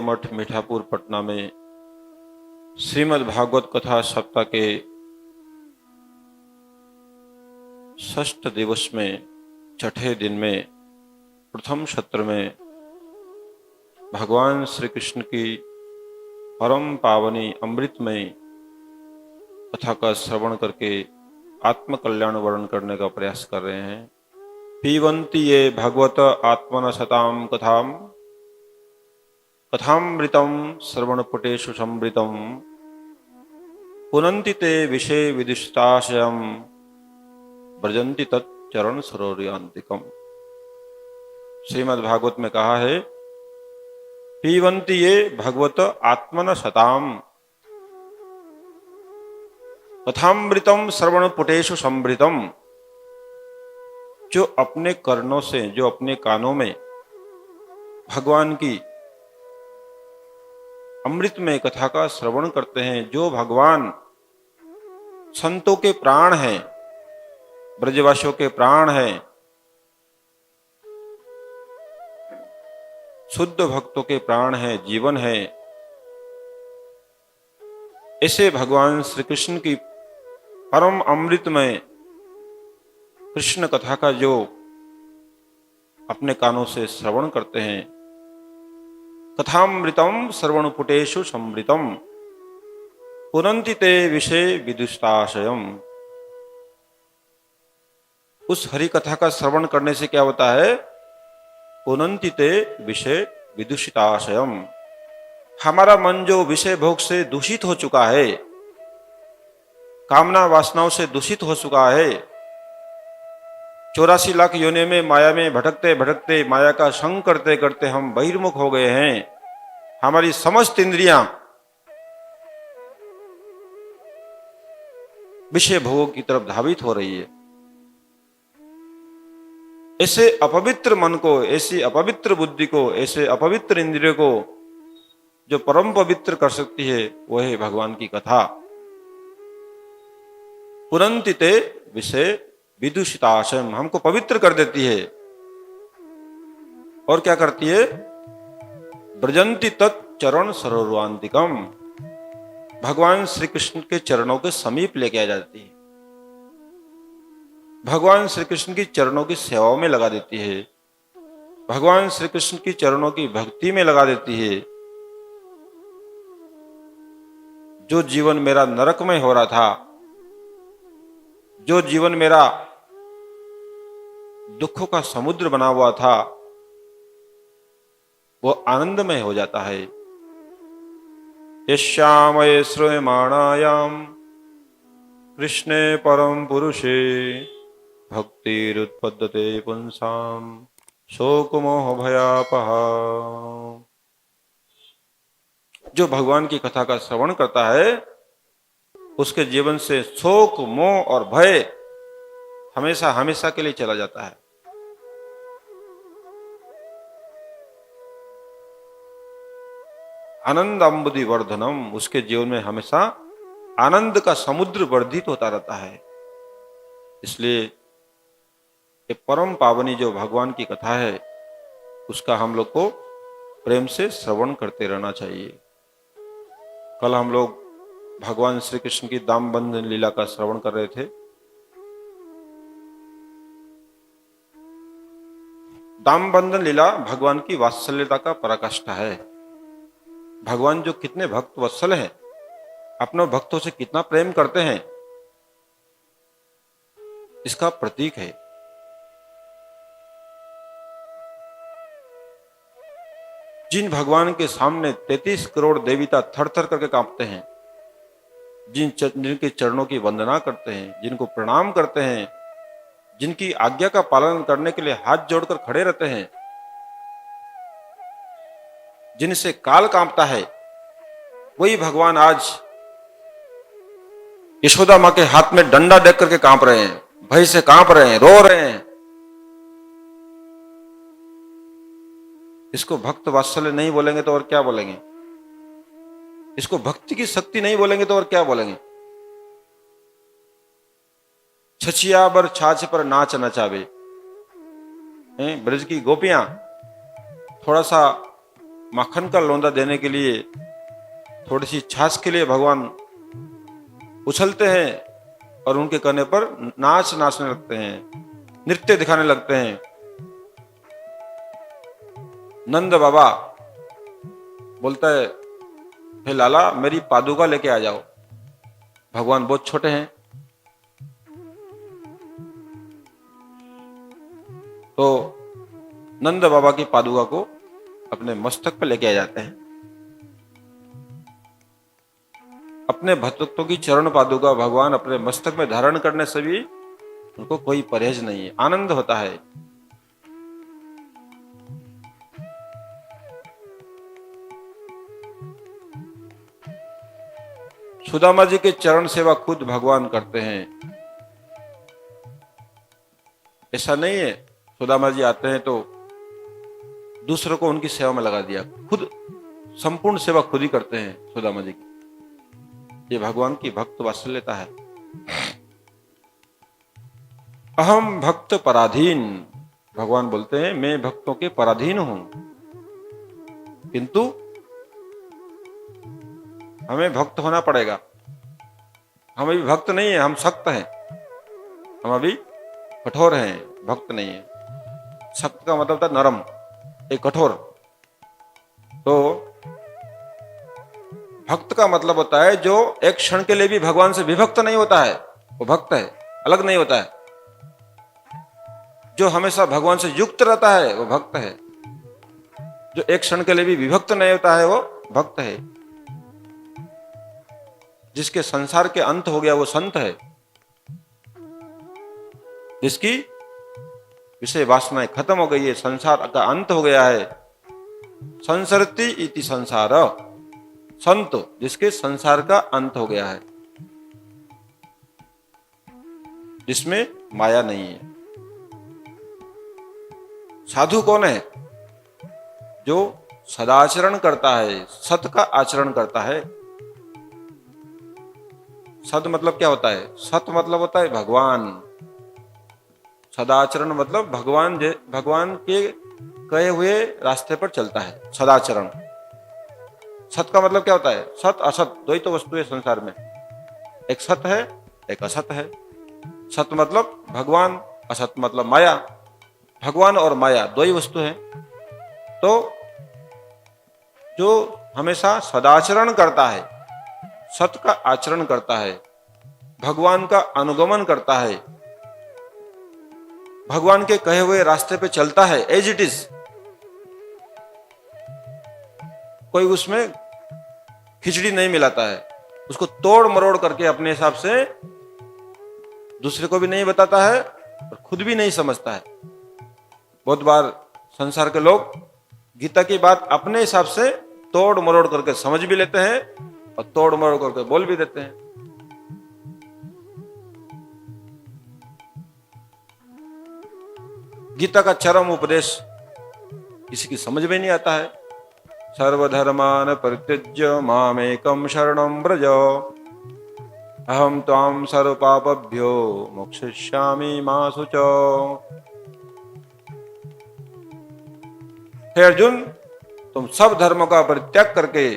मठ मीठापुर पटना में श्रीमद् भागवत कथा सप्ताह के षष्ठ दिवस में छठे दिन में प्रथम सत्र में भगवान श्री कृष्ण की परम पावनी अमृतमय कथा का श्रवण करके आत्म कल्याण वर्णन करने का प्रयास कर रहे हैं। पीबन्ति ये भगवत आत्मन शताम कथाम कथामृतम श्रवणपुटेषु संवृतम पुनन्ति ते विषय विदिष्टाशयम व्रजन्ति तच्चरण सरोर्यांतिकम। श्रीमद् भागवत में कहा है, पीबन्ति ये भगवत आत्मन शताम कथामृतम श्रवणपुटेषु संवृतम। जो अपने कर्णों से, जो अपने कानों में भगवान की अमृतमय कथा का श्रवण करते हैं, जो भगवान संतों के प्राण हैं, ब्रजवासियों के प्राण हैं, शुद्ध भक्तों के प्राण हैं, जीवन है, ऐसे भगवान श्री कृष्ण की परम अमृतमय कृष्ण कथा का जो अपने कानों से श्रवण करते हैं, कथामृतम श्रवणपुटेषु संवृतम पुनन्ति ते विषय विदुष्टाशयम। उस हरि कथा का श्रवण करने से क्या होता है? पुनन्ति ते विषय विदुषिताशयम। हमारा मन जो विषय भोग से दूषित हो चुका है, कामना वासनाओं से दूषित हो चुका है, 84 लाख योनि में माया में भटकते भटकते, माया का संग करते करते हम बहिर्मुख हो गए हैं। हमारी समस्त इंद्रियां विषय भोगों की तरफ धावित हो रही है। ऐसे अपवित्र मन को, ऐसी अपवित्र बुद्धि को, ऐसे अपवित्र इंद्रियों को जो परम पवित्र कर सकती है, वह है भगवान की कथा। पुनन्ति ते विषय विदुषिताशयम, हमको पवित्र कर देती है। और क्या करती है? व्रजन्ति तच्चरण सरोर्यांतिकम, भगवान श्री कृष्ण के चरणों के समीप लेके आ जाती है, भगवान श्री कृष्ण की चरणों की सेवाओं में लगा देती है, भगवान श्री कृष्ण की चरणों की भक्ति में लगा देती है। जो जीवन मेरा नरकमय हो रहा था, जो जीवन मेरा दुखों का समुद्र बना हुआ था, वो आनंदमय हो जाता है। यस्यामये श्रूयमाणायाम कृष्णे परम पुरुषे भक्तिरुत्पद्यते पुंसाम शोकमोह भयापहा। जो भगवान की कथा का श्रवण करता है, उसके जीवन से शोक, मोह और भय हमेशा हमेशा के लिए चला जाता है। आनंद अम्बुदि वर्धनम, उसके जीवन में हमेशा आनंद का समुद्र वर्धित होता रहता है। इसलिए ये परम पावनी जो भगवान की कथा है, उसका हम लोग को प्रेम से श्रवण करते रहना चाहिए। कल हम लोग भगवान श्री कृष्ण की दाम बंधन लीला का श्रवण कर रहे थे। दाम बंधन लीला भगवान की वात्सल्यता का पराकाष्ठा है। भगवान जो कितने भक्त वत्सल हैं, अपने भक्तों से कितना प्रेम करते हैं, इसका प्रतीक है। जिन भगवान के सामने 33 करोड़ देवता थर थर करके कांपते हैं, जिनके चरणों की वंदना करते हैं, जिनको प्रणाम करते हैं, जिनकी आज्ञा का पालन करने के लिए हाथ जोड़कर खड़े रहते हैं, जिनसे काल कांपता है, वही भगवान आज यशोदा मां के हाथ में डंडा देख करके कांप रहे हैं, भय से कांप रहे हैं, रो रहे हैं। इसको भक्त वात्सल्य नहीं बोलेंगे तो और क्या बोलेंगे? इसको भक्ति की शक्ति नहीं बोलेंगे तो और क्या बोलेंगे? छछिया बर छाछ पर नाच नचावे, ब्रज की गोपियां थोड़ा सा माखन का लोंदा देने के लिए, थोड़ी सी छाछ के लिए भगवान उछलते हैं और उनके कहने पर नाचने लगते हैं, नृत्य दिखाने लगते हैं। नंद बाबा बोलता है, हे लाला मेरी पादुका लेके आ जाओ। भगवान बहुत छोटे हैं, तो नंद बाबा की पादुका को अपने मस्तक पर लेके आ जाते हैं। अपने भक्तों की चरण पादुका भगवान अपने मस्तक में धारण करने से भी उनको कोई परहेज नहीं है, आनंद होता है। सुदामा जी के चरण सेवा खुद भगवान करते हैं। ऐसा नहीं है सुदामा जी आते हैं तो दूसरों को उनकी सेवा में लगा दिया, खुद संपूर्ण सेवा खुद ही करते हैं सुदामा जी की। ये भगवान की भक्त वात्सल्यता है। अहम भक्त पराधीन, भगवान बोलते हैं मैं भक्तों के पराधीन हूं, किंतु हमें भक्त होना पड़ेगा। हम अभी भक्त नहीं है, हम सक्त हैं, हम अभी कठोर हैं, भक्त नहीं है। सक्त का मतलब था नरम, एक कठोर। तो भक्त का मतलब होता है जो एक क्षण के लिए भी भगवान से विभक्त नहीं होता है, वो भक्त है, अलग नहीं होता है। जो हमेशा भगवान से युक्त रहता है वो भक्त है। जो एक क्षण के लिए भी विभक्त नहीं होता है वो भक्त है। जिसके संसार के अंत हो गया वो संत है। जिसकी विषय वासनाएं खत्म हो गई है, संसार का अंत हो गया है। संसरति इति संसार, संत जिसके संसार का अंत हो गया है, जिसमें माया नहीं है। साधु कौन है? जो सदाचरण करता है, सत का आचरण करता है। सद मतलब क्या होता है? सत मतलब होता है भगवान। सदाचरण मतलब भगवान के कहे हुए रास्ते पर चलता है, सदाचरण। सत का मतलब क्या होता है? सत असत दो ही तो वस्तु है संसार में, एक सत है एक असत है। सत मतलब भगवान, असत मतलब माया। भगवान और माया दो ही वस्तु है। तो जो हमेशा सदाचरण करता है, सत का आचरण करता है, भगवान का अनुगमन करता है, भगवान के कहे हुए रास्ते पे चलता है एज इट इज, कोई उसमें खिचड़ी नहीं मिलाता है, उसको तोड़ मरोड़ करके अपने हिसाब से दूसरे को भी नहीं बताता है और खुद भी नहीं समझता है। बहुत बार संसार के लोग गीता की बात अपने हिसाब से तोड़ मरोड़ करके समझ भी लेते हैं और तोड़ मरोड़ करके बोल भी देते हैं। गीता का चरम उपदेश किसी की समझ में नहीं आता है। सर्वधर्मान परित्यज्य मामेकं शरणं व्रज अहम त्वां सर्व पापभ्यो मोक्षयिष्यामि मा शुचौ। हे अर्जुन, तुम सब धर्मों का परित्याग करके,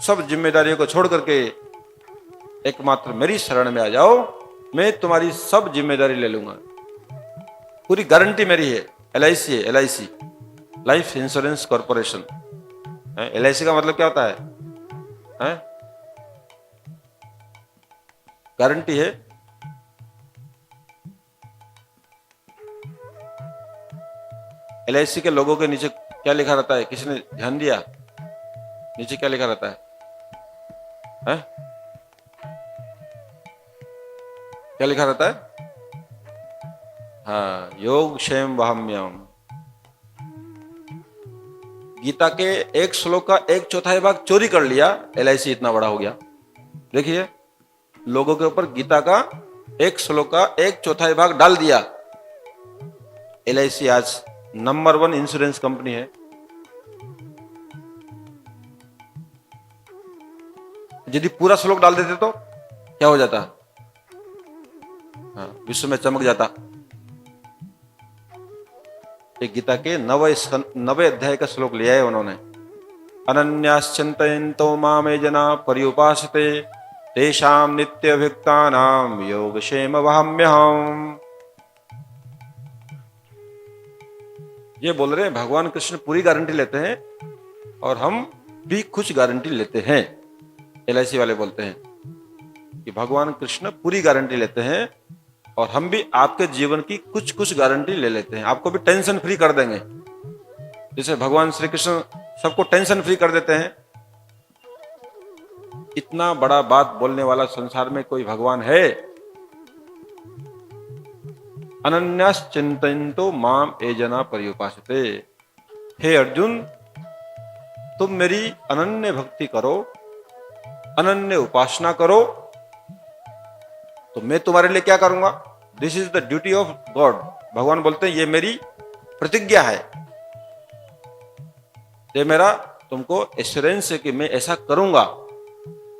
सब जिम्मेदारियों को छोड़ करके एकमात्र मेरी शरण में आ जाओ, मैं तुम्हारी सब जिम्मेदारी ले लूंगा। पूरी गारंटी मेरी है। LIC है, LIC life insurance corporation. LIC का मतलब क्या होता है? गारंटी है। LIC के लोगों के नीचे क्या लिखा रहता है? किसी ने ध्यान दिया? नीचे क्या लिखा रहता है? क्या लिखा रहता है? हाँ, योग क्षेम वाहम्यम। गीता के एक श्लोक का 1/4 भाग चोरी कर लिया, LIC इतना बड़ा हो गया। देखिए, लोगों के ऊपर गीता का एक श्लोक का 1/4 भाग डाल दिया। LIC आज नंबर 1 इंश्योरेंस कंपनी है। यदि पूरा श्लोक डाल देते तो क्या हो जाता? हाँ, विश्व में चमक जाता। ये गीता के 9वें अध्याय का श्लोक लिया है उन्होंने। अनन्याश्चिन्तयन्तो मामे जना पर्युपासते तेषां नित्यभियुक्तानां योगक्षेम वहाम्यहम्। ये बोल रहे हैं भगवान कृष्ण पूरी गारंटी लेते हैं और हम भी कुछ गारंटी लेते हैं। LIC वाले बोलते हैं कि भगवान कृष्ण पूरी गारंटी लेते हैं और हम भी आपके जीवन की कुछ कुछ गारंटी ले लेते हैं। आपको भी टेंशन फ्री कर देंगे, जैसे भगवान श्री कृष्ण सबको टेंशन फ्री कर देते हैं। इतना बड़ा बात बोलने वाला संसार में कोई भगवान है? अनन्याश्चिन्तयन्तो माम ये जना पर्युपासते। हे अर्जुन, तुम मेरी अनन्य भक्ति करो, अनन्य उपासना करो, तो मैं तुम्हारे लिए क्या करूंगा? This is the duty of God. भगवान बोलते हैं ये मेरी प्रतिज्ञा है, ये मेरा तुमको एश्योरेंस है कि मैं ऐसा करूंगा।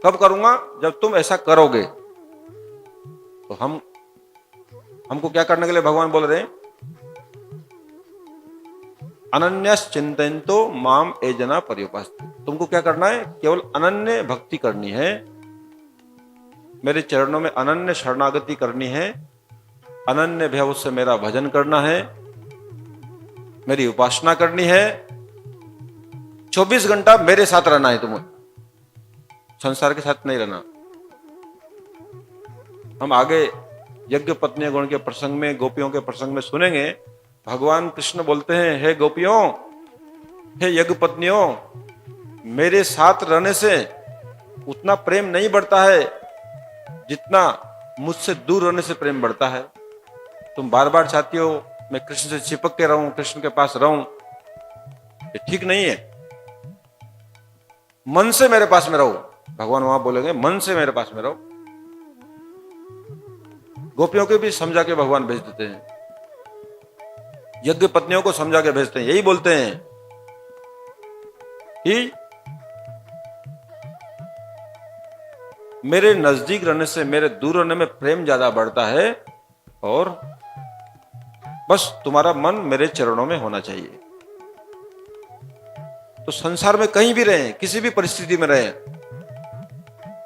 कब करूंगा? जब तुम ऐसा करोगे। तो हमको क्या करने के लिए भगवान बोल रहे हैं? अनन्याश्चिन्तयन्तो माम ये जना पर्युपासते। तुमको क्या करना है? केवल अनन्य भक्ति करनी है, मेरे चरणों में अनन्य शरणागति करनी है, अनन्य भाव से मेरा भजन करना है, मेरी उपासना करनी है। 24 घंटा मेरे साथ रहना है, तुम्हें संसार के साथ नहीं रहना। हम आगे यज्ञ पत्नी गुण के प्रसंग में, गोपियों के प्रसंग में सुनेंगे, भगवान कृष्ण बोलते हैं, हे गोपियों, हे यज्ञ पत्नियों, मेरे साथ रहने से उतना प्रेम नहीं बढ़ता है जितना मुझसे दूर रहने से प्रेम बढ़ता है। तुम बार बार चाहती हो मैं कृष्ण से चिपक के रहूं, कृष्ण के पास रहूं, ये ठीक नहीं है। मन से मेरे पास में रहो। भगवान वहां बोलेंगे मन से मेरे पास में रहो। गोपियों को भी समझा के भगवान भेज देते हैं, यज्ञ पत्नियों को समझा के भेजते हैं। यही बोलते हैं कि मेरे नजदीक रहने से मेरे दूर रहने में प्रेम ज्यादा बढ़ता है और बस तुम्हारा मन मेरे चरणों में होना चाहिए। तो संसार में कहीं भी रहे, किसी भी परिस्थिति में रहे,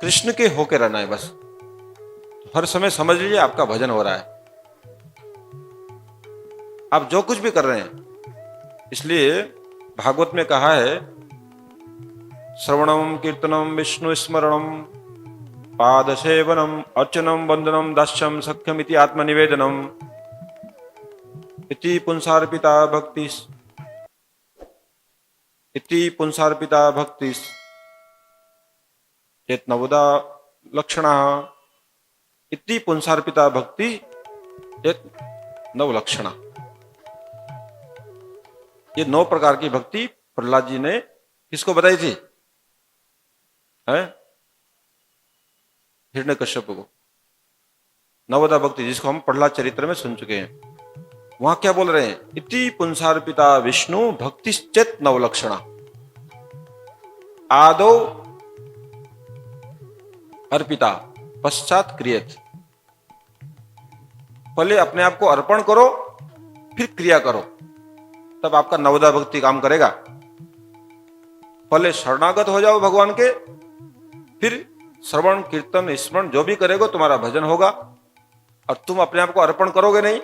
कृष्ण के होके रहना है बस। तो हर समय समझ लीजिए आपका भजन हो रहा है, आप जो कुछ भी कर रहे हैं। इसलिए भागवत में कहा है, श्रवणम कीर्तनम विष्णु स्मरणम पाद सेवनम अर्चनम वंदनम दास्यम सख्यम इति आत्मनिवेदनम इति पुंसार्पिता भक्ति चेत नवदा लक्षणा इति पुंसार्पिता भक्ति चेत नव लक्षणा। ये 9 प्रकार की भक्ति प्रहलाद जी ने किसको बताई थी? हिरण्यकश्यप को। नवदा भक्ति जिसको हम प्रहलाद चरित्र में सुन चुके हैं। वहां क्या बोल रहे हैं? इति पुंसार्पिता विष्णु भक्तिश्चेत नवलक्षणा। आदौ अर्पिता पश्चात क्रियत। पहले अपने आप को अर्पण करो, फिर क्रिया करो, तब आपका नवदा भक्ति काम करेगा। पहले शरणागत हो जाओ भगवान के, फिर श्रवण कीर्तन स्मरण जो भी करेगो तुम्हारा भजन होगा। और तुम अपने आप को अर्पण करोगे नहीं,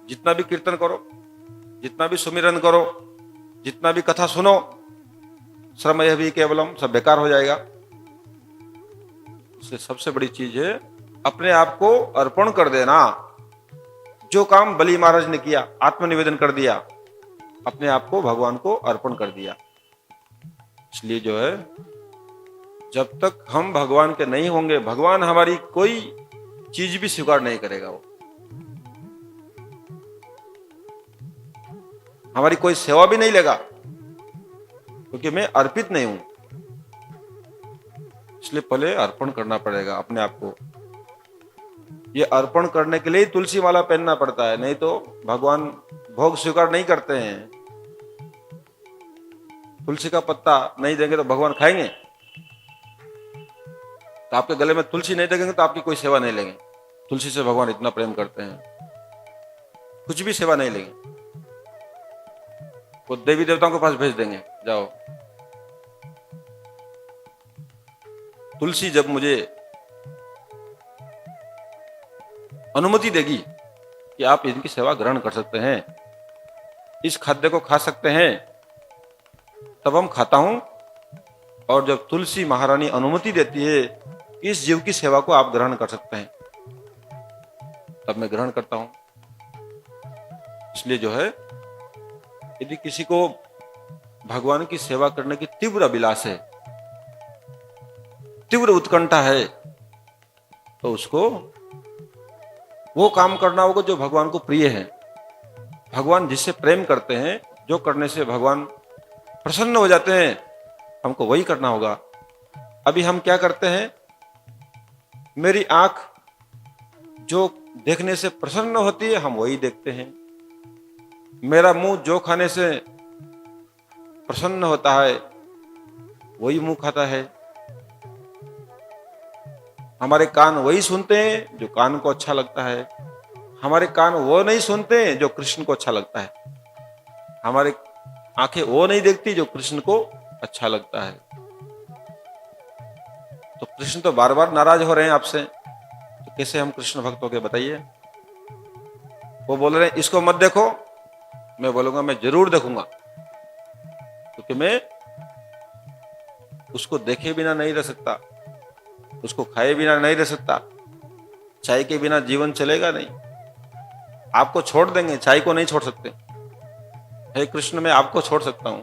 जितना भी कीर्तन करो, जितना भी सुमिरन करो, जितना भी कथा सुनो, श्रमय भी केवलम, सब बेकार हो जाएगा। इसलिए सबसे बड़ी चीज है अपने आप को अर्पण कर देना। जो काम बलि महाराज ने किया, आत्मनिवेदन कर दिया, अपने आप को भगवान को अर्पण कर दिया। इसलिए जो है, जब तक हम भगवान के नहीं होंगे, भगवान हमारी कोई चीज भी स्वीकार नहीं करेगा। वो हमारी कोई सेवा भी नहीं लेगा, क्योंकि मैं अर्पित नहीं हूं। इसलिए पहले अर्पण करना पड़ेगा अपने आप को। ये अर्पण करने के लिए तुलसी माला पहनना पड़ता है, नहीं तो भगवान भोग स्वीकार नहीं करते हैं। तुलसी का पत्ता नहीं देंगे तो भगवान खाएंगे? तो आपके गले में तुलसी नहीं देंगे तो आपकी कोई सेवा नहीं लेंगे। तुलसी से भगवान इतना प्रेम करते हैं, कुछ भी सेवा नहीं लेंगे। वो देवी देवताओं के पास भेज देंगे, जाओ। तुलसी जब मुझे अनुमति देगी कि आप इनकी सेवा ग्रहण कर सकते हैं, इस खाद्य को खा सकते हैं, तब हम खाता हूं। और जब तुलसी महारानी अनुमति देती है इस जीव की सेवा को आप ग्रहण कर सकते हैं, तब मैं ग्रहण करता हूं। इसलिए जो है, यदि किसी को भगवान की सेवा करने की तीव्र अभिलाष है, तीव्र उत्कंठा है, तो उसको वो काम करना होगा जो भगवान को प्रिय है। भगवान जिससे प्रेम करते हैं, जो करने से भगवान प्रसन्न हो जाते हैं, हमको वही करना होगा। अभी हम क्या करते हैं, मेरी आंख जो देखने से प्रसन्न होती है हम वही देखते हैं, मेरा मुंह जो खाने से प्रसन्न होता है वही मुंह खाता है, हमारे कान वही सुनते हैं जो कान को अच्छा लगता है, हमारे कान वो नहीं सुनते हैं जो कृष्ण को अच्छा लगता है, हमारे आंखें वो नहीं देखती जो कृष्ण को अच्छा लगता है। तो कृष्ण तो बार बार नाराज हो रहे हैं आपसे, तो कैसे हम कृष्ण भक्त हो के बताइए। वो बोल रहे हैं इसको मत देखो, मैं बोलूंगा मैं जरूर देखूंगा, क्योंकि मैं उसको देखे बिना नहीं रह सकता, उसको खाए बिना नहीं रह सकता, चाय के बिना जीवन चलेगा नहीं। आपको छोड़ देंगे, चाय को नहीं छोड़ सकते। हे कृष्ण, मैं आपको छोड़ सकता हूं,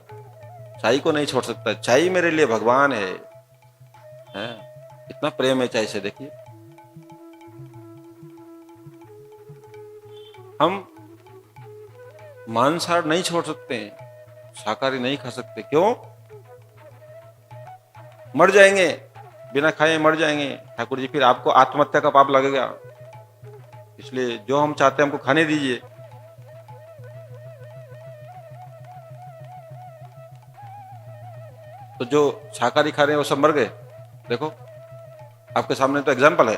चाय को नहीं छोड़ सकता। चाय मेरे लिए भगवान है, इतना प्रेम है चाय से। देखिए, हम मांसाहार नहीं छोड़ सकते हैं, शाकाहारी नहीं खा सकते। क्यों? मर जाएंगे, बिना खाए मर जाएंगे ठाकुर जी, फिर आपको आत्महत्या का पाप लगेगा। इसलिए जो हम चाहते हैं हमको खाने दीजिए। तो जो शाकाहारी खा रहे हैं वो सब मर गए। देखो आपके सामने तो एग्जाम्पल है।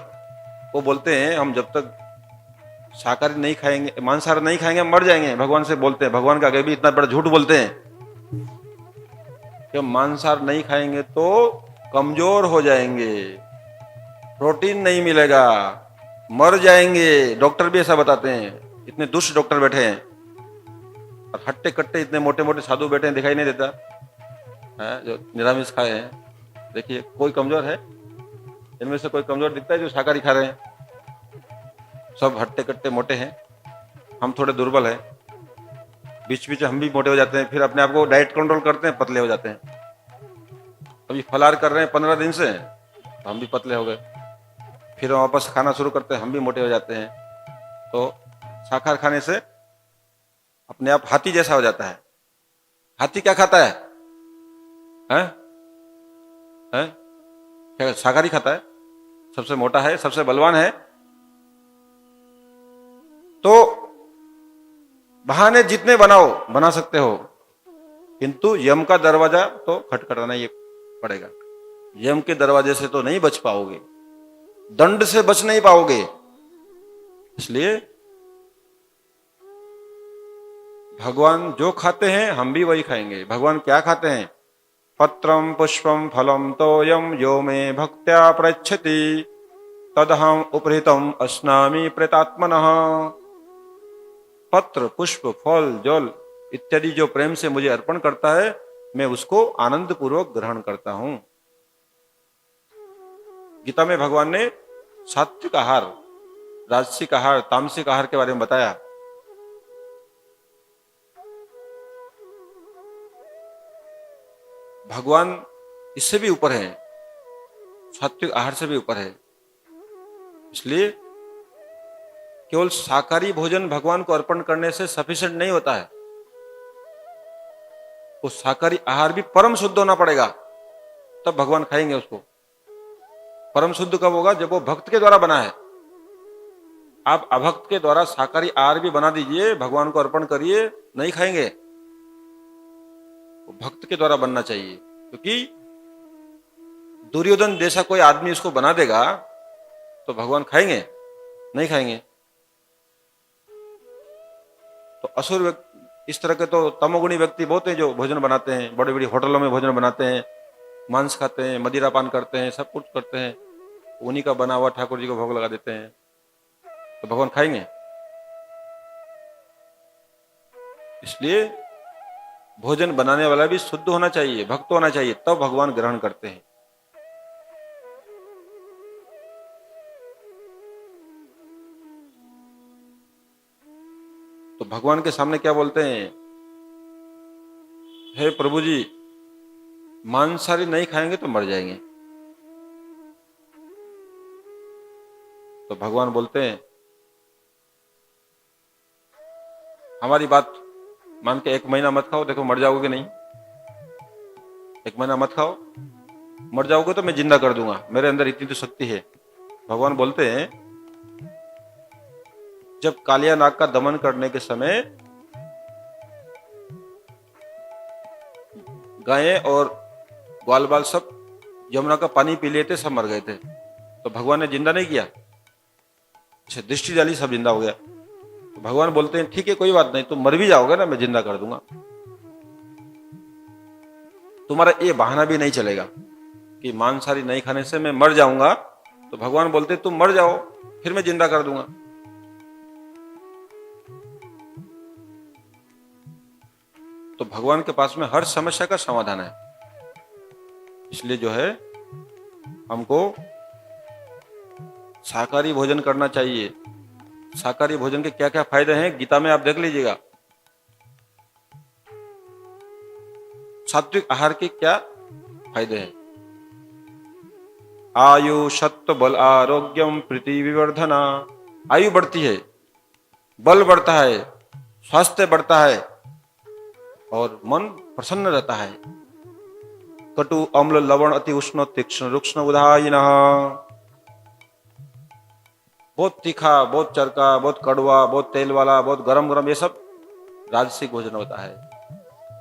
वो बोलते हैं हम जब तक शाकाहारी नहीं खाएंगे, मांसाहार नहीं खाएंगे, हम मर जाएंगे। भगवान से बोलते हैं, भगवान का आगे भी इतना बड़ा झूठ बोलते हैं कि मांसाहार नहीं खाएंगे तो कमजोर हो जाएंगे, प्रोटीन नहीं मिलेगा, मर जाएंगे। डॉक्टर भी ऐसा बताते हैं। इतने दुष्ट डॉक्टर बैठे हैं और हट्टे कट्टे इतने मोटे मोटे साधु बैठे हैं, दिखाई नहीं देता है, जो निरामिष खाए हैं। देखिए, कोई कमजोर है इनमें से? कोई कमजोर दिखता है जो शाकाहारी खा रहे हैं? सब हट्टे कट्टे मोटे हैं, हम थोड़े दुर्बल हैं। बीच बीच हम भी मोटे हो जाते हैं, फिर अपने आप को डाइट कंट्रोल करते हैं, पतले हो जाते हैं। अभी फलाहार कर रहे हैं 15 दिन से, तो हम भी पतले हो गए। फिर वापस खाना शुरू करते हैं, हम भी मोटे हो जाते हैं। तो शाकाहार खाने से अपने आप हाथी जैसा हो जाता है। हाथी क्या खाता है? हैं? हैं? क्या शाकाहारी खाता है? सबसे मोटा है, सबसे बलवान है। तो बहाने जितने बनाओ, बना सकते हो, किंतु यम का दरवाजा तो खटखटाना ही पड़ेगा। यम के दरवाजे से तो नहीं बच पाओगे, दंड से बच नहीं पाओगे। इसलिए भगवान जो खाते हैं हम भी वही खाएंगे। भगवान क्या खाते हैं? पत्रम पुष्पम फलम तोयम यो मे भक्त्या प्रयच्छति तदहम उपहृतम अस्नामि प्रेतात्मनः। पत्र, पुष्प, फल, जल इत्यादि जो प्रेम से मुझे अर्पण करता है, मैं उसको आनंद पूर्वक ग्रहण करता हूं। गीता में भगवान ने सात्विक आहार, राजसिक आहार, तामसिक आहार के बारे में बताया। भगवान इससे भी ऊपर है, सात्विक आहार से भी ऊपर है। इसलिए केवल शाकाहारी भोजन भगवान को अर्पण करने से सफिशिएंट नहीं होता है। वो शाकाहारी आहार भी परम शुद्ध होना पड़ेगा, तब भगवान खाएंगे उसको। परम शुद्ध कब होगा? जब वो भक्त के द्वारा बना है। आप अभक्त के द्वारा शाकाहारी आहार भी बना दीजिए, भगवान को अर्पण करिए, नहीं खाएंगे। वो भक्त के द्वारा बनना चाहिए, क्योंकि दुर्योधन जैसा कोई आदमी उसको बना देगा तो भगवान खाएंगे? नहीं खाएंगे। तो असुर इस तरह के तो तमोगुणी व्यक्ति बहुत हैं जो भोजन बनाते हैं, बड़ी बड़ी होटलों में भोजन बनाते हैं, मांस खाते हैं, मदिरा पान करते हैं, सब कुछ करते हैं, उन्हीं का बना हुआ ठाकुर जी को भोग लगा देते हैं, तो भगवान खाएंगे? इसलिए भोजन बनाने वाला भी शुद्ध होना चाहिए, भक्त होना चाहिए, तब भगवान ग्रहण करते हैं। तो भगवान के सामने क्या बोलते हैं, हे प्रभु जी, मांसाहारी नहीं खाएंगे तो मर जाएंगे। तो भगवान बोलते हैं, हमारी बात मान के 1 महीना मत खाओ, देखो मर जाओगे नहीं। 1 महीना मत खाओ, मर जाओगे तो मैं जिंदा कर दूंगा, मेरे अंदर इतनी तो शक्ति है। भगवान बोलते हैं, जब कालिया नाग का दमन करने के समय गायें और ग्वाल बाल सब यमुना का पानी पी लिए थे, सब मर गए थे, तो भगवान ने जिंदा नहीं किया, दृष्टि डाली, सब जिंदा हो गया। तो भगवान बोलते हैं, ठीक है कोई बात नहीं, तुम मर भी जाओगे ना, मैं जिंदा कर दूंगा, तुम्हारा ये बहाना भी नहीं चलेगा कि मांसाहारी नहीं खाने से मैं मर जाऊंगा। तो भगवान बोलते तुम मर जाओ, फिर मैं जिंदा कर दूंगा। तो भगवान के पास में हर समस्या का समाधान है। इसलिए जो है हमको शाकाहारी भोजन करना चाहिए। शाकाहारी भोजन के क्या क्या फायदे हैं गीता में आप देख लीजिएगा। सात्विक आहार के क्या फायदे हैं? आयु, सत्व, बल, आरोग्यम, प्रीति, विवर्धना। आयु बढ़ती है, बल बढ़ता है, स्वास्थ्य बढ़ता है और मन प्रसन्न रहता है। कटु, अम्ल, लवण, अति उष्ण, तीक्ष्ण, रुक्ष्ण, उदायिनः। बहुत तीखा, बहुत चरका, बहुत कड़वा, बहुत तेल वाला, बहुत गरम गरम, ये सब राजसिक भोजन होता है।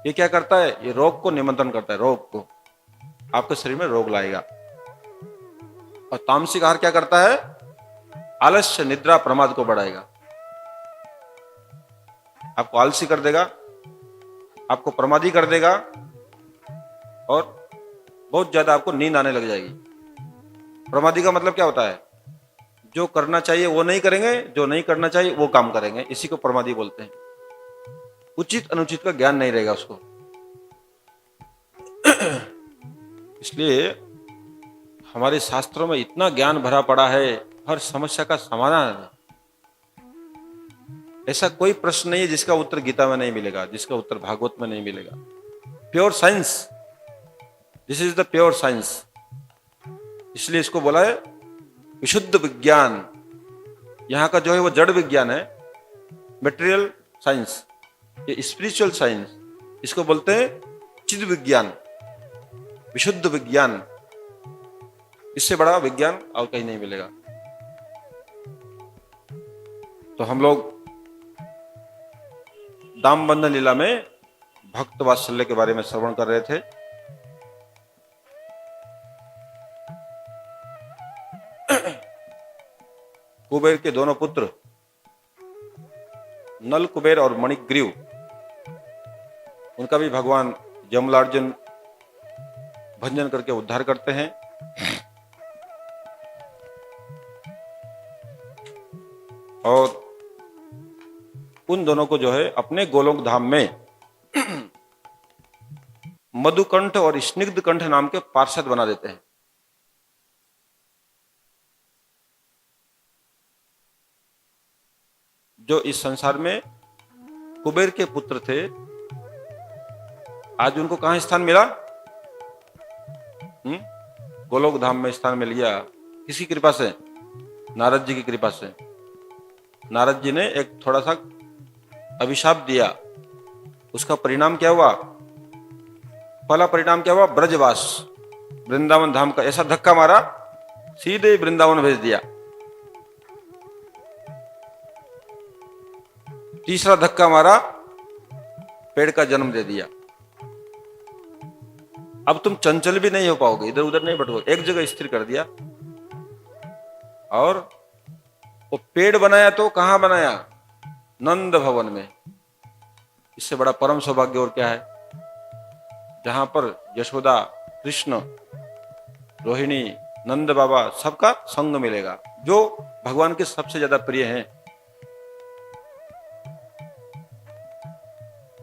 ये क्या करता है? ये रोग को निमंत्रण करता है, रोग को, आपके शरीर में रोग लाएगा। और तामसिक आहार क्या करता है? आलस्य, निद्रा, प्रमाद को बढ़ाएगा, आपको आलसी कर देगा, आपको प्रमादी कर देगा और बहुत ज्यादा आपको नींद आने लग जाएगी। प्रमादी का मतलब क्या होता है? जो करना चाहिए वो नहीं करेंगे, जो नहीं करना चाहिए वो काम करेंगे, इसी को प्रमादी बोलते हैं। उचित अनुचित का ज्ञान नहीं रहेगा उसको। इसलिए हमारे शास्त्रों में इतना ज्ञान भरा पड़ा है, हर समस्या का समाधान है। ऐसा कोई प्रश्न नहीं है जिसका उत्तर गीता में नहीं मिलेगा, जिसका उत्तर भागवत में नहीं मिलेगा। Pure science, this is the pure science. इसलिए इसको बोला है विशुद्ध विज्ञान। यहां का जो है वो जड़ विज्ञान है, मटेरियल साइंस। ये स्पिरिचुअल साइंस, इसको बोलते हैं चिद विज्ञान, विशुद्ध विज्ञान। इससे बड़ा विज्ञान और कहीं नहीं मिलेगा। तो हम लोग दामबंधन लीला में भक्त वात्सल्य के बारे में श्रवण कर रहे थे। कुबेर के दोनों पुत्र नल कुबेर और मणिग्रीव, उनका भी भगवान जमलार्जुन भंजन करके उद्धार करते हैं। और उन दोनों को जो है अपने गोलोक धाम में मधुकंठ और स्निग्ध कंठ नाम के पार्षद बना देते हैं। जो इस संसार में कुबेर के पुत्र थे, आज उनको कहां स्थान मिला? गोलोक धाम में स्थान मिल गया। किसकी कृपा से? नारद जी की कृपा से। नारद जी ने एक थोड़ा सा अभिशाप दिया, उसका परिणाम क्या हुआ? पहला परिणाम क्या हुआ? ब्रजवास, वृंदावन धाम का ऐसा धक्का मारा, सीधे वृंदावन भेज दिया। तीसरा धक्का मारा, पेड़ का जन्म दे दिया। अब तुम चंचल भी नहीं हो पाओगे, इधर उधर नहीं बटोगे, एक जगह स्थिर कर दिया। और वो पेड़ बनाया तो कहां बनाया? नंद भवन में। इससे बड़ा परम सौभाग्य और क्या है, जहां पर यशोदा, कृष्ण, रोहिणी, नंद बाबा सबका संग मिलेगा, जो भगवान के सबसे ज्यादा प्रिय हैं।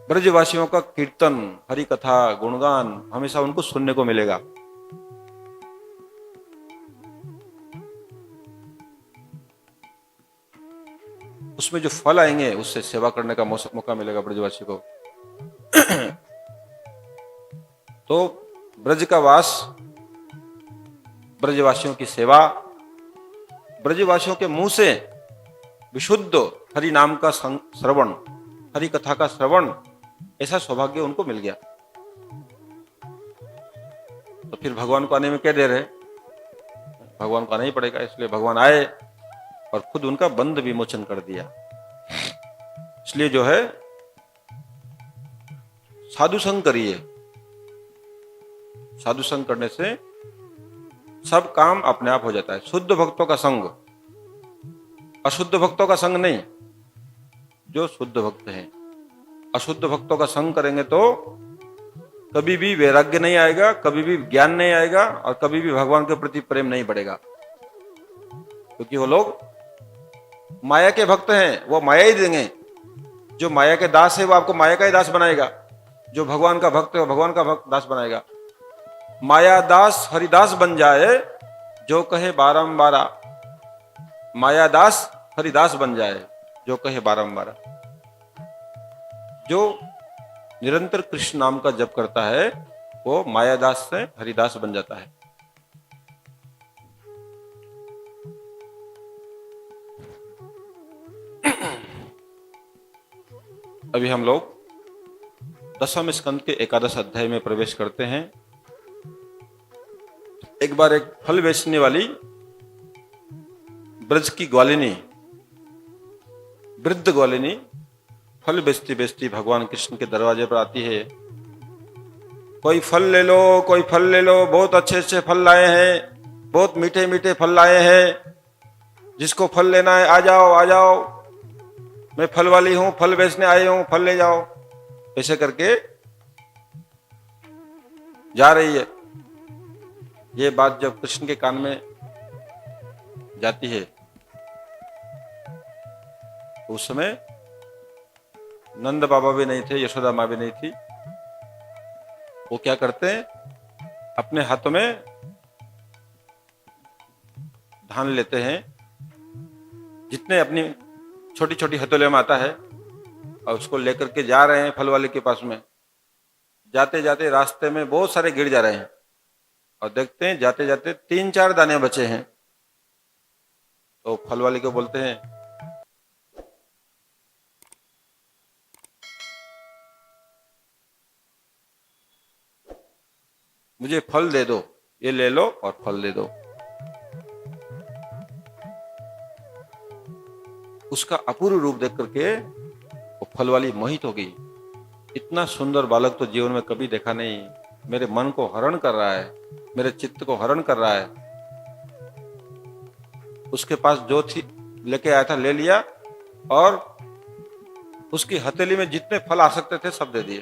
ब्रजवासियों का कीर्तन, हरि कथा, गुणगान हमेशा उनको सुनने को मिलेगा। उसमें जो फल आएंगे उससे सेवा करने का मौका मिलेगा ब्रजवासी को। तो ब्रज का वास, ब्रजवासियों की सेवा, ब्रजवासियों के मुंह से विशुद्ध हरि नाम का श्रवण, हरि कथा का श्रवण, ऐसा सौभाग्य उनको मिल गया। तो फिर भगवान को आने में क्या देर है, भगवान को आना ही पड़ेगा। इसलिए भगवान आए और खुद उनका बंध विमोचन कर दिया। इसलिए जो है साधु संग करिए, साधु संग करने से सब काम अपने आप हो जाता है। शुद्ध भक्तों का संग, अशुद्ध भक्तों का संग नहीं। जो शुद्ध भक्त हैं, अशुद्ध भक्तों का संग करेंगे तो कभी भी वैराग्य नहीं आएगा, कभी भी ज्ञान नहीं आएगा और कभी भी भगवान के प्रति प्रेम नहीं बढ़ेगा। क्योंकि वो लोग माया के भक्त हैं, वो माया ही देंगे। जो माया के दास है वो आपको माया का ही दास बनाएगा, जो भगवान का भक्त है वो भगवान का भक्त दास बनाएगा। माया दास हरिदास बन जाए, जो कहे बारंबारा। माया दास हरिदास बन जाए, जो कहे बारंबार। जो निरंतर कृष्ण नाम का जप करता है वो मायादास से हरिदास बन जाता है। अभी हम लोग 10वें स्कंद के 11 अध्याय में प्रवेश करते हैं। एक बार एक फल बेचने वाली ब्रज की ग्वालिनी, वृद्ध ग्वालिनी फल बेचती बेचती भगवान कृष्ण के दरवाजे पर आती है। कोई फल ले लो, कोई फल ले लो, बहुत अच्छे अच्छे फल लाए हैं, बहुत मीठे मीठे फल लाए हैं, जिसको फल लेना है आ जाओ आ जाओ, मैं फल वाली हूं, फल बेचने आई हूं, फल ले जाओ। ऐसे करके जा रही है। ये बात जब कृष्ण के कान में जाती है उस समय नंद बाबा भी नहीं थे, यशोदा माँ भी नहीं थी। वो क्या करते हैं, अपने हाथों में धान लेते हैं, जितने अपनी छोटी छोटी हथेलियों में आता है, और उसको लेकर के जा रहे हैं फल वाले के पास में। जाते जाते रास्ते में बहुत सारे गिर जा रहे हैं और देखते हैं जाते जाते 3-4 दाने बचे हैं। तो फल वाले को बोलते हैं, मुझे फल दे दो, ये ले लो और फल दे दो। उसका अपूर्व रूप देख करके वो फल वाली मोहित हो गई। इतना सुंदर बालक तो जीवन में कभी देखा नहीं, मेरे मन को हरण कर रहा है, मेरे चित्त को हरण कर रहा है। उसके पास जो थी लेके आया था ले लिया और उसकी हथेली में जितने फल आ सकते थे सब दे दिए।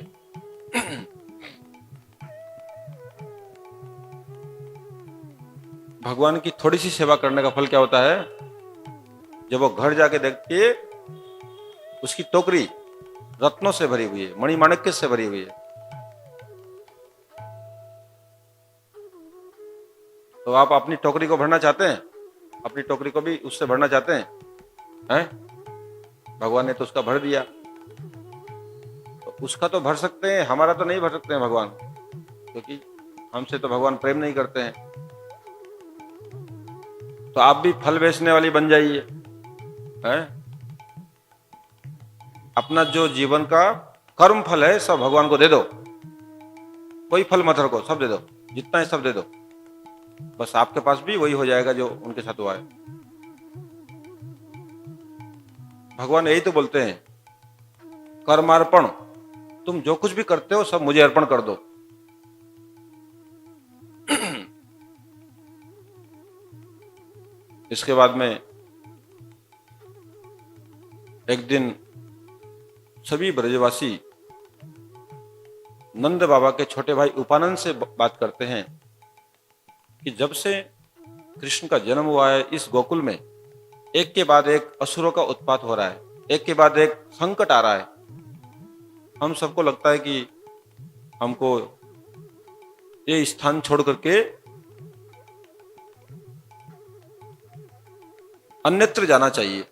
भगवान की थोड़ी सी सेवा करने का फल क्या होता है, जब वो घर जाके देखती है उसकी टोकरी रत्नों से भरी हुई है, मणिमाणिक्य से भरी हुई है। तो आप अपनी टोकरी को भरना चाहते हैं, अपनी टोकरी को भी उससे भरना चाहते हैं, हैं? भगवान ने तो उसका भर दिया। तो उसका तो भर सकते हैं, हमारा तो नहीं भर सकते हैं भगवान, क्योंकि हमसे तो भगवान प्रेम नहीं करते हैं। तो आप भी फल बेचने वाली बन जाइए, हैं? अपना जो जीवन का कर्म फल है सब भगवान को दे दो, कोई फल मत रखो, सब दे दो, जितना है सब दे दो। बस आपके पास भी वही हो जाएगा जो उनके साथ हुआ है। भगवान यही तो बोलते हैं, कर्मार्पण, तुम जो कुछ भी करते हो सब मुझे अर्पण कर दो। इसके बाद में एक दिन सभी ब्रजवासी नंद बाबा के छोटे भाई उपानंद से बात करते हैं कि जब से कृष्ण का जन्म हुआ है इस गोकुल में एक के बाद एक असुरों का उत्पात हो रहा है, एक के बाद एक संकट आ रहा है। हम सबको लगता है कि हमको ये स्थान छोड़ करके अन्यत्र जाना चाहिए,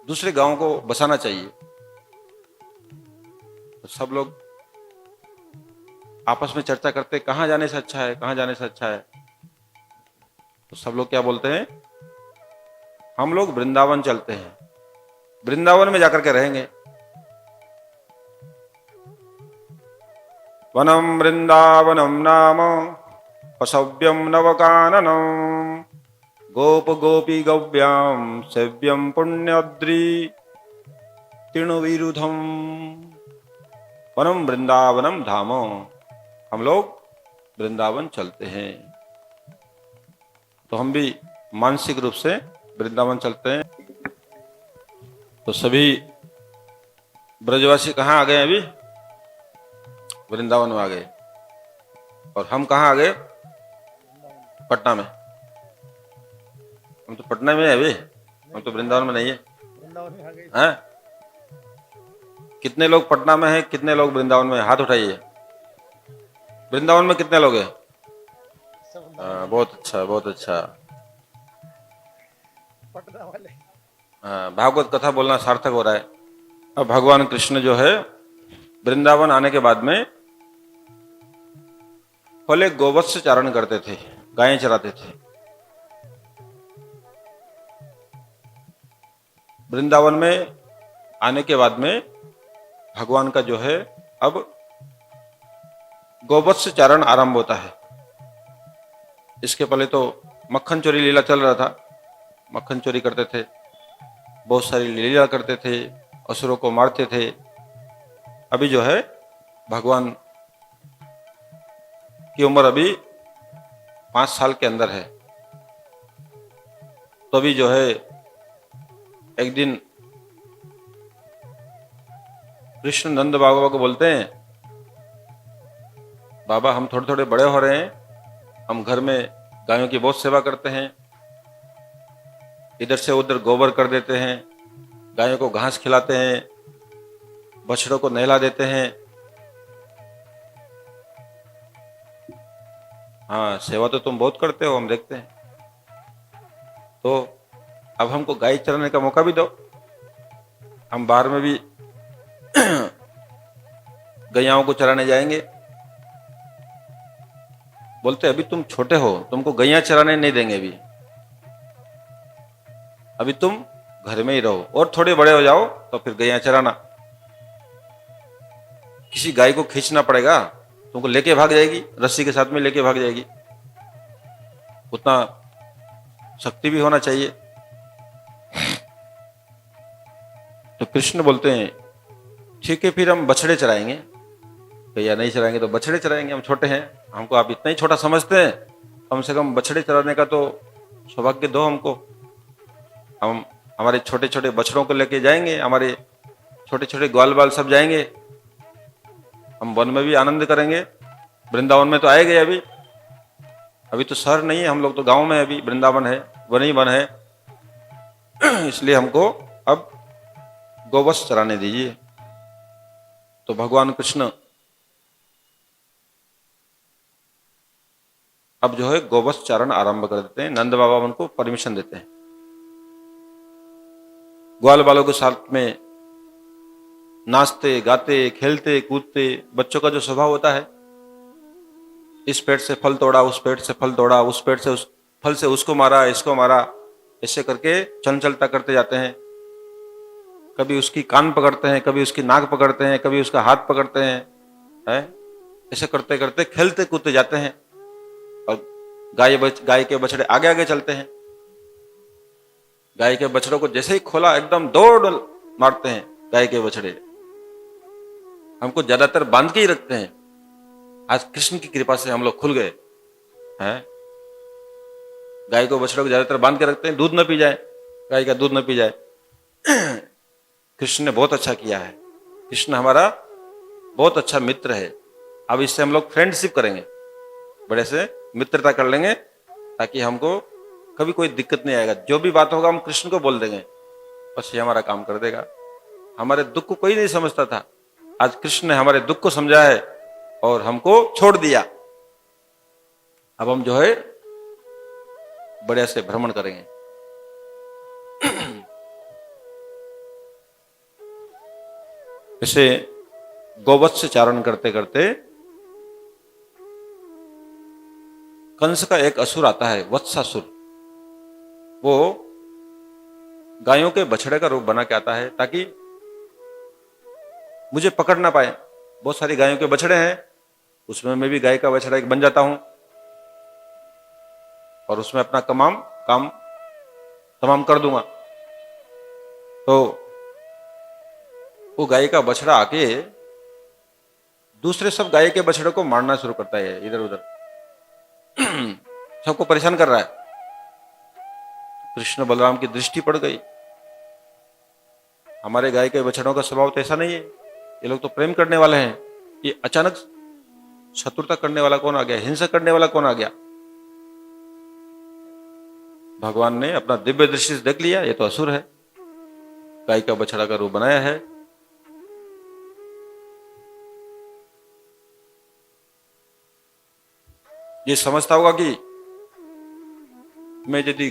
दूसरे गांव को बसाना चाहिए। तो सब लोग आपस में चर्चा करते कहां जाने से अच्छा है, कहां जाने से अच्छा है। तो सब लोग क्या बोलते हैं, हम लोग वृंदावन चलते हैं, वृंदावन में जाकर के रहेंगे। वनम वृंदावनम नाम पशव्यम नवकाननम गोप गोपी गव्याम सेव्यम पुण्यद्री तीर्णविरुधम वनम वृंदावनम धामो। हम लोग वृंदावन चलते हैं। तो हम भी मानसिक रूप से वृंदावन चलते हैं। तो सभी ब्रजवासी कहाँ आ गए? अभी वृंदावन में आ गए। और हम कहाँ आ गए? पटना में। हम तो पटना में है अभी, हम तो वृंदावन में नहीं है। हैं? कितने लोग पटना में हैं, कितने लोग वृंदावन में? हाथ उठाइए। वृंदावन में कितने लोग हैं? बहुत अच्छा, बहुत अच्छा। पटना वाले। भागवत कथा बोलना सार्थक हो रहा है। अब भगवान कृष्ण जो है वृंदावन आने के बाद में पहले गोवत्स चारण करते थे, गायें चराते थे। वृंदावन में आने के बाद में भगवान का जो है अब गोवत्स चारण आरंभ होता है। इसके पहले तो मक्खन चोरी लीला चल रहा था, मक्खन चोरी करते थे, बहुत सारी लीला करते थे, असुरों को मारते थे। अभी जो है भगवान की उम्र अभी 5 साल के अंदर है। तो अभी जो है एक दिन कृष्ण नंद बाबा को बोलते हैं, बाबा हम थोड़े थोड़े बड़े हो रहे हैं, हम घर में गायों की बहुत सेवा करते हैं, इधर से उधर गोबर कर देते हैं, गायों को घास खिलाते हैं, बछड़ों को नहला देते हैं। हाँ, सेवा तो तुम बहुत करते हो, हम देखते हैं। तो अब हमको गाय चराने का मौका भी दो, हम बाहर में भी गैयाओं को चराने जाएंगे। बोलते अभी तुम छोटे हो, तुमको गैया चराने नहीं देंगे, अभी तुम घर में ही रहो, और थोड़े बड़े हो जाओ तो फिर गैया चराना। किसी गाय को खींचना पड़ेगा, तुमको लेके भाग जाएगी, रस्सी के साथ में लेके भाग जाएगी। उतना शक्ति भी होना चाहिए। तो कृष्ण बोलते हैं ठीक है, फिर हम बछड़े चराएंगे। गैया नहीं चराएंगे तो बछड़े चराएंगे, हम छोटे हैं, हमको आप इतना ही छोटा समझते हैं, कम से कम बछड़े चराने का तो सौभाग्य दो हमको। हम हमारे छोटे छोटे बछड़ों को लेके जाएंगे, हमारे छोटे छोटे ग्वाल बाल सब जाएंगे, हम वन में भी आनंद करेंगे। वृंदावन में तो आए गए, अभी तो शहर नहीं है, हम लोग तो गांव में, अभी वृंदावन है, वन ही वन है। इसलिए हमको अब गोवत्स चराने दीजिए। तो भगवान कृष्ण अब जो है गोवत्स चारण आरंभ कर देते हैं। नंद बाबा उनको परमिशन देते हैं। ग्वाल बालों के साथ में नाचते गाते खेलते कूदते, बच्चों का जो स्वभाव होता है, इस पेड़ से फल तोड़ा, उस पेड़ से फल तोड़ा, उस पेड़ से उस फल से उसको मारा, इसको मारा, ऐसे करके चंचलता करते जाते हैं। कभी उसकी कान पकड़ते हैं, कभी उसकी नाक पकड़ते हैं, कभी उसका हाथ पकड़ते हैं, ऐसे करते करते खेलते कूदते जाते हैं। और गाय के बछड़े आगे आगे चलते हैं। गाय के बछड़ों को जैसे ही खोला एकदम दौड़ मारते हैं गाय के बछड़े। हमको ज्यादातर बांध के ही रखते हैं। आज कृष्ण की कृपा से हम लोग खुल गए हैं। गाय को बछड़ों को ज्यादातर बांध के रखते हैं, दूध न पी जाए, गाय का दूध न पी जाए। कृष्ण ने बहुत अच्छा किया है। कृष्ण हमारा बहुत अच्छा मित्र है, अब इससे हम लोग फ्रेंडशिप करेंगे, बड़े से मित्रता कर लेंगे, ताकि हमको कभी कोई दिक्कत नहीं आएगा। जो भी बात होगा हम कृष्ण को बोल देंगे, बस ये हमारा काम कर देगा। हमारे दुख को कोई नहीं समझता था, आज कृष्ण ने हमारे दुख को समझा है और हमको छोड़ दिया। अब हम जो है बड़े से भ्रमण करेंगे। इसे गोवत्स चारण करते करते कंस का एक असुर आता है, वत्सासुर। वो गायों के बछड़े का रूप बना के आता है ताकि मुझे पकड़ ना पाए। बहुत सारी गायों के बछड़े हैं, उसमें मैं भी गाय का बछड़ा एक बन जाता हूं और उसमें अपना काम तमाम कर दूंगा। तो वो गाय का बछड़ा आके दूसरे सब गाय के बछड़े को मारना शुरू करता है, इधर उधर सबको परेशान कर रहा है। कृष्ण बलराम की दृष्टि पड़ गई, हमारे गाय के बछड़ों का स्वभाव तो ऐसा नहीं है, ये लोग तो प्रेम करने वाले हैं, ये अचानक शत्रुता करने वाला कौन आ गया, हिंसा करने वाला कौन आ गया। भगवान ने अपना दिव्य दृष्टि से देख लिया, ये तो असुर है, गाय का बछड़ा का रूप बनाया है। ये समझता होगा कि मैं यदि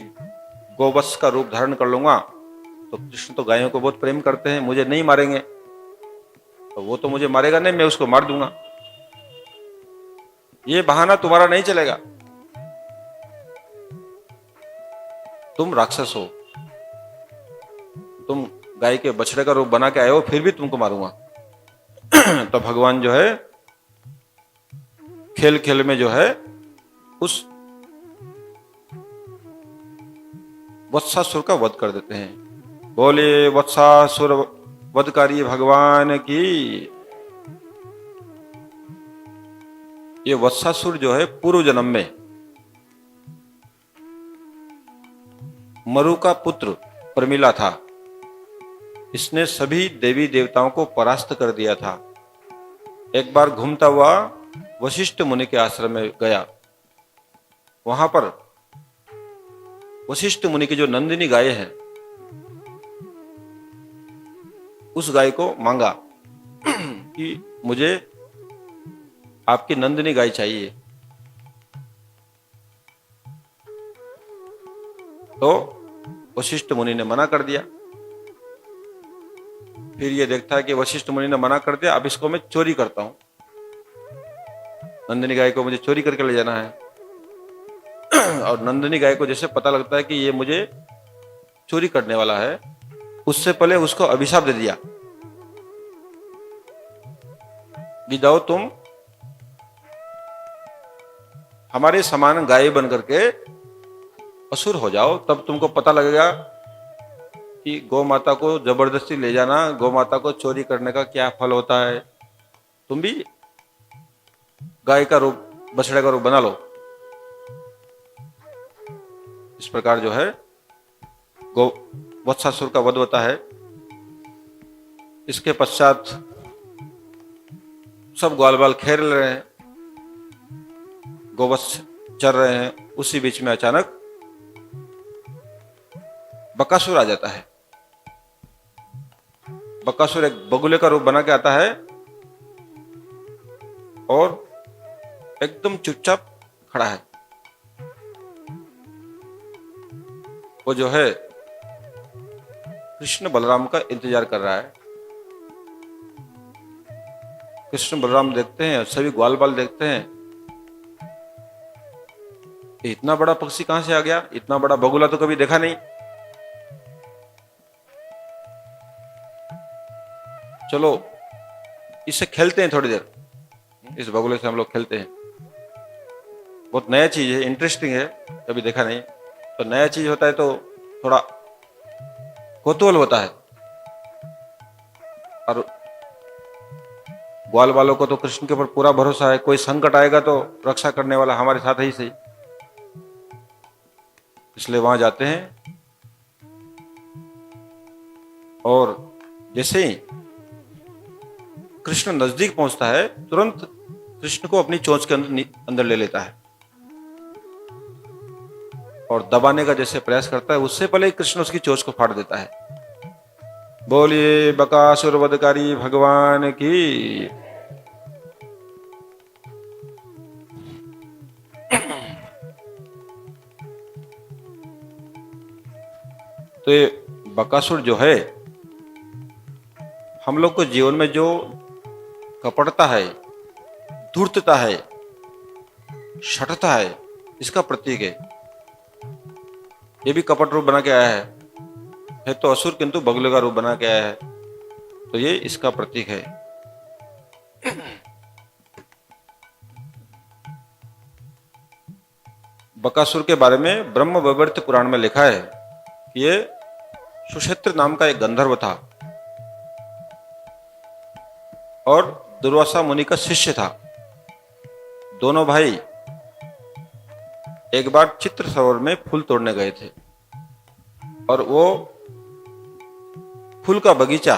गोवत्स का रूप धारण कर लूंगा तो कृष्ण तो गायों को बहुत प्रेम करते हैं, मुझे नहीं मारेंगे, तो वो तो मुझे मारेगा नहीं, मैं उसको मार दूंगा। ये बहाना तुम्हारा नहीं चलेगा, तुम राक्षस हो, तुम गाय के बछड़े का रूप बना के आए हो, फिर भी तुमको मारूंगा। तो भगवान जो है खेल खेल में जो है उस वत्सासुर का वध कर देते हैं। बोले वत्सासुर वधकारी भगवान की। ये वत्सासुर जो है पूर्व जन्म में मरु का पुत्र प्रमिला था, इसने सभी देवी देवताओं को परास्त कर दिया था। एक बार घूमता हुआ वशिष्ठ मुनि के आश्रम में गया, वहां पर वशिष्ठ मुनि की जो नंदिनी गाय है, उस गाय को मांगा कि मुझे आपकी नंदिनी गाय चाहिए। तो वशिष्ठ मुनि ने मना कर दिया। फिर ये देखता है कि वशिष्ठ मुनि ने मना कर दिया, अब इसको मैं चोरी करता हूं, नंदिनी गाय को मुझे चोरी करके ले जाना है। और नंदिनी गाय को जैसे पता लगता है कि ये मुझे चोरी करने वाला है, उससे पहले उसको अभिशाप दे दिया कि जाओ तुम हमारे समान गाय बन करके असुर हो जाओ, तब तुमको पता लगेगा कि गौ माता को जबरदस्ती ले जाना, गौ माता को चोरी करने का क्या फल होता है। तुम भी गाय का रूप, बछड़े का रूप बना लो। इस प्रकार जो है गौ वत्सासुर का वध होता है। इसके पश्चात सब ग्वाल बाल खेल रहे हैं, गोवत्स चर रहे हैं। उसी बीच में अचानक बकासुर आ जाता है। बकासुर एक बगुले का रूप बना के आता है और एकदम चुपचाप खड़ा है। वो जो है कृष्ण बलराम का इंतजार कर रहा है। कृष्ण बलराम देखते हैं, सभी ग्वाल बाल देखते हैं, इतना बड़ा पक्षी कहां से आ गया, इतना बड़ा बगुला तो कभी देखा नहीं। चलो इससे खेलते हैं थोड़ी देर, इस बगुले से हम लोग खेलते हैं। बहुत नया चीज है, इंटरेस्टिंग है, कभी देखा नहीं। तो नया चीज होता है तो थोड़ा कौतूहल होता है। और ग्वाल वालों को तो कृष्ण के ऊपर पूरा भरोसा है, कोई संकट आएगा तो रक्षा करने वाला हमारे साथ ही सही, इसलिए वहां जाते हैं। और जैसे ही कृष्ण नजदीक पहुंचता है तुरंत कृष्ण को अपनी चोंच के अंदर ले लेता है और दबाने का जैसे प्रयास करता है, उससे पहले ही कृष्ण उसकी चोंच को फाड़ देता है। बोलिए बकासुर वधकारी भगवान की। तो ये बकासुर जो है, हम लोग को जीवन में जो कपटता है, धूर्तता है, शठता है, इसका प्रतीक है। ये भी कपट रूप बना के आया है तो असुर किंतु बगुले का रूप बना के आया है, तो ये इसका प्रतीक है। बकासुर के बारे में ब्रह्म वैवर्त पुराण में लिखा है कि ये सुक्षेत्र नाम का एक गंधर्व था और दुर्वासा मुनि का शिष्य था। दोनों भाई एक बार चित्र सरोवर में फूल तोड़ने गए थे और वो फूल का बगीचा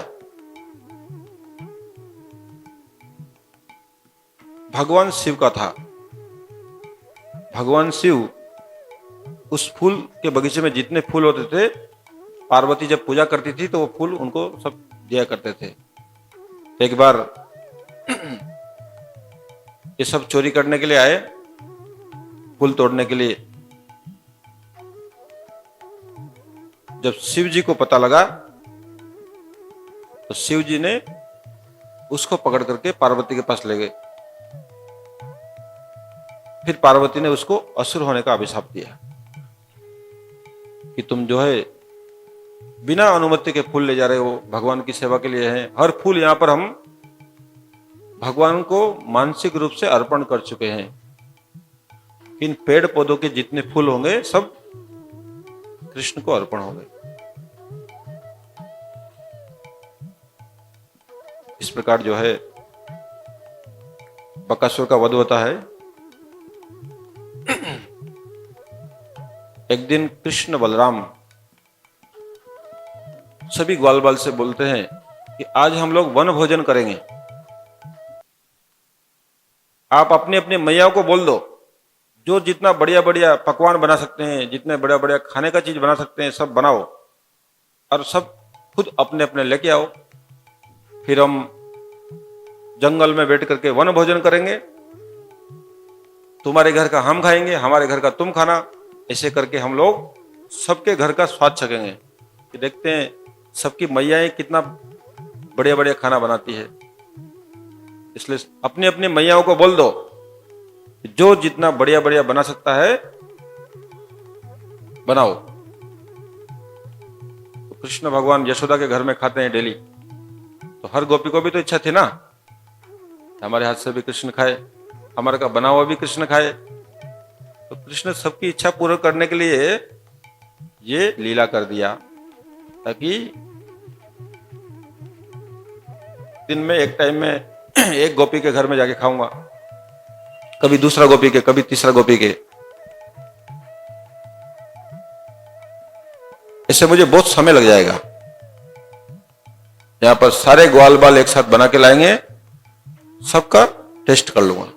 भगवान शिव का था। भगवान शिव उस फूल के बगीचे में जितने फूल होते थे, पार्वती जब पूजा करती थी तो वो फूल उनको सब दिया करते थे। एक बार ये सब चोरी करने के लिए आए, फूल तोड़ने के लिए। जब शिव जी को पता लगा तो शिव जी ने उसको पकड़ करके पार्वती के पास ले गए। फिर पार्वती ने उसको असुर होने का अभिशाप दिया कि तुम जो है बिना अनुमति के फूल ले जा रहे हो, भगवान की सेवा के लिए हैं। हर फूल यहां पर हम भगवान को मानसिक रूप से अर्पण कर चुके हैं। इन पेड़ पौधों के जितने फूल होंगे सब कृष्ण को अर्पण होंगे। इस प्रकार जो है बकासुर का वध होता है। एक दिन कृष्ण बलराम सभी ग्वाल बाल से बोलते हैं कि आज हम लोग वन भोजन करेंगे। आप अपने अपने मैया को बोल दो, जो जितना बढ़िया बढ़िया पकवान बना सकते हैं, जितने बढ़िया बढ़िया खाने का चीज बना सकते हैं, सब बनाओ और सब खुद अपने अपने लेके आओ। फिर हम जंगल में बैठ करके वन भोजन करेंगे। तुम्हारे घर का हम खाएंगे, हमारे घर का तुम खाना। ऐसे करके हम लोग सबके घर का स्वाद चखेंगे कि देखते हैं सबकी मैयाएं कितना बढ़िया बढ़िया खाना बनाती है। इसलिए अपनी अपनी मैयाओं को बोल दो, जो जितना बढ़िया बढ़िया बना सकता है बनाओ। तो कृष्ण भगवान यशोदा के घर में खाते हैं डेली, तो हर गोपी को भी तो इच्छा थी ना, हमारे हाथ से भी कृष्ण खाए, हमारे का बना हुआ भी कृष्ण खाए। तो कृष्ण सबकी इच्छा पूर्ण करने के लिए ये लीला कर दिया, ताकि दिन में एक टाइम में एक गोपी के घर में जाके खाऊंगा, कभी दूसरा गोपी के, कभी तीसरा गोपी के। इससे मुझे बहुत समय लग जाएगा। यहां पर सारे ग्वाल बाल एक साथ बना के लाएंगे, सबका टेस्ट कर लूंगा।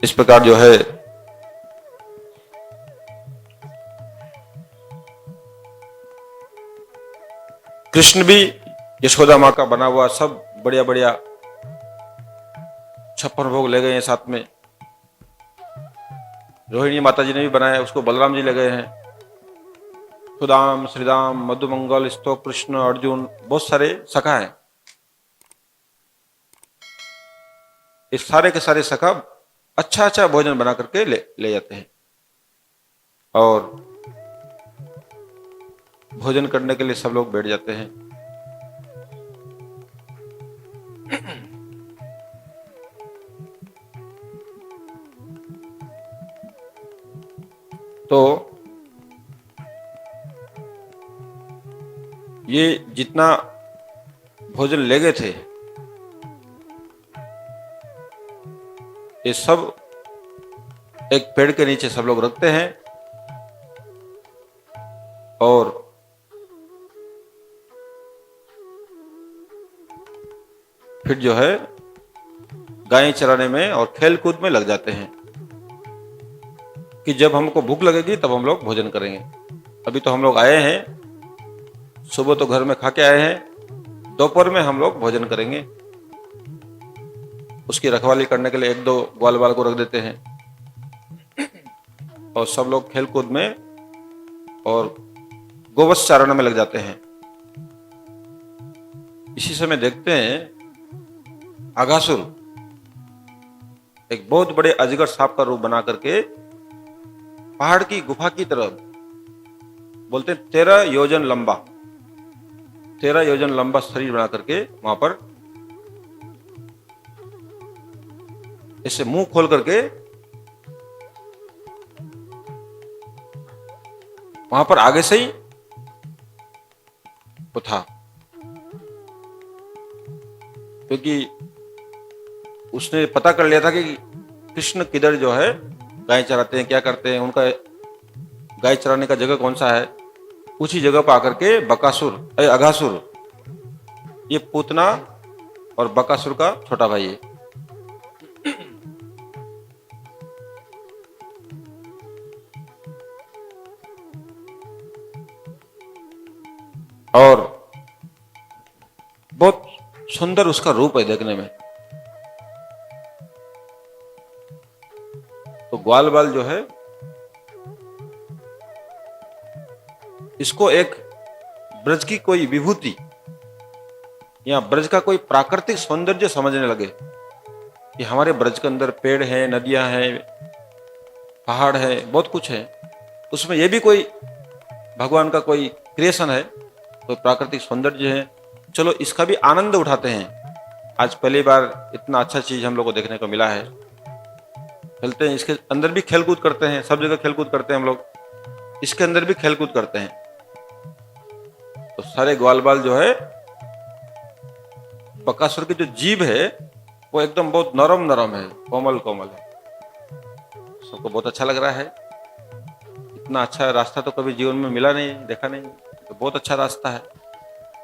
इस प्रकार जो है कृष्ण भी यशोदा माँ का बना हुआ सब बढ़िया बढ़िया 56 भोग ले गए हैं साथ में। रोहिणी माता जी ने भी बनाया, उसको बलराम जी ले गए हैं। सुदाम, श्रीदाम, मधुमंगल, स्तोक, कृष्ण, अर्जुन, बहुत सारे सखा हैं। इस सारे के सारे सखा अच्छा अच्छा भोजन बना करके ले जाते हैं और भोजन करने के लिए सब लोग बैठ जाते हैं। तो ये जितना भोजन ले गए थे, ये सब एक पेड़ के नीचे सब लोग रखते हैं और फिर जो है गायें चराने में और खेल कूद में लग जाते हैं कि जब हमको भूख लगेगी तब हम लोग भोजन करेंगे। अभी तो हम लोग आए हैं, सुबह तो घर में खा के आए हैं, दोपहर में हम लोग भोजन करेंगे। उसकी रखवाली करने के लिए एक दो ग्वाल बाल को रख देते हैं और सब लोग खेल कूद में और गोवंश चारण में लग जाते हैं। इसी समय देखते हैं अघासुर एक बहुत बड़े अजगर सांप का रूप बना करके पहाड़ की गुफा की तरफ, बोलते 13 योजन लंबा, 13 योजन लंबा शरीर बना करके वहां पर ऐसे मुंह खोल करके वहां पर आगे से ही वो था, क्योंकि उसने पता कर लिया था कि कृष्ण किधर जो है गाय चराते हैं, क्या करते हैं, उनका गाय चराने का जगह कौन सा है। उसी जगह पर आकर के अघासुर, ये पूतना और बकासुर का छोटा भाई है, और बहुत सुंदर उसका रूप है देखने में। तो ग्वाल बाल जो है इसको एक ब्रज की कोई विभूति या ब्रज का कोई प्राकृतिक सौंदर्य समझने लगे कि हमारे ब्रज के अंदर पेड़ हैं, नदियां हैं, पहाड़ है, बहुत कुछ है, उसमें यह भी कोई भगवान का कोई क्रिएशन है, कोई प्राकृतिक सौंदर्य है, चलो इसका भी आनंद उठाते हैं। आज पहली बार इतना अच्छा चीज हम लोग को देखने को मिला है, चलते हैं इसके अंदर भी खेलकूद करते हैं, सब जगह खेलकूद करते हैं हम लोग, इसके अंदर भी खेलकूद करते हैं। तो सारे ग्वाल बाल जो है, बकासुर की जो जीभ है वो एकदम बहुत नरम नरम है, कोमल कोमल है, सबको बहुत अच्छा लग रहा है। इतना अच्छा रास्ता तो कभी जीवन में मिला नहीं, देखा नहीं, तो बहुत अच्छा रास्ता है,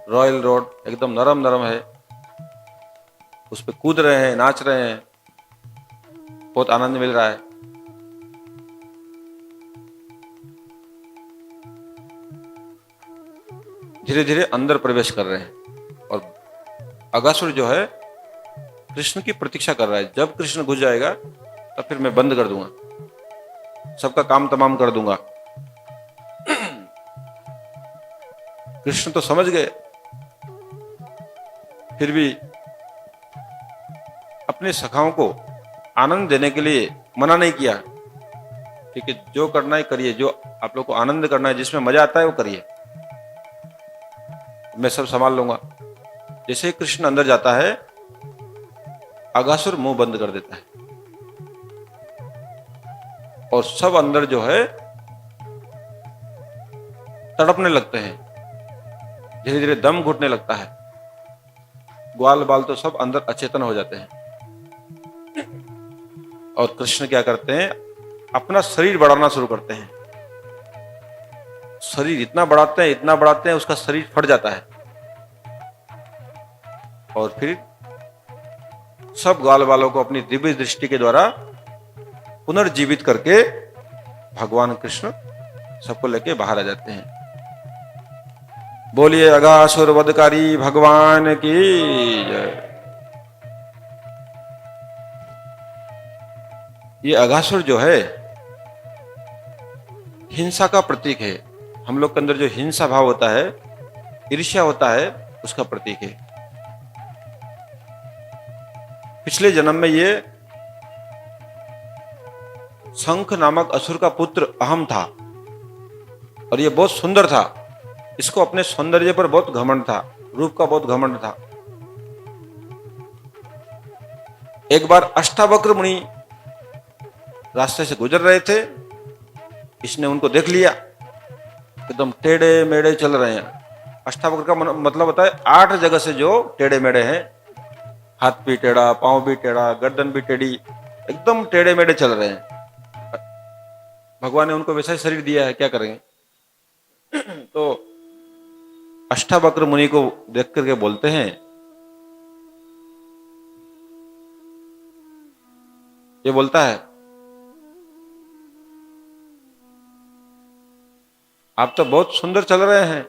रॉयल रोड एकदम नरम नरम है, उस पर कूद रहे हैं, नाच रहे हैं, बहुत आनंद मिल रहा है। धीरे धीरे अंदर प्रवेश कर रहे हैं और अघासुर जो है कृष्ण की प्रतीक्षा कर रहा है, जब कृष्ण घुस जाएगा तब फिर मैं बंद कर दूंगा, सबका काम तमाम कर दूंगा। कृष्ण तो समझ गए, फिर भी अपने सखाओं को आनंद देने के लिए मना नहीं किया, ठीक है, जो करना है करिए, जो आप लोग को आनंद करना है, जिसमें मजा आता है वो करिए, मैं सब संभाल लूंगा। जैसे ही कृष्ण अंदर जाता है, अघासुर मुंह बंद कर देता है और सब अंदर जो है तड़पने लगते हैं, धीरे धीरे दम घुटने लगता है, ग्वाल बाल तो सब अंदर अचेतन हो जाते हैं। और कृष्ण क्या करते हैं, अपना शरीर बढ़ाना शुरू करते हैं, शरीर इतना बढ़ाते हैं उसका शरीर फट जाता है, और फिर सब ग्वाल बालों को अपनी दिव्य दृष्टि के द्वारा पुनर्जीवित करके भगवान कृष्ण सबको लेके बाहर आ जाते हैं। बोलिए अघासुर वधकारी भगवान की जय। ये अघासुर जो है हिंसा का प्रतीक है, हम लोग के अंदर जो हिंसा भाव होता है, ईर्ष्या होता है, उसका प्रतीक है। पिछले जन्म में ये शंख नामक असुर का पुत्र अहम था और ये बहुत सुंदर था, इसको अपने सौंदर्य पर बहुत घमंड था, रूप का बहुत घमंड था। एक बार अष्टावक्र मुनि रास्ते से गुजर रहे थे, इसने उनको देख लिया, एकदम टेढ़े मेढ़े चल रहे हैं। अष्टावक्र का मतलब होता है 8 जगह से जो टेढ़े मेढ़े हैं, हाथ भी टेढ़ा, पांव भी टेढ़ा, गर्दन भी टेढ़ी, एकदम टेढ़े मेढ़े चल रहे हैं। भगवान ने उनको वैसा ही शरीर दिया है, क्या करेंगे। तो अष्टावक्र मुनि को देख करके बोलते हैं ये बोलता है आप तो बहुत सुंदर चल रहे हैं,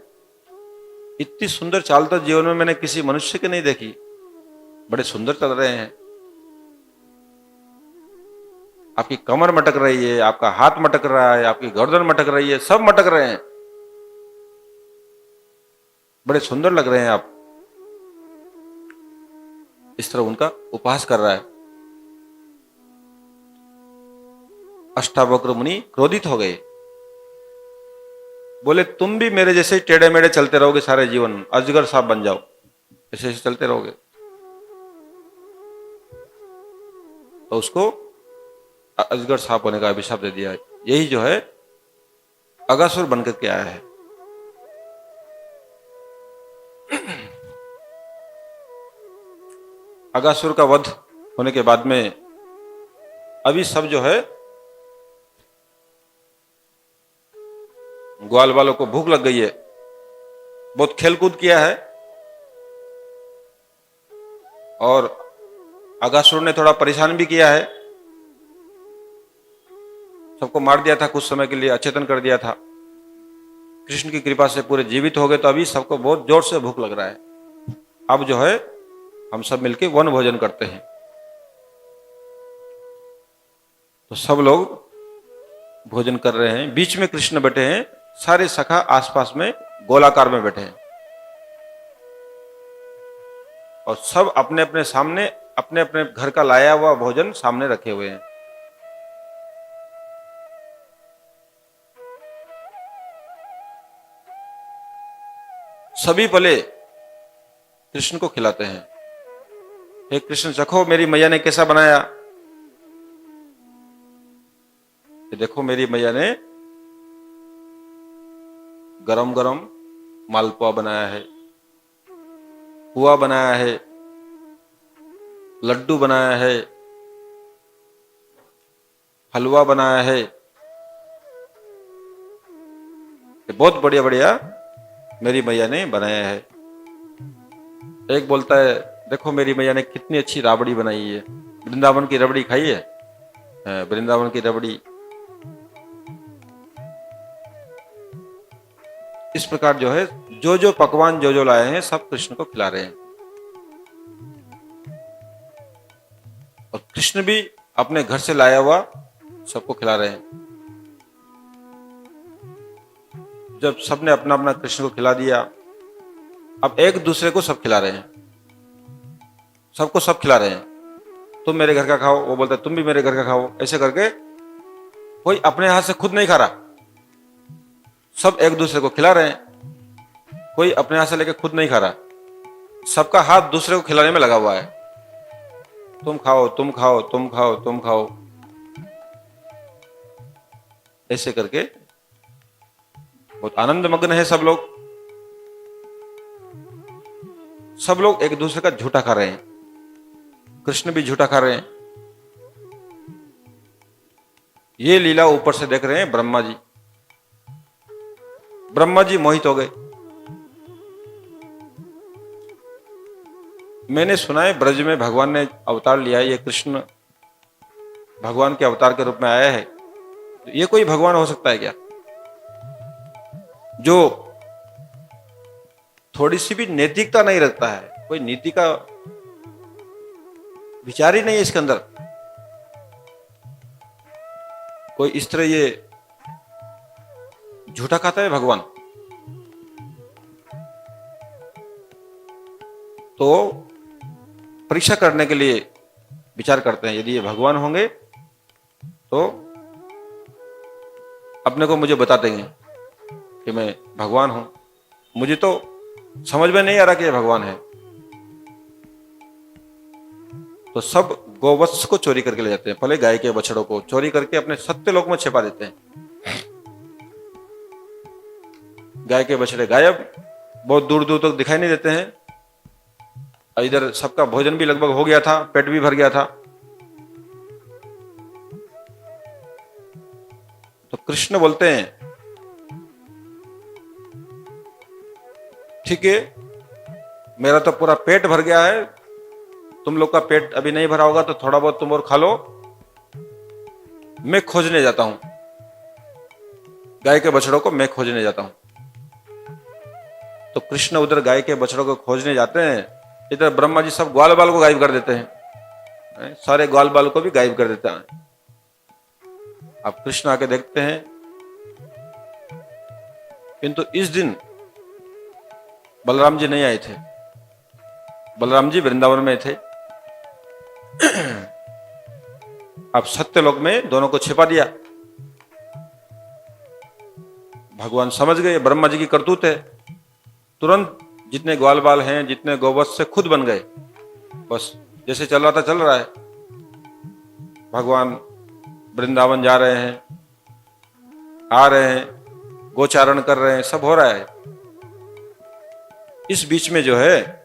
इतनी सुंदर चाल तो जीवन में मैंने किसी मनुष्य की नहीं देखी, बड़े सुंदर चल रहे हैं। आपकी कमर मटक रही है, आपका हाथ मटक रहा है, आपकी गर्दन मटक रही है, सब मटक रहे हैं, बड़े सुंदर लग रहे हैं आप। इस तरह उनका उपहास कर रहा है। अष्टावक्र मुनि क्रोधित हो गए, बोले तुम भी मेरे जैसे टेढ़े मेढ़े चलते रहोगे सारे जीवन, अजगर सांप बन जाओ, ऐसे ऐसे चलते रहोगे। तो उसको अजगर सांप होने का अभिशाप दे दिया। यही जो है अगासुर बनकर के आया है। अगासुर का वध होने के बाद में अभी सब जो है ग्वाल वालों को भूख लग गई है, बहुत खेलकूद किया है और अगासुर ने थोड़ा परेशान भी किया है, सबको मार दिया था, कुछ समय के लिए अचेतन कर दिया था। कृष्ण की कृपा से पूरे जीवित हो गए, तो अभी सबको बहुत जोर से भूख लग रहा है। अब जो है हम सब मिलके वन भोजन करते हैं। तो सब लोग भोजन कर रहे हैं, बीच में कृष्ण बैठे हैं, सारे सखा आसपास में गोलाकार में बैठे हैं और सब अपने अपने सामने अपने अपने घर का लाया हुआ भोजन सामने रखे हुए हैं। सभी पले कृष्ण को खिलाते हैं। हे कृष्ण चखो मेरी मैया ने कैसा बनाया, ये देखो मेरी मैया ने गरम गरम मालपुआ बनाया है, पुआ बनाया है, लड्डू बनाया है, हलवा बनाया है, ये बहुत बढ़िया बढ़िया मेरी मैया ने बनाया है। एक बोलता है देखो मेरी मैया ने कितनी अच्छी राबड़ी बनाई है, वृंदावन की रबड़ी खाई है, वृंदावन की रबड़ी। इस प्रकार जो है जो पकवान जो लाए हैं सब कृष्ण को खिला रहे हैं और कृष्ण भी अपने घर से लाया हुआ सबको खिला रहे हैं। जब सबने अपना अपना कृष्ण को खिला दिया, अब एक दूसरे को सब खिला रहे हैं, सबको सब खिला रहे हैं। तुम मेरे घर का खाओ, वो बोलता है तुम भी मेरे घर का खाओ, ऐसे करके कोई अपने हाथ से खुद नहीं खा रहा, सब एक दूसरे को खिला रहे हैं। कोई अपने हाथ से लेके खुद नहीं खा रहा, सबका हाथ दूसरे को खिलाने में लगा हुआ है। तुम खाओ तुम खाओ तुम खाओ तुम खाओ, ऐसे करके बहुत आनंद मग्न है सब लोग। सब लोग एक दूसरे का झूठा खा रहे हैं, कृष्ण भी झूठा खा रहे हैं। ये लीला ऊपर से देख रहे हैं ब्रह्मा जी। ब्रह्मा जी मोहित हो गए। मैंने सुना है ब्रज में भगवान ने अवतार लिया है, ये कृष्ण भगवान के अवतार के रूप में आया है। ये कोई भगवान हो सकता है क्या जो थोड़ी सी भी नैतिकता नहीं रखता है, कोई नीति का विचार ही नहीं है इसके अंदर। कोई इस तरह ये झूठा खाता है भगवान। तो परीक्षा करने के लिए विचार करते हैं, यदि ये भगवान होंगे तो अपने को मुझे बता देंगे कि मैं भगवान हूं। मुझे तो समझ में नहीं आ रहा कि ये भगवान है। तो सब गोवत्स को चोरी करके ले जाते हैं, पहले गाय के बछड़ों को चोरी करके अपने सत्यलोक में छिपा देते हैं। गाय के बछड़े गायब, बहुत दूर दूर तक दिखाई नहीं देते हैं। इधर सबका भोजन भी लगभग हो गया था, पेट भी भर गया था। तो कृष्ण बोलते हैं ठीक है, मेरा तो पूरा पेट भर गया है, तुम लोग का पेट अभी नहीं भरा होगा तो थोड़ा बहुत तुम और खा लो, मैं खोजने जाता हूं, गाय के बछड़ों को मैं खोजने जाता हूं। तो कृष्ण उधर गाय के बछड़ों को खोजने जाते हैं, इधर ब्रह्मा जी सब ग्वाल बाल को गायब कर देते हैं, सारे ग्वाल बाल को भी गायब कर देते हैं। अब कृष्ण आके देखते हैं, किंतु इस दिन बलराम जी नहीं आए थे। बलराम जी वृंदावन में थे। अब सत्यलोक में दोनों को छिपा दिया। भगवान समझ गए ब्रह्मा जी की करतूत है, तुरंत जितने ग्वाल बाल हैं, जितने गोवत्स से खुद बन गए। बस जैसे चल रहा था चल रहा है। भगवान वृंदावन जा रहे हैं, आ रहे हैं, गोचारण कर रहे हैं, सब हो रहा है। इस बीच में जो है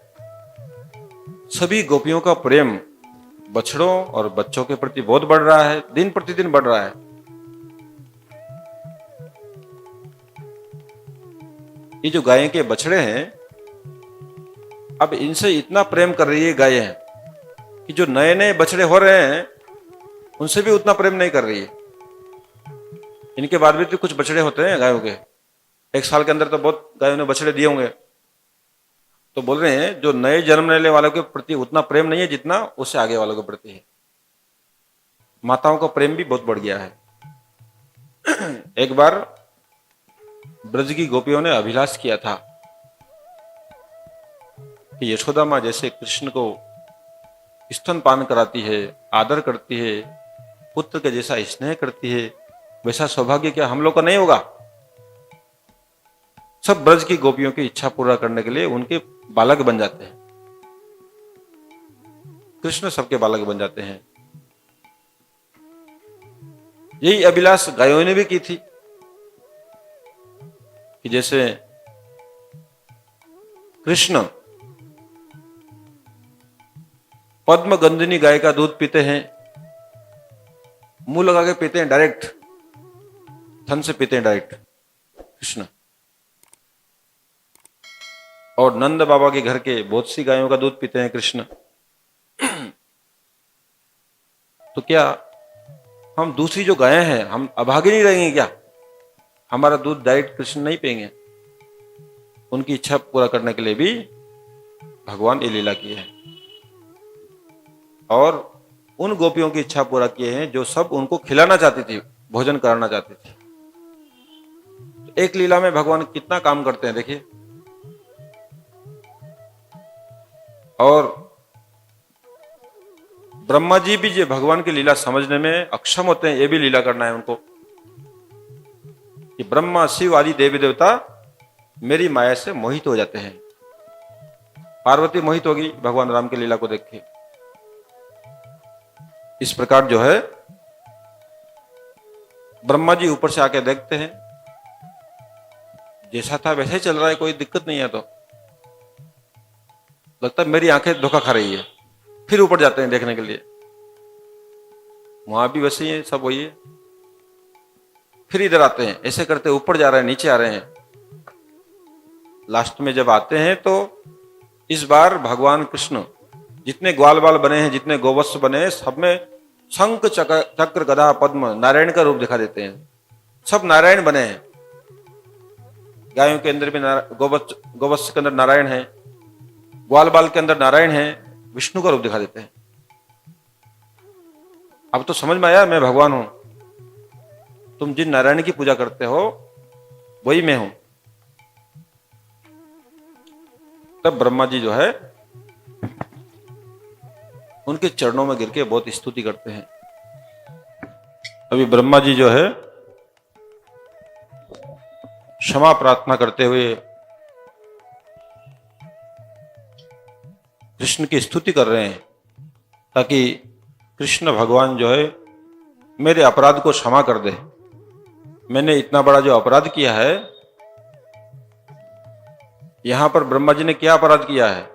सभी गोपियों का प्रेम बछड़ों और बच्चों के प्रति बहुत बढ़ रहा है, दिन प्रतिदिन बढ़ रहा है। ये जो गायें के बछड़े हैं, अब इनसे इतना प्रेम कर रही है गायें कि जो नए नए बछड़े हो रहे हैं उनसे भी उतना प्रेम नहीं कर रही है। इनके बाद भी तो कुछ बछड़े होते हैं गायों के, एक साल के अंदर तो बहुत गायों ने बछड़े दिए होंगे। तो बोल रहे हैं जो नए जन्म लेने वालों के प्रति उतना प्रेम नहीं है जितना उससे आगे वालों के प्रति है। माताओं का प्रेम भी बहुत बढ़ गया है। एक बार ब्रज की गोपियों ने अभिलाष किया था कि यशोदा माँ जैसे कृष्ण को स्तनपान कराती है, आदर करती है, पुत्र के जैसा स्नेह करती है, वैसा सौभाग्य क्या हम लोग का नहीं होगा। सब ब्रज की गोपियों की इच्छा पूरा करने के लिए उनके बालक बन जाते हैं। कृष्ण सबके बालक बन जाते हैं। यही अभिलाष गायों ने भी की थी कि जैसे कृष्ण पद्म गंधिनी गाय का दूध पीते हैं, मुंह लगा के पीते हैं, डायरेक्ट थन से पीते हैं डायरेक्ट कृष्ण। और नंद बाबा के घर के बहुत सी गायों का दूध पीते हैं कृष्ण। तो क्या हम दूसरी जो गायें हैं हम अभागे नहीं रहेंगे क्या? हमारा दूध डायरेक्ट कृष्ण नहीं पिएंगे? उनकी इच्छा पूरा करने के लिए भी भगवान ये लीला की है। और उन गोपियों की इच्छा पूरा किए हैं जो सब उनको खिलाना चाहती थी, भोजन कराना चाहती थी। तो एक लीला में भगवान कितना काम करते हैं देखिए। और ब्रह्मा जी भी जो भगवान की लीला समझने में अक्षम होते हैं, ये भी लीला करना है उनको कि ब्रह्मा शिव आदि देवी देवता मेरी माया से मोहित हो जाते हैं। पार्वती मोहित होगी भगवान राम की लीला को देख के। इस प्रकार जो है ब्रह्मा जी ऊपर से आके देखते हैं, जैसा था वैसे ही चल रहा है, कोई दिक्कत नहीं है। तो लगता है मेरी आंखें धोखा खा रही है। फिर ऊपर जाते हैं देखने के लिए, वहां भी वैसे ही है, सब वही है। फिर इधर आते हैं, ऐसे करते ऊपर जा रहे हैं, नीचे आ रहे हैं। लास्ट में जब आते हैं तो इस बार भगवान कृष्ण जितने ग्वाल बाल बने हैं, जितने गोवत्स बने हैं, सब में शंख चक्र गदा पद्म नारायण का रूप दिखा देते हैं। सब नारायण बने हैं। गायों के अंदर भी गोवत्स के अंदर नारायण है, ग्वाल बाल के अंदर नारायण है, विष्णु का रूप दिखा देते हैं। अब तो समझ में आया मैं भगवान हूं। तुम जिन नारायण की पूजा करते हो वही मैं हूं। तब ब्रह्मा जी जो है उनके चरणों में गिर के बहुत स्तुति करते हैं। अभी ब्रह्मा जी जो है क्षमा प्रार्थना करते हुए कृष्ण की स्तुति कर रहे हैं ताकि कृष्ण भगवान जो है मेरे अपराध को क्षमा कर दे। मैंने इतना बड़ा जो अपराध किया है, यहां पर ब्रह्मा जी ने क्या अपराध किया है?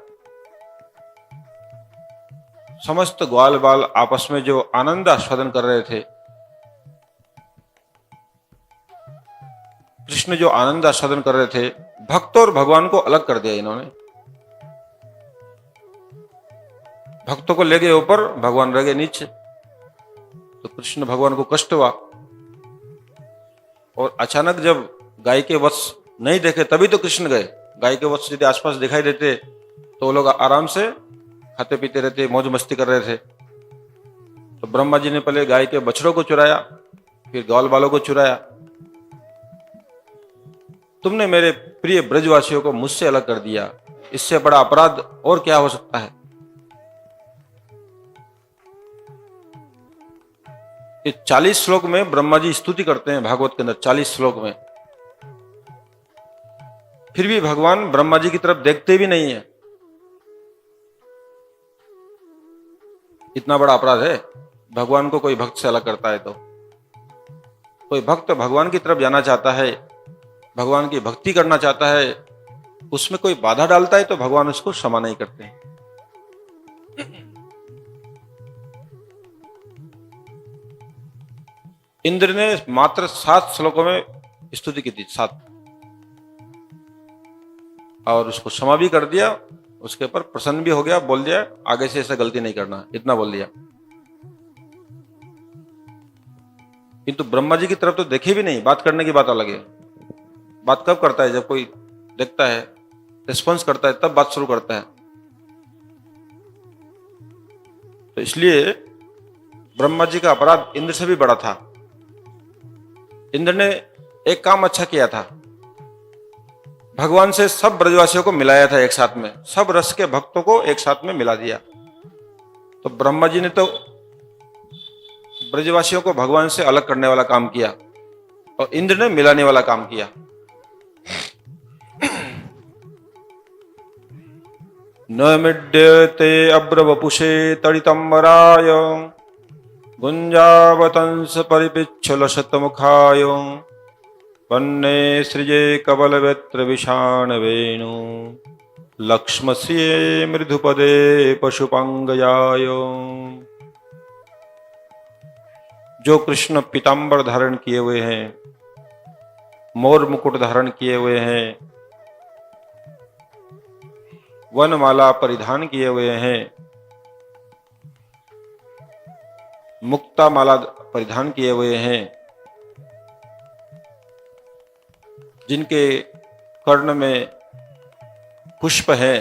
समस्त ग्वाल बाल आपस में जो आनंद आस्वादन कर रहे थे, कृष्ण जो आनंद आस्वादन कर रहे थे, भक्त और भगवान को अलग कर दिया इन्होंने। भक्तों को ले गए ऊपर, भगवान रह गए नीचे। तो कृष्ण भगवान को कष्ट हुआ, और अचानक जब गाय के वत्स नहीं देखे तभी तो कृष्ण गए। गाय के वत्स यदि आसपास दिखाई देते तो वो लोग आराम से खाते पीते रहते, मौज मस्ती कर रहे थे। तो ब्रह्मा जी ने पहले गाय के बछड़ों को चुराया, फिर ग्वाल बालों को चुराया। तुमने मेरे प्रिय ब्रजवासियों को मुझसे अलग कर दिया, इससे बड़ा अपराध और क्या हो सकता है। ये 40 श्लोक में ब्रह्मा जी स्तुति करते हैं भागवत के अंदर, 40 श्लोक में। फिर भी भगवान ब्रह्मा जी की तरफ देखते भी नहीं है। इतना बड़ा अपराध है भगवान को कोई भक्त से अलग करता है। तो कोई भक्त भगवान की तरफ जाना चाहता है, भगवान की भक्ति करना चाहता है, उसमें कोई बाधा डालता है तो भगवान उसको क्षमा नहीं करते हैं। इंद्र ने मात्र 7 श्लोकों में स्तुति की थी, 7, और उसको क्षमा भी कर दिया, उसके ऊपर प्रसन्न भी हो गया, बोल दिया आगे से ऐसा गलती नहीं करना, इतना बोल दिया। किंतु ब्रह्मा जी की तरफ तो देखे भी नहीं। बात करने की बात अलग है। बात कब करता है? जब कोई देखता है, रिस्पॉन्स करता है, तब बात शुरू करता है। तो इसलिए ब्रह्मा जी का अपराध इंद्र से भी बड़ा था। इंद्र ने एक काम अच्छा किया था, भगवान से सब ब्रजवासियों को मिलाया था एक साथ में, सब रस के भक्तों को एक साथ में मिला दिया। तो ब्रह्मा जी ने तो ब्रजवासियों को भगवान से अलग करने वाला काम किया, और इंद्र ने मिलाने वाला काम किया। न मिड्यते अब्रवपुषे तडितंबराय गुंजावतंस परिपिच्छल शतमुखाय वन्ने सृजे कबलवेत्र विषाण वेणु लक्ष्मश्रिये मृदुपदे पशुपंगजाय। जो कृष्ण पीतांबर धारण किए हुए हैं, मोर मुकुट धारण किए हुए हैं, वनमाला परिधान किए हुए हैं, मुक्ता माला परिधान किए हुए हैं, जिनके कर्ण में पुष्प है,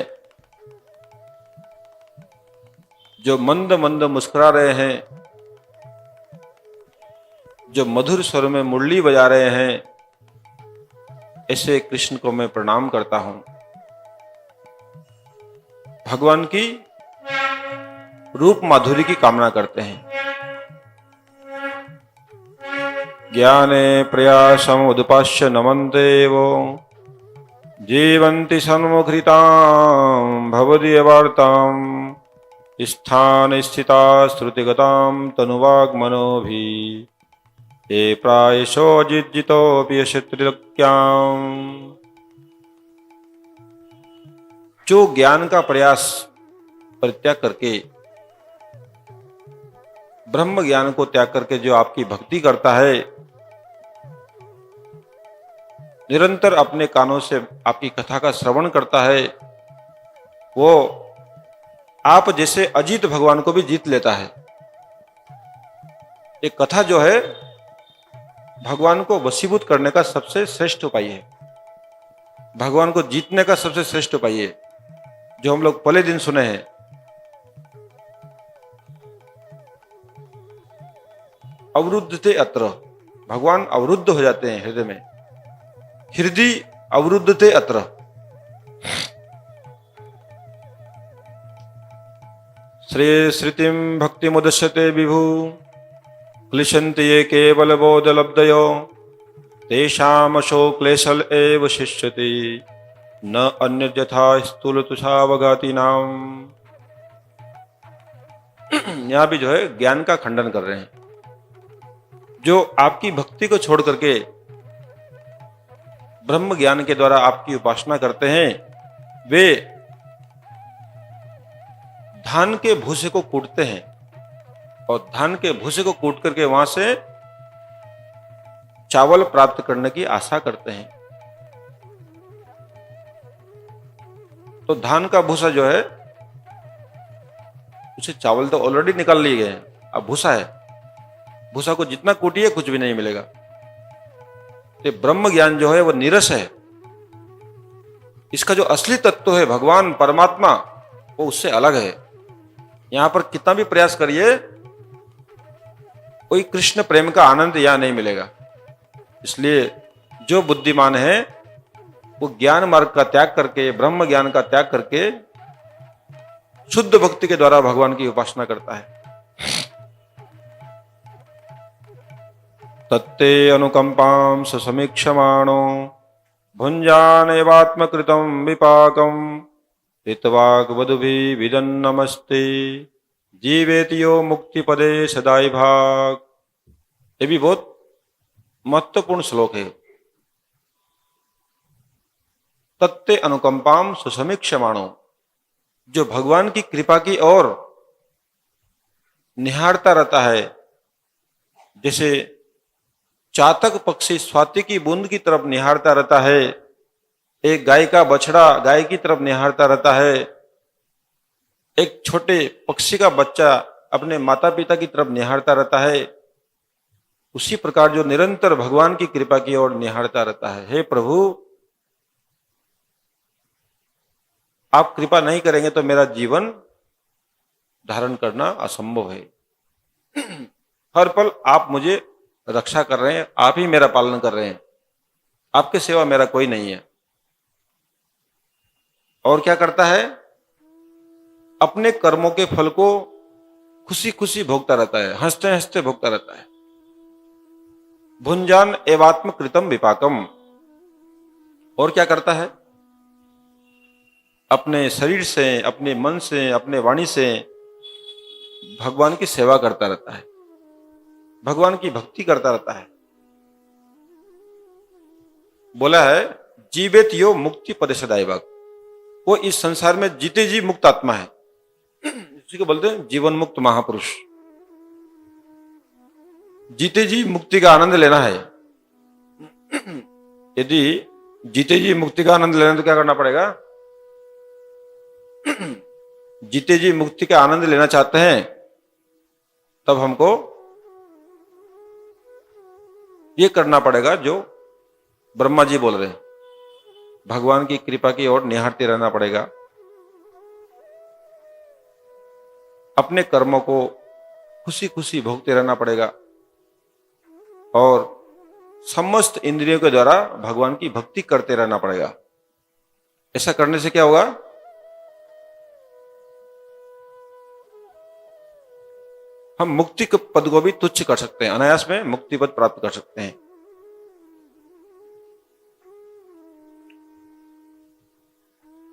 जो मंद मंद मुस्कुरा रहे हैं, जो मधुर स्वर में मुरली बजा रहे हैं, ऐसे कृष्ण को मैं प्रणाम करता हूं। भगवान की रूप माधुरी की कामना करते हैं। ज्ञाने प्रयासम उदपाश्य नमन्ते वो जीवन्ति सन्मुखरितां भवदीयवार्तां स्थान स्थिता श्रुतिगतां तनुवाग्मनोभि ये प्रायशो जिज्जितोऽपि यशत्रिलोक्यां। जो ज्ञान का प्रयास परित्याग करके, ब्रह्म ज्ञान को त्याग करके जो आपकी भक्ति करता है, निरंतर अपने कानों से आपकी कथा का श्रवण करता है, वो आप जैसे अजीत भगवान को भी जीत लेता है। एक कथा जो है भगवान को वशीभूत करने का सबसे श्रेष्ठ उपाय है, भगवान को जीतने का सबसे श्रेष्ठ उपाय है, जो हम लोग पहले दिन सुने हैं। अवरुद्धते अत्र, भगवान अवरुद्ध हो जाते हैं हृदय में। हृदय अवरुद्धते अत्र। श्रेय श्रुतिं भक्ति मुदश्यते विभु क्लिशन्ति ये केवल बोधलब्धयो तेषामशो क्लेशल एव शिष्यते न अन्यथा स्थूल तुषावगाती नाम। यहां भी जो है ज्ञान का खंडन कर रहे हैं। जो आपकी भक्ति को छोड़ करके ब्रह्म ज्ञान के द्वारा आपकी उपासना करते हैं, वे धान के भूसे को कूटते हैं, और धान के भूसे को कूट करके वहां से चावल प्राप्त करने की आशा करते हैं। तो धान का भूसा जो है, उसे चावल तो ऑलरेडी निकाल लिए गए हैं, अब भूसा है, भूसा को जितना कूटिए कुछ भी नहीं मिलेगा। तो ब्रह्म ज्ञान जो है वो नीरस है। इसका जो असली तत्व है भगवान परमात्मा, वो उससे अलग है। यहां पर कितना भी प्रयास करिए, कोई कृष्ण प्रेम का आनंद यहां नहीं मिलेगा। इसलिए जो बुद्धिमान है वो ज्ञान मार्ग का त्याग करके, ब्रह्म ज्ञान का त्याग करके शुद्ध भक्ति के द्वारा भगवान की उपासना करता है। तत्ते अनुकंपां समीक्षमाणो भुंजानेवात्मकृतं विपाकं ऋतवाग वधुभिः विदन्नमस्ते जीवेति यो मुक्ति पदे सदाई भाग। ये भी बहुत महत्वपूर्ण श्लोक है। तत्ते अनुकंपाम सुसमीक्षमाणो, जो भगवान की कृपा की ओर निहारता रहता है, जैसे चातक पक्षी स्वाति की बूंद की तरफ निहारता रहता है, एक गाय का बछड़ा गाय की तरफ निहारता रहता है, एक छोटे पक्षी का बच्चा अपने माता पिता की तरफ निहारता रहता है, उसी प्रकार जो निरंतर भगवान की कृपा की ओर निहारता रहता है। हे प्रभु, आप कृपा नहीं करेंगे तो मेरा जीवन धारण करना असंभव है। हर पल आप मुझे रक्षा कर रहे हैं, आप ही मेरा पालन कर रहे हैं, आपके सिवा मेरा कोई नहीं है। और क्या करता है? अपने कर्मों के फल को खुशी खुशी भोगता रहता है, हंसते हंसते भोगता रहता है। भुंजान एवात्म कृतम विपाकम, और क्या करता है? अपने शरीर से, अपने मन से, अपने वाणी से भगवान की सेवा करता रहता है, भगवान की भक्ति करता रहता है। बोला है जीवेत यो मुक्ति पदे सदाइवाग, वो इस संसार में जीते जी मुक्त आत्मा है। इसी को बोलते हैं जीवन मुक्त महापुरुष। जीते जी मुक्ति का आनंद लेना है। यदि जीते जी मुक्ति का आनंद लेना तो क्या करना पड़ेगा? जीते जी मुक्ति का आनंद लेना चाहते हैं तब हमको ये करना पड़ेगा जो ब्रह्मा जी बोल रहे हैं, भगवान की कृपा की ओर निहारते रहना पड़ेगा। अपने कर्मों को खुशी खुशी भोगते रहना पड़ेगा और समस्त इंद्रियों के द्वारा भगवान की भक्ति करते रहना पड़ेगा। ऐसा करने से क्या होगा? हम मुक्ति के पद को भी तुच्छ कर सकते हैं, अनायास में मुक्ति पद प्राप्त कर सकते हैं।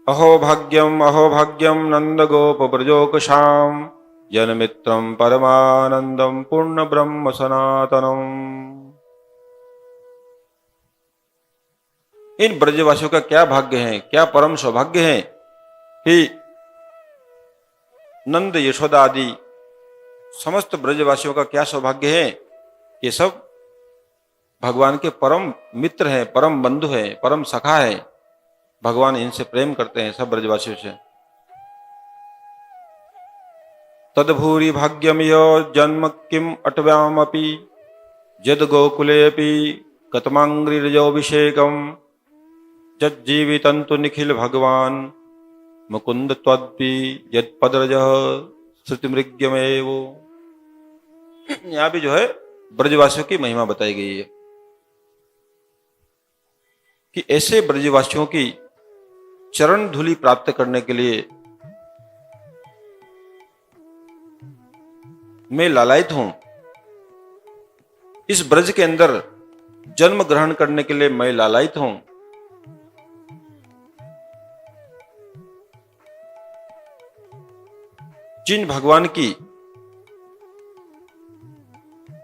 अहो भाग्यम नंद गोप ब्रजोकशाम जनमित्रम परमानंदम पूर्ण ब्रह्म सनातनम। इन ब्रजवासियों का क्या भाग्य है, क्या परम सौभाग्य है कि नंद यशोदा आदि समस्त ब्रजवासियों का क्या सौभाग्य है, ये सब भगवान के परम मित्र हैं, परम बंधु हैं, परम सखा है। भगवान इनसे प्रेम करते हैं, सब ब्रजवासियों से। तदभूरि भाग्यम यो जन्म किम अटव्यामपि जद गोकुलेपि कतमांग्रिरजोभिषेकम जज्जीवितंतु निखिल भगवान मुकुंद त्वद्भि यत्पदरजः श्रुतिमृग्यमेव। यहां भी जो है ब्रजवासियों की महिमा बताई गई है कि ऐसे ब्रजवासियों की चरण धूलि प्राप्त करने के लिए मैं लालायित हूं। इस ब्रज के अंदर जन्म ग्रहण करने के लिए मैं लालायित हूं। जिन भगवान की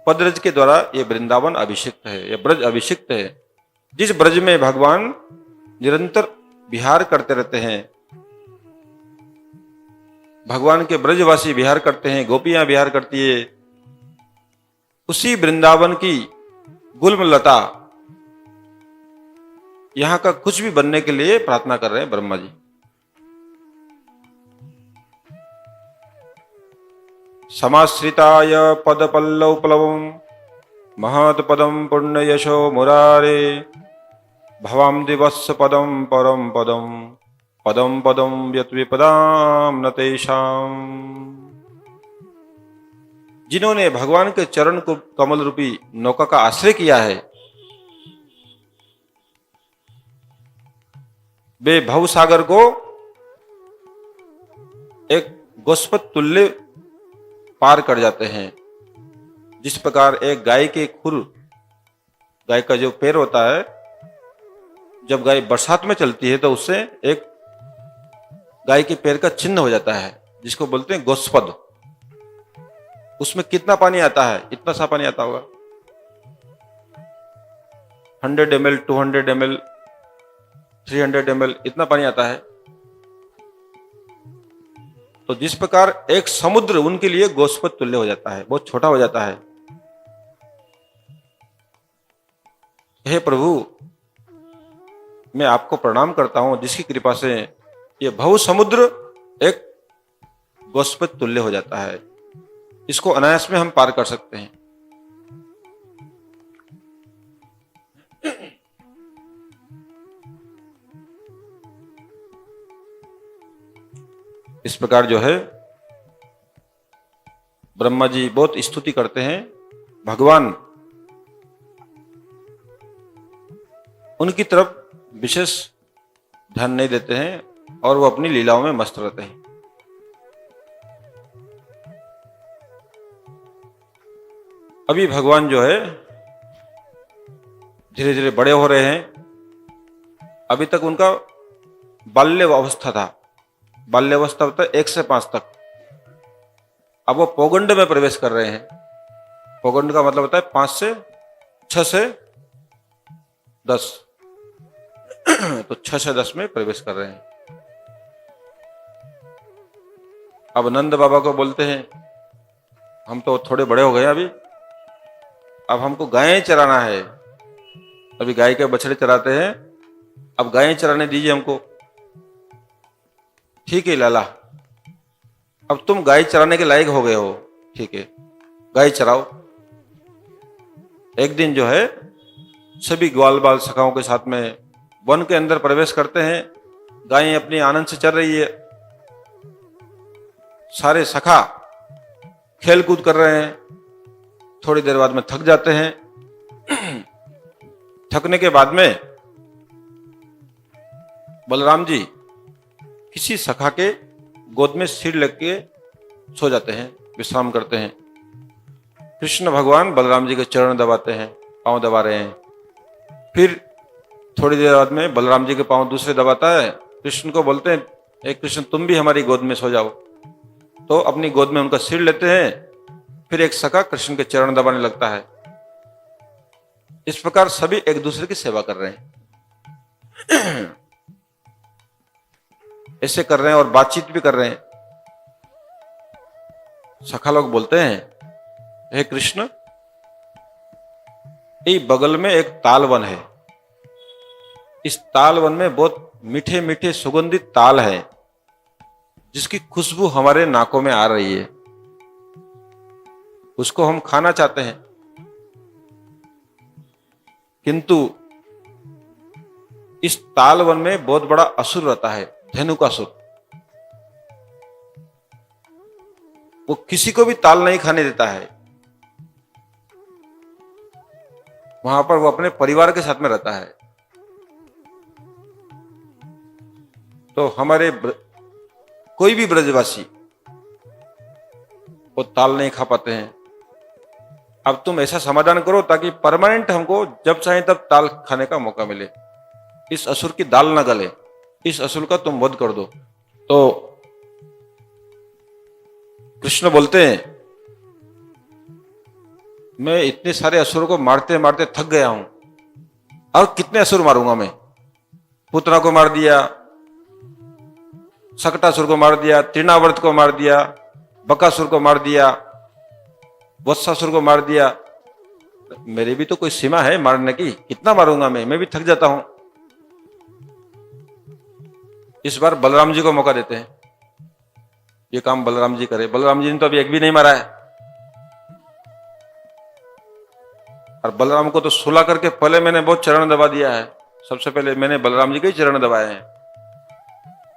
पदरज के द्वारा ये वृंदावन अभिषिक्त है, ये ब्रज अभिषिक्त है, जिस ब्रज में भगवान निरंतर विहार करते रहते हैं, भगवान के ब्रजवासी विहार करते हैं, गोपियां विहार करती है, उसी वृंदावन की गुल्म लता यहां का कुछ भी बनने के लिए प्रार्थना कर रहे हैं ब्रह्मा जी। समाश्रिताय पद पल्लव प्लवम महत्पदम पुण्य यशो मुरारे भवाम दिवस पदम परम पदम पदम पदम यत विपदाम न तेषाम। जिन्होंने भगवान के चरण को कमल रूपी नौका का आश्रय किया है, वे भवसागर को एक गोस्पत तुल्य पार कर जाते हैं। जिस प्रकार एक गाय के खुर, गाय का जो पैर होता है, जब गाय बरसात में चलती है तो उससे एक गाय के पैर का चिन्ह हो जाता है, जिसको बोलते हैं गोस्पद। उसमें कितना पानी आता है? इतना सा पानी आता होगा, 100 ml, 200 ml, 300 ml, इतना पानी आता है। तो जिस प्रकार एक समुद्र उनके लिए गोस्पद तुल्य हो जाता है, बहुत छोटा हो जाता है। हे प्रभु, मैं आपको प्रणाम करता हूं, जिसकी कृपा से ये भव समुद्र एक गोस्पद तुल्य हो जाता है। इसको अनायास में हम पार कर सकते हैं। इस प्रकार जो है ब्रह्मा जी बहुत स्तुति करते हैं। भगवान उनकी तरफ विशेष ध्यान नहीं देते हैं और वो अपनी लीलाओं में मस्त रहते हैं। अभी भगवान जो है धीरे धीरे बड़े हो रहे हैं। अभी तक उनका बाल्य अवस्था था, बाल्य अवस्था होता है 1 से 5 तक। अब वो पौगंड में प्रवेश कर रहे हैं। पौगंड का मतलब होता है 5 से 6 से 10। तो 6 से 10 में प्रवेश कर रहे हैं। अब नंद बाबा को बोलते हैं, हम तो थोड़े बड़े हो गए अभी, अब हमको गायें चराना है। अभी गाय के बछड़े चराते हैं, अब गायें चराने दीजिए हमको। ठीक है लाला, अब तुम गाय चराने के लायक हो गए हो, ठीक है गाय चराओ। एक दिन जो है सभी ग्वाल बाल सखाओं के साथ में वन के अंदर प्रवेश करते हैं। गायें अपनी आनंद से चल रही है, सारे सखा खेल कूद कर रहे हैं। थोड़ी देर बाद में थक जाते हैं। थकने के बाद में बलराम जी किसी सखा के गोद में सिर लग के सो जाते हैं, विश्राम करते हैं। कृष्ण भगवान बलराम जी के चरण दबाते हैं, पांव दबा रहे हैं। फिर थोड़ी देर बाद में बलराम जी के पांव दूसरे दबाता है। कृष्ण को बोलते हैं, एक कृष्ण तुम भी हमारी गोद में सो जाओ। तो अपनी गोद में उनका सिर लेते हैं। फिर एक सखा कृष्ण के चरण दबाने लगता है। इस प्रकार सभी एक दूसरे की सेवा कर रहे हैं। ऐसे कर रहे हैं और बातचीत भी कर रहे हैं। सखा लोग बोलते हैं, हे कृष्ण, ये बगल में एक तालवन है। इस तालवन में बहुत मीठे मीठे सुगंधित ताल है, जिसकी खुशबू हमारे नाकों में आ रही है। उसको हम खाना चाहते हैं, किंतु इस तालवन में बहुत बड़ा असुर रहता है, धेनुकासुर। वो किसी को भी ताल नहीं खाने देता है। वहां पर वो अपने परिवार के साथ में रहता है। तो हमारे कोई भी ब्रजवासी वो ताल नहीं खा पाते हैं। अब तुम ऐसा समाधान करो ताकि परमानेंट हमको जब चाहे तब ताल खाने का मौका मिले। इस असुर की दाल ना गले, इस असुर का तुम वध कर दो। तो कृष्ण बोलते हैं, मैं इतने सारे असुरों को मारते मारते थक गया हूं, और कितने असुर मारूंगा मैं। पुतना को मार दिया, सकटासुर को मार दिया, तृणावर्त को मार दिया, बकासुर को मार दिया, वत्सासुर को मार दिया। मेरी भी तो कोई सीमा है मारने की, कितना मारूंगा मैं भी थक जाता हूं। इस बार बलराम जी को मौका देते हैं, ये काम बलराम जी करे। बलराम जी ने तो अभी एक भी नहीं मारा है। और बलराम को तो सुला करके पहले मैंने बहुत चरण दबा दिया है। सबसे पहले मैंने बलराम जी के ही चरण दबाए हैं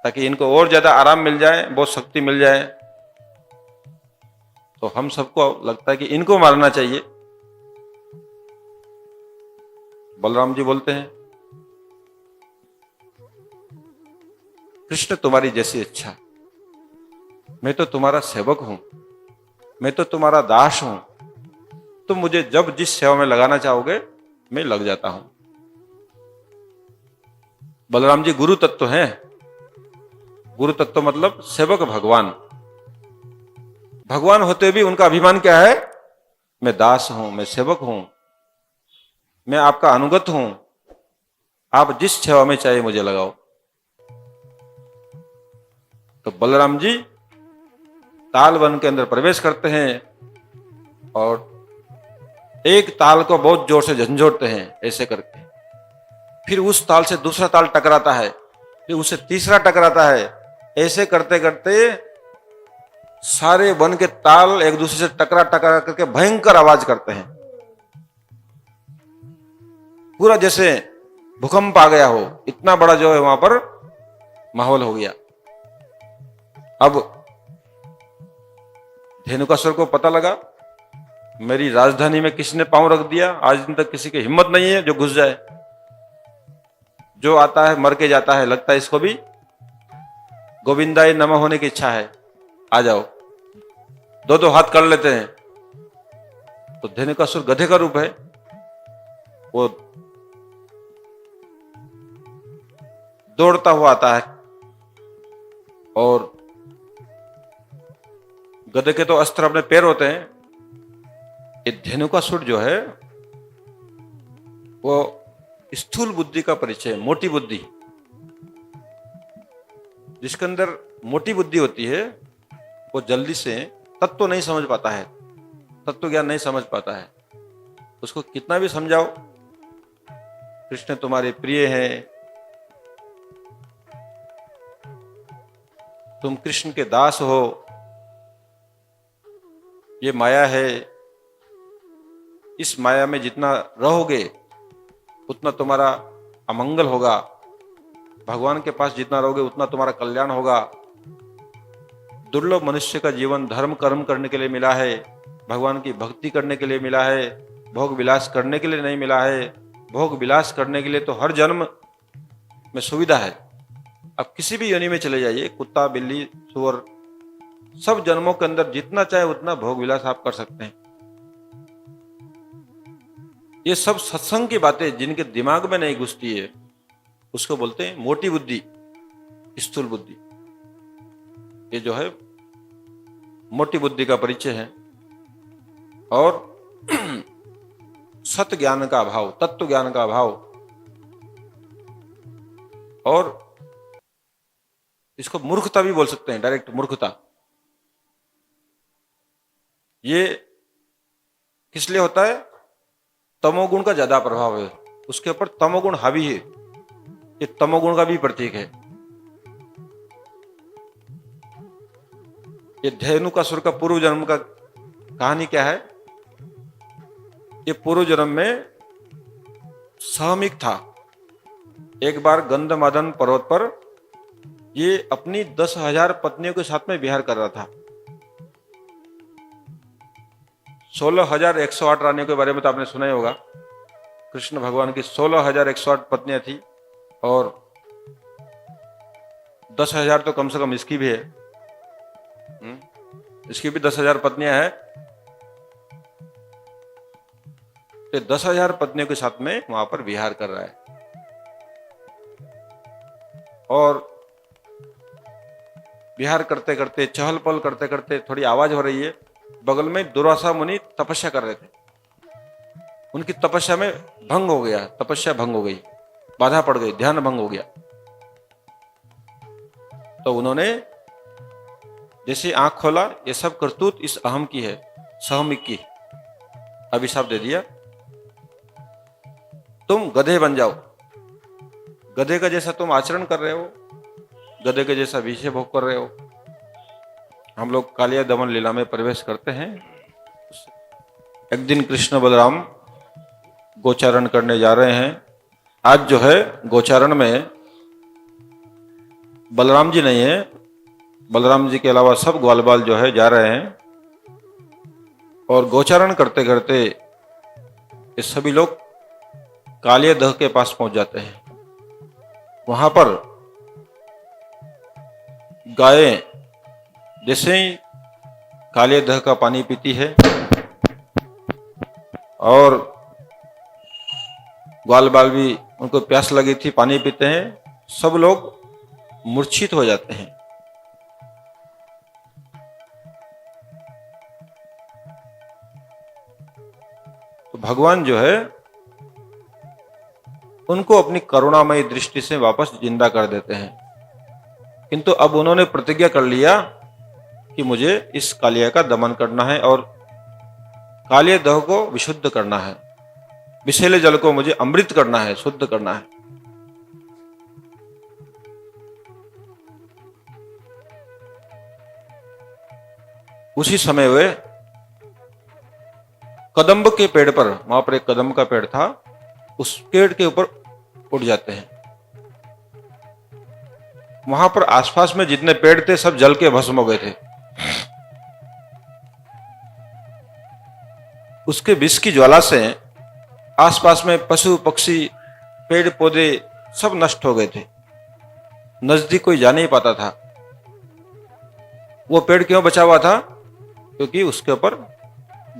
ताकि इनको और ज्यादा आराम मिल जाए, बहुत शक्ति मिल जाए। तो हम सबको लगता है कि इनको मारना चाहिए। बलराम जी बोलते हैं, कृष्ण तुम्हारी जैसी इच्छा, मैं तो तुम्हारा सेवक हूं, मैं तो तुम्हारा दास हूं, तुम मुझे जब जिस सेवा में लगाना चाहोगे मैं लग जाता हूं। बलराम जी गुरु तत्व हैं। गुरु तत्व मतलब सेवक भगवान। भगवान होते भी उनका अभिमान क्या है? मैं दास हूं, मैं सेवक हूं, मैं आपका अनुगत हूं, आप जिस सेवा में चाहे मुझे लगाओ। तो बलराम जी ताल वन के अंदर प्रवेश करते हैं और एक ताल को बहुत जोर से झंझोड़ते हैं ऐसे करके। फिर उस ताल से दूसरा ताल टकराता है, फिर उससे तीसरा टकराता है। ऐसे करते करते सारे वन के ताल एक दूसरे से टकरा टकरा करके भयंकर आवाज करते हैं, पूरा जैसे भूकंप आ गया हो। इतना बड़ा जो है वहां पर माहौल हो गया। अब धेनुकासुर को पता लगा मेरी राजधानी में किसने पांव रख दिया, आज दिन तक किसी की हिम्मत नहीं है जो घुस जाए। जो आता है मर के जाता है, लगता है इसको भी गोविंदाय नमः होने की इच्छा है, आ जाओ। दो दो हाथ कर लेते हैं। तो धेनुकासुर गधे का रूप है, वो दौड़ता हुआ आता है और गधे के तो अस्त्र अपने पैर होते हैं। ये धेनुकासुर जो है वो स्थूल बुद्धि का परिचय, मोटी बुद्धि। जिसके अंदर मोटी बुद्धि होती है वो जल्दी से तत्व नहीं समझ पाता है, तत्व ज्ञान नहीं समझ पाता है। उसको कितना भी समझाओ कृष्ण तुम्हारे प्रिय हैं, तुम कृष्ण के दास हो, ये माया है, इस माया में जितना रहोगे उतना तुम्हारा अमंगल होगा, भगवान के पास जितना रहोगे उतना तुम्हारा कल्याण होगा। दुर्लभ मनुष्य का जीवन धर्म कर्म करने के लिए मिला है, भगवान की भक्ति करने के लिए मिला है, भोग विलास करने के लिए नहीं मिला है। भोग विलास करने के लिए तो हर जन्म में सुविधा है। अब किसी भी योनि में चले जाइए, कुत्ता बिल्ली सुअर, सब जन्मों के अंदर जितना चाहे उतना भोग विलास आप कर सकते हैं। ये सब सत्संग की बातें जिनके दिमाग में नहीं घुसती है उसको बोलते हैं मोटी बुद्धि, स्थूल बुद्धि। ये जो है मोटी बुद्धि का परिचय है। और सत्य ज्ञान का अभाव, तत्व ज्ञान का अभाव, और इसको मूर्खता भी बोल सकते हैं, डायरेक्ट मूर्खता। ये किस लिए होता है? तमोगुण का ज्यादा प्रभाव है, उसके ऊपर तमोगुण हावी है। ये तमोगुण का भी प्रतीक है। ये धेनुकासुर का पूर्व जन्म का कहानी क्या है? ये पूर्व जन्म में सहमिक था। एक बार गंधमादन पर्वत पर ये अपनी 10,000 पत्नियों के साथ में विहार कर रहा था। 16,108 रानियों के बारे में तो आपने सुना ही होगा। कृष्ण भगवान की 16,108 पत्नियां थी और 10,000 तो कम से कम इसकी भी है। इसकी भी 10,000 पत्नियां हैं। तो 10,000 पत्नियों के साथ में वहां पर विहार कर रहा है और विहार करते करते, चहल पहल करते करते थोड़ी आवाज हो रही है। बगल में दुर्वासा मुनि तपस्या कर रहे थे। उनकी तपस्या में भंग हो गया, तपस्या भंग हो गई, बाधा पड़ गई, ध्यान भंग हो गया। तो उन्होंने जैसे आंख खोला, ये सब करतूत इस अहम की है, सहमिक की। अभिशाप दे दिया, तुम गधे बन जाओ। गधे का जैसा तुम आचरण कर रहे हो, गधे के जैसा विषय भोग कर रहे हो। हम लोग कालिया दमन लीला में प्रवेश करते हैं। एक दिन कृष्ण बलराम गोचारण करने जा रहे हैं। आज जो है गोचारण में बलराम जी नहीं है, बलराम जी के अलावा सब ग्वाल बाल जो है जा रहे हैं। और गोचारण करते करते ये सभी लोग कालिया दह के पास पहुंच जाते हैं। वहां पर गायें जैसे ही कालिया दह का पानी पीती है और ग्वाल बाल भी उनको प्यास लगी थी, पानी पीते हैं, सब लोग मूर्छित हो जाते हैं। तो भगवान जो है उनको अपनी करुणामयी दृष्टि से वापस जिंदा कर देते हैं। किंतु अब उन्होंने प्रतिज्ञा कर लिया कि मुझे इस कालिया का दमन करना है और कालिया दह को विशुद्ध करना है, विषैले जल को मुझे अमृत करना है, शुद्ध करना है। उसी समय वे कदम्ब के पेड़ पर, वहां पर एक कदम्ब का पेड़ था, उस पेड़ के ऊपर उठ जाते हैं। वहां पर आसपास में जितने पेड़ थे सब जल के भस्म हो गए थे। उसके विष की ज्वाला से आसपास में पशु पक्षी पेड़ पौधे सब नष्ट हो गए थे, नजदीक कोई जा नहीं पाता था। वो पेड़ क्यों बचा हुआ था? क्योंकि उसके ऊपर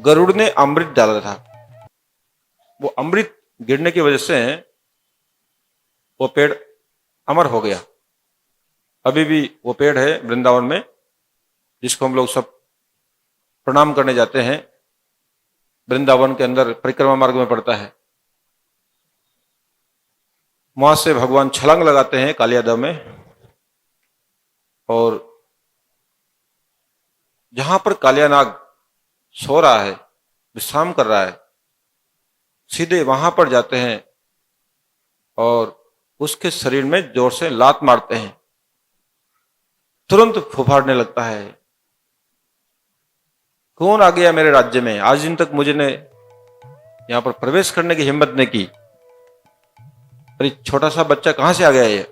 गरुड़ ने अमृत डाला था। वो अमृत गिरने की वजह से वो पेड़ अमर हो गया। अभी भी वो पेड़ है वृंदावन में, जिसको हम लोग सब प्रणाम करने जाते हैं। वृंदावन के अंदर परिक्रमा मार्ग में पड़ता है। वहां से भगवान छलांग लगाते हैं कालिया दह में, और जहां पर कालिया नाग सो रहा है, विश्राम कर रहा है, सीधे वहां पर जाते हैं और उसके शरीर में जोर से लात मारते हैं। तुरंत फुफाड़ने लगता है, कौन आ गया मेरे राज्य में? आज दिन तक मुझे ने यहां पर प्रवेश करने की हिम्मत नहीं की। अरे छोटा सा बच्चा कहां से आ गया ये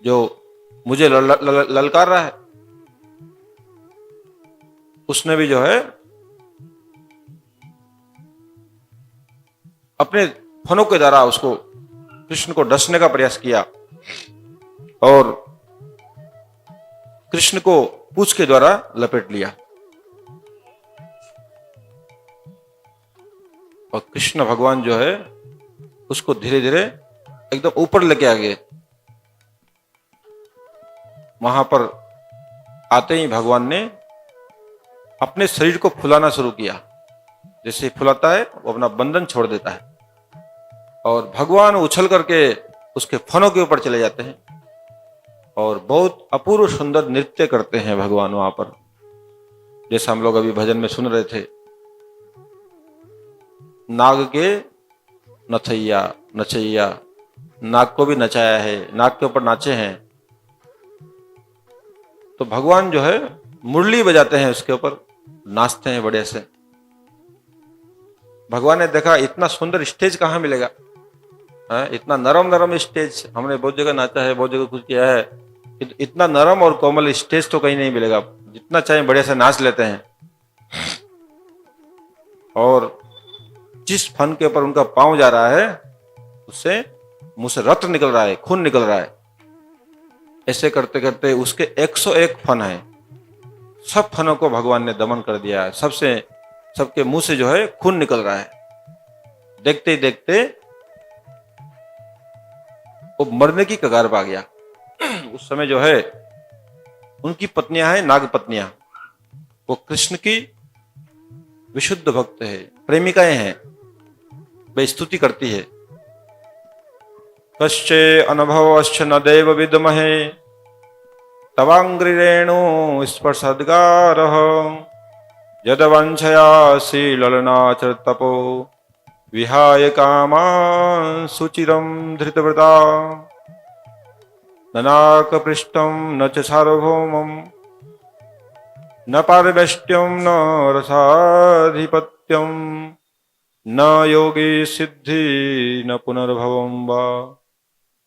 जो मुझे ललकार रहा है? उसने भी जो है अपने फनों के द्वारा उसको, कृष्ण को डसने का प्रयास किया और कृष्ण को पूंछ के द्वारा लपेट लिया। और कृष्ण भगवान जो है उसको धीरे धीरे एकदम ऊपर लेके आ गए। वहां पर आते ही भगवान ने अपने शरीर को फुलाना शुरू किया। जैसे फुलाता है वो अपना बंधन छोड़ देता है और भगवान उछल करके उसके फनों के ऊपर चले जाते हैं और बहुत अपूर्व सुंदर नृत्य करते हैं भगवान वहां पर, जैसा हम लोग अभी भजन में सुन रहे थे। नाग के नथैया नचैया, नाग को भी नचाया है, नाग के ऊपर नाचे हैं। तो भगवान जो है मुरली बजाते हैं, उसके ऊपर नाचते हैं बढ़िया से। भगवान ने देखा इतना सुंदर स्टेज कहां मिलेगा, इतना नरम नरम स्टेज। हमने बहुत जगह नाचा है, बहुत जगह कुछ किया है, इतना नरम और कोमल स्टेज तो कहीं नहीं मिलेगा। जितना चाहे बढ़िया से नाच लेते हैं। और जिस फन के ऊपर उनका पांव जा रहा है उससे मुंह से रक्त निकल रहा है, खून निकल रहा है। ऐसे करते करते उसके 101 फन है, सब फनों को भगवान ने दमन कर दिया है। सबके मुंह से जो है खून निकल रहा है। देखते ही देखते वो मरने की कगार पर आ गया। उस समय जो है उनकी पत्नियां हैं, नाग पत्नियां, वो कृष्ण की विशुद्ध भक्त है, प्रेमिकाएं हैं। वे स्तुति करती है, कश्चे अनुभवश्च न देव विद्महे तवांग्रिरेणु स्पर्शद्गारः यदवंशया श्रीललनाचर तपो विहाय कामान् सुचिरं धृतव्रता नाकपृष्ठं न च सार्वभौमं न पारवेष्ट्यं न रसाधिपत्यं न योगी सिद्धि न पुनर्भवं वा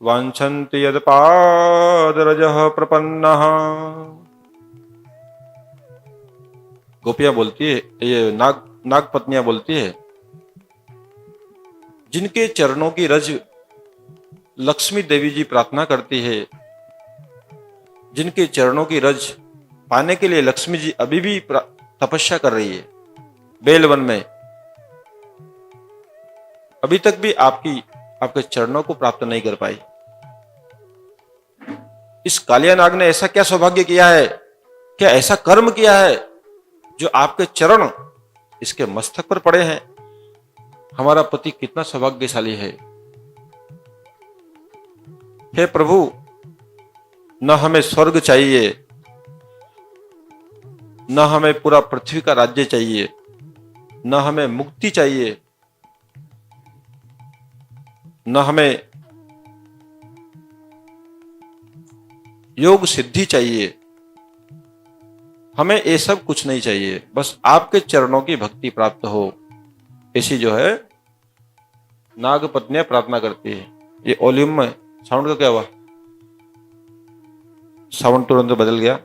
वांछन्ति यद पादरजः प्रपन्नः। गोपियां बोलती है, ये नाग पत्नियां बोलती है, जिनके चरणों की रज लक्ष्मी देवी जी प्रार्थना करती है, जिनके चरणों की रज पाने के लिए लक्ष्मी जी अभी भी तपस्या कर रही है बेलवन में, अभी तक भी आपके चरणों को प्राप्त नहीं कर पाई। इस कालिया नाग ने ऐसा क्या सौभाग्य किया है, क्या ऐसा कर्म किया है जो आपके चरण इसके मस्तक पर पड़े हैं। हमारा पति कितना सौभाग्यशाली है। हे प्रभु, न हमें स्वर्ग चाहिए, न हमें पूरा पृथ्वी का राज्य चाहिए, न हमें मुक्ति चाहिए, न हमें योग सिद्धि चाहिए, हमें ये सब कुछ नहीं चाहिए, बस आपके चरणों की भक्ति प्राप्त हो। ऐसी जो है नाग पत्नियां प्रार्थना करती है। ये वॉल्यूम में साउंड का क्या हुआ, साउंड तुरंत बदल गया।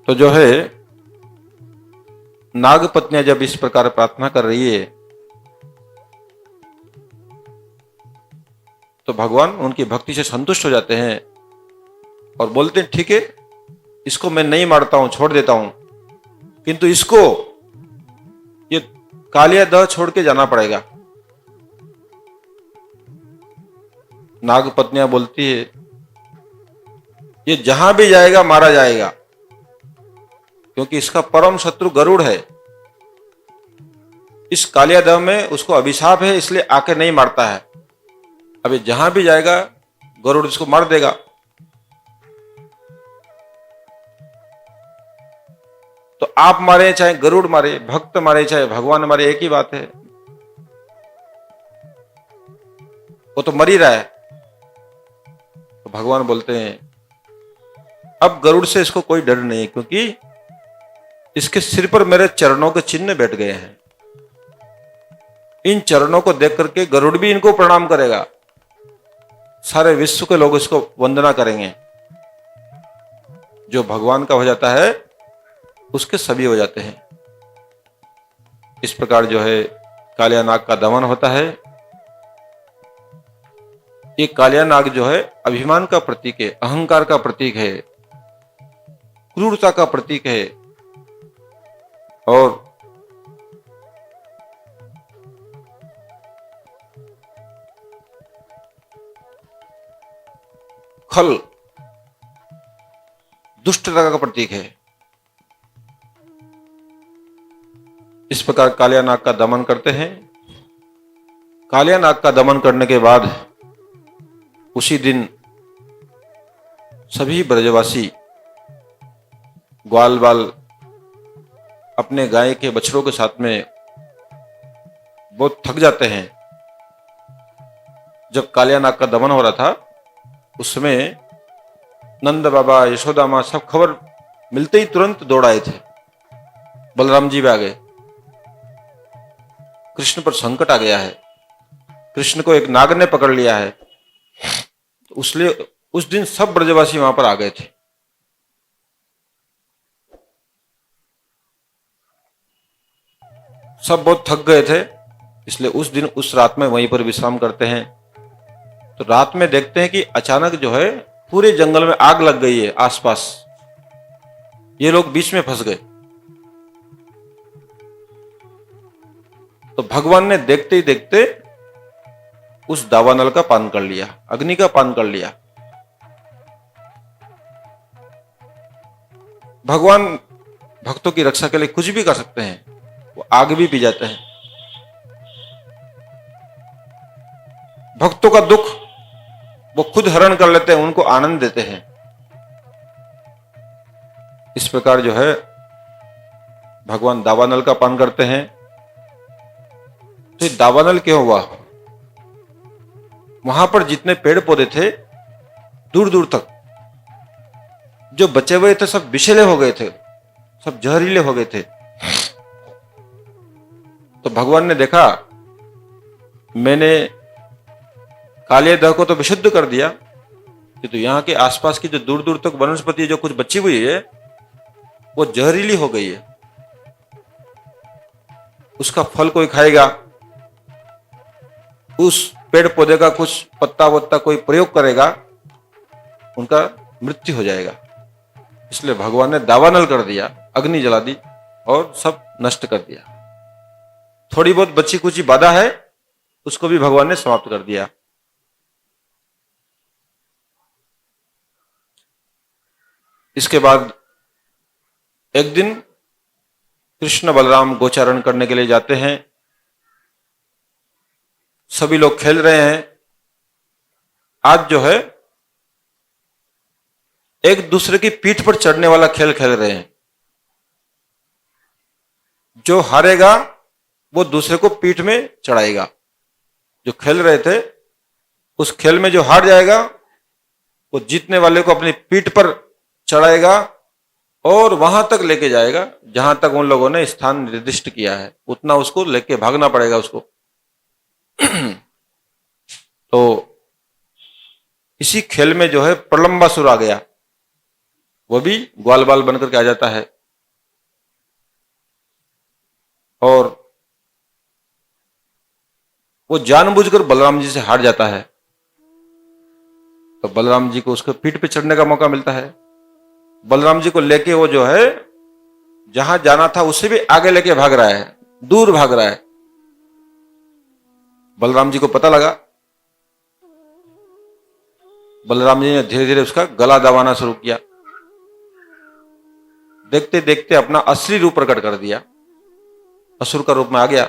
तो जो है नाग पत्नियां जब इस प्रकार प्रार्थना कर रही है तो भगवान उनकी भक्ति से संतुष्ट हो जाते हैं और बोलते हैं, ठीक है, इसको मैं नहीं मारता हूं, छोड़ देता हूं, किंतु इसको ये कालिया दह छोड़ के जाना पड़ेगा। नाग पत्नियां बोलती है, ये जहां भी जाएगा मारा जाएगा, क्योंकि इसका परम शत्रु गरुड़ है। इस कालिया दह में उसको अभिशाप है, इसलिए आके नहीं मारता है। अभी जहां भी जाएगा गरुड़ इसको मार देगा। तो आप मारे चाहे गरुड़ मारे, भक्त मारे चाहे भगवान मारे, एक ही बात है, वो तो मर ही रहा है। तो भगवान बोलते हैं, अब गरुड़ से इसको कोई डर नहीं, क्योंकि इसके सिर पर मेरे चरणों के चिन्ह बैठ गए हैं। इन चरणों को देख करके गरुड़ भी इनको प्रणाम करेगा, सारे विश्व के लोग इसको वंदना करेंगे। जो भगवान का हो जाता है उसके सभी हो जाते हैं। इस प्रकार जो है कालिया नाग का दमन होता है। ये कालिया नाग जो है अभिमान का प्रतीक है, अहंकार का प्रतीक है, क्रूरता का प्रतीक है और खल दुष्टता का प्रतीक है। इस प्रकार कालिया नाग का दमन करते हैं। कालिया नाग का दमन करने के बाद उसी दिन सभी ब्रजवासी ग्वाल बाल अपने गाय के बछड़ों के साथ में बहुत थक जाते हैं। जब कालिया नाग का दमन हो रहा था उसमें नंद बाबा, यशोदा मां सब खबर मिलते ही तुरंत दौड़ आए थे। बलराम जी भी आ गए। कृष्ण पर संकट आ गया है, कृष्ण को एक नाग ने पकड़ लिया है। तो उसलिए उस दिन सब ब्रजवासी वहां पर आ गए थे। सब बहुत थक गए थे, इसलिए उस दिन उस रात में वहीं पर विश्राम करते हैं। तो रात में देखते हैं कि अचानक जो है पूरे जंगल में आग लग गई है आसपास। ये लोग बीच में फंस गए। तो भगवान ने देखते ही देखते उस दावानल का पान कर लिया, अग्नि का पान कर लिया। भगवान भक्तों की रक्षा के लिए कुछ भी कर सकते हैं, वो आग भी पी जाते हैं। भक्तों का दुख वो खुद हरण कर लेते हैं, उनको आनंद देते हैं। इस प्रकार जो है भगवान दावानल का पान करते हैं। तो ये दावानल क्यों हुआ? वहां पर जितने पेड़ पौधे थे दूर दूर तक जो बचे हुए थे सब विषैले हो गए थे, सब जहरीले हो गए थे। तो भगवान ने देखा मैंने कालियादह को तो विशुद्ध कर दिया, कि तो यहाँ के आसपास की जो दूर दूर तक वनस्पति जो कुछ बची हुई है वो जहरीली हो गई है, उसका फल कोई खाएगा, उस पेड़ पौधे का कुछ पत्ता वत्ता कोई प्रयोग करेगा, उनका मृत्यु हो जाएगा। इसलिए भगवान ने दावानल कर दिया, अग्नि जला दी और सब नष्ट कर दिया। थोड़ी बहुत बची कुची बाधा है उसको भी भगवान ने समाप्त कर दिया। इसके बाद एक दिन कृष्ण बलराम गोचारण करने के लिए जाते हैं। सभी लोग खेल रहे हैं। आज जो है एक दूसरे की पीठ पर चढ़ने वाला खेल खेल रहे हैं। जो हारेगा वो दूसरे को पीठ में चढ़ाएगा। जो खेल रहे थे उस खेल में जो हार जाएगा वो जीतने वाले को अपनी पीठ पर चढ़ाएगा और वहां तक लेके जाएगा जहां तक उन लोगों ने स्थान निर्दिष्ट किया है, उतना उसको लेके भागना पड़ेगा उसको। तो इसी खेल में जो है प्रलंबासुर आ गया, वो भी ग्वाल बाल बनकर के आ जाता है और वो जानबूझकर बलराम जी से हार जाता है। तो बलराम जी को उसके पीठ पे चढ़ने का मौका मिलता है। बलराम जी को लेके वो जो है जहां जाना था उससे भी आगे लेके भाग रहा है, दूर भाग रहा है। बलराम जी को पता लगा। बलराम जी ने धीरे धीरे उसका गला दबाना शुरू किया। देखते देखते अपना असली रूप प्रकट कर दिया, असुर का रूप में आ गया।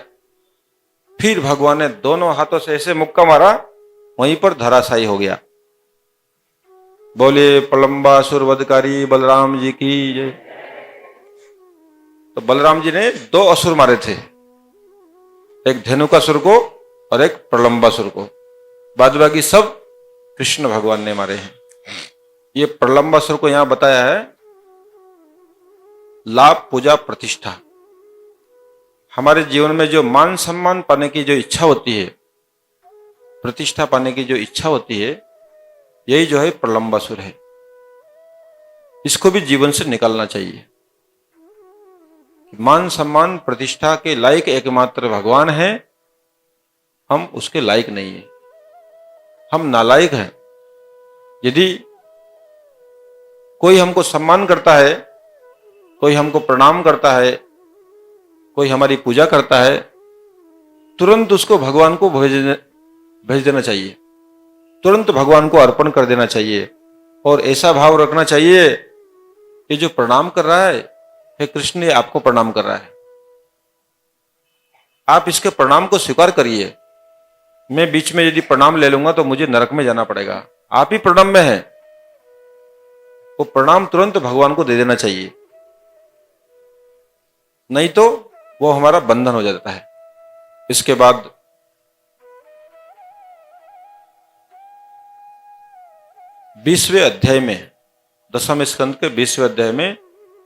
फिर भगवान ने दोनों हाथों से ऐसे मुक्का मारा, वहीं पर धराशायी हो गया। बोले प्रलंबासुर वधकारी बलराम जी की जय। तो बलराम जी ने दो असुर मारे थे, एक धेनुकासुर को और एक प्रलंबासुर को। बाद बाकी सब कृष्ण भगवान ने मारे हैं। ये प्रलंबासुर को यहां बताया है लाभ पूजा प्रतिष्ठा। हमारे जीवन में जो मान सम्मान पाने की जो इच्छा होती है, प्रतिष्ठा पाने की जो इच्छा होती है, यही जो है प्रलंबासुर है। इसको भी जीवन से निकालना चाहिए। मान सम्मान प्रतिष्ठा के लायक एकमात्र भगवान है, हम उसके लायक नहीं है, हम नालायक हैं। यदि कोई हमको सम्मान करता है, कोई हमको प्रणाम करता है, कोई हमारी पूजा करता है, तुरंत उसको भगवान को भेज देना चाहिए, तुरंत भगवान को अर्पण कर देना चाहिए और ऐसा भाव रखना चाहिए कि जो प्रणाम कर रहा है, हे कृष्ण ये आपको प्रणाम कर रहा है, आप इसके प्रणाम को स्वीकार करिए। मैं बीच में यदि प्रणाम ले लूंगा तो मुझे नरक में जाना पड़ेगा, आप ही प्रणाम में हैं। वो प्रणाम तुरंत भगवान को दे देना चाहिए, नहीं तो वो हमारा बंधन हो जाता है। इसके बाद 20वें अध्याय में, 10वें स्कंद के 20वें अध्याय में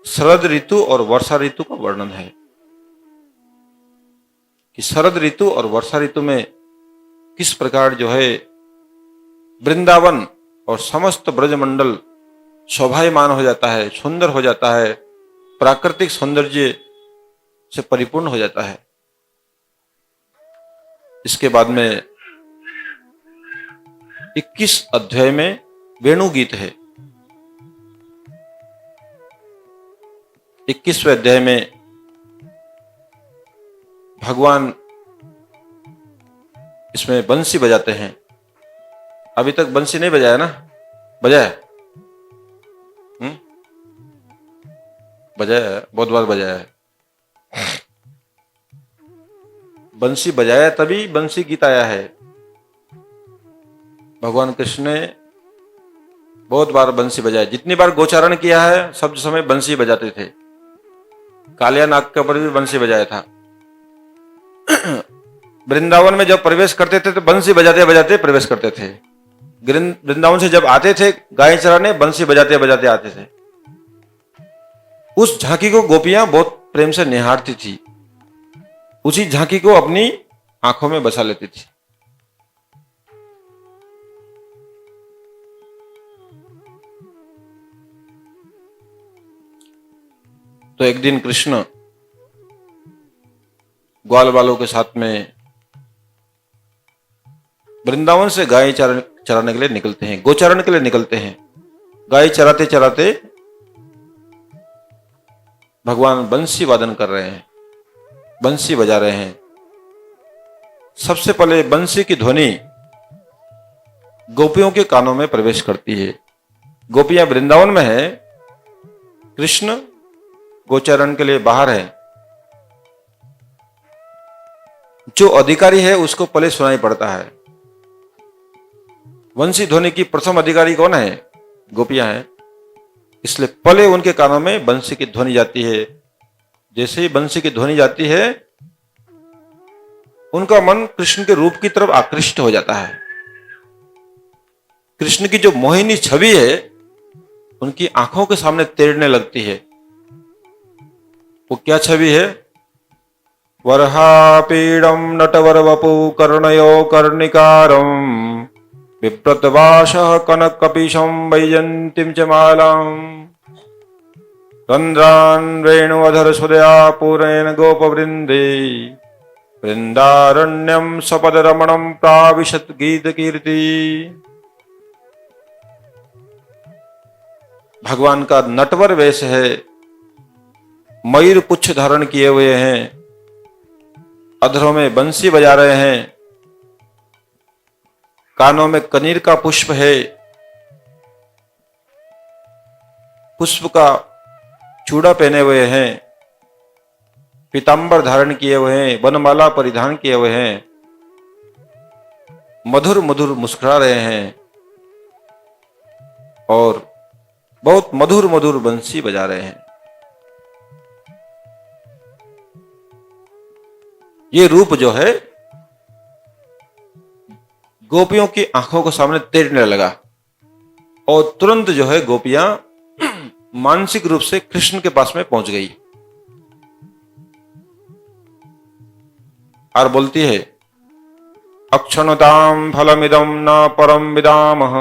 शरद ऋतु और वर्षा ऋतु का वर्णन है कि शरद ऋतु और वर्षा ऋतु में किस प्रकार जो है वृंदावन और समस्त ब्रजमंडल शोभायमान हो जाता है, सुंदर हो जाता है, प्राकृतिक सौंदर्य से परिपूर्ण हो जाता है। इसके बाद में 21 अध्याय में वेणु गीत है। 21वें अध्याय में भगवान इसमें बंसी बजाते हैं। अभी तक बंसी नहीं बजाया ना? बजाया? बजाया, बहुत बार बजाया है। बंसी बजाया तभी बंसी गीत आया है। भगवान कृष्ण ने बहुत बार बंसी बजाया। जितनी बार गोचारण किया है सब समय बंसी बजाते थे। कालिया नाग के ऊपर भी बंसी बजाया था। वृंदावन में जब प्रवेश करते थे तो बंसी बजाते बजाते प्रवेश करते थे। वृंदावन से जब आते थे गाय चराने, बंसी बजाते बजाते आते थे। उस झांकी को गोपियां बहुत प्रेम से निहारती थी, उसी झांकी को अपनी आंखों में बसा लेती थी। तो एक दिन कृष्ण ग्वाल बालों के साथ में वृंदावन से गाय चराने के लिए निकलते हैं, गोचारण के लिए निकलते हैं। गाय चराते चराते भगवान बंसी वादन कर रहे हैं, बंसी बजा रहे हैं। सबसे पहले बंसी की ध्वनि गोपियों के कानों में प्रवेश करती है। गोपियां वृंदावन में है, कृष्ण गोचारण के लिए बाहर है। जो अधिकारी है उसको पहले सुनाई पड़ता है। बंसी ध्वनि की प्रथम अधिकारी कौन है? गोपियां हैं। इसलिए पहले उनके कानों में बंसी की ध्वनि जाती है। जैसे ही बंसी की ध्वनि जाती है, उनका मन कृष्ण के रूप की तरफ आकृष्ट हो जाता है। कृष्ण की जो मोहिनी छवि है उनकी आंखों के सामने तैरने लगती है। वो क्या छवि है? वरहापीडम नटवर वपु कर्णयो कर्णिकारम विप्रतवासः कनकपिशं वैजयन्तीं च मालाम् रन्ध्रान् वेणुअधर सुदया पूरेण गोपवृन्दे वृन्दारण्यं सपदरमणं प्राविशत गीतकीर्ति। भगवान का नटवर वेश है, मयूर पुच्छ धारण किए हुए हैं, अधरों में बंसी बजा रहे हैं, कानों में कनीर का पुष्प है, पुष्प का चूड़ा पहने हुए हैं, पीतांबर धारण किए हुए हैं, वनमाला परिधान किए हुए हैं, मधुर मधुर मुस्कुरा रहे हैं और बहुत मधुर मधुर बंसी बजा रहे हैं। ये रूप जो है गोपियों की आंखों को सामने तैरने लगा और तुरंत जो है गोपियां मानसिक रूप से कृष्ण के पास में पहुंच गई और बोलती है, अक्षणताम फलमिदं न परम विदामः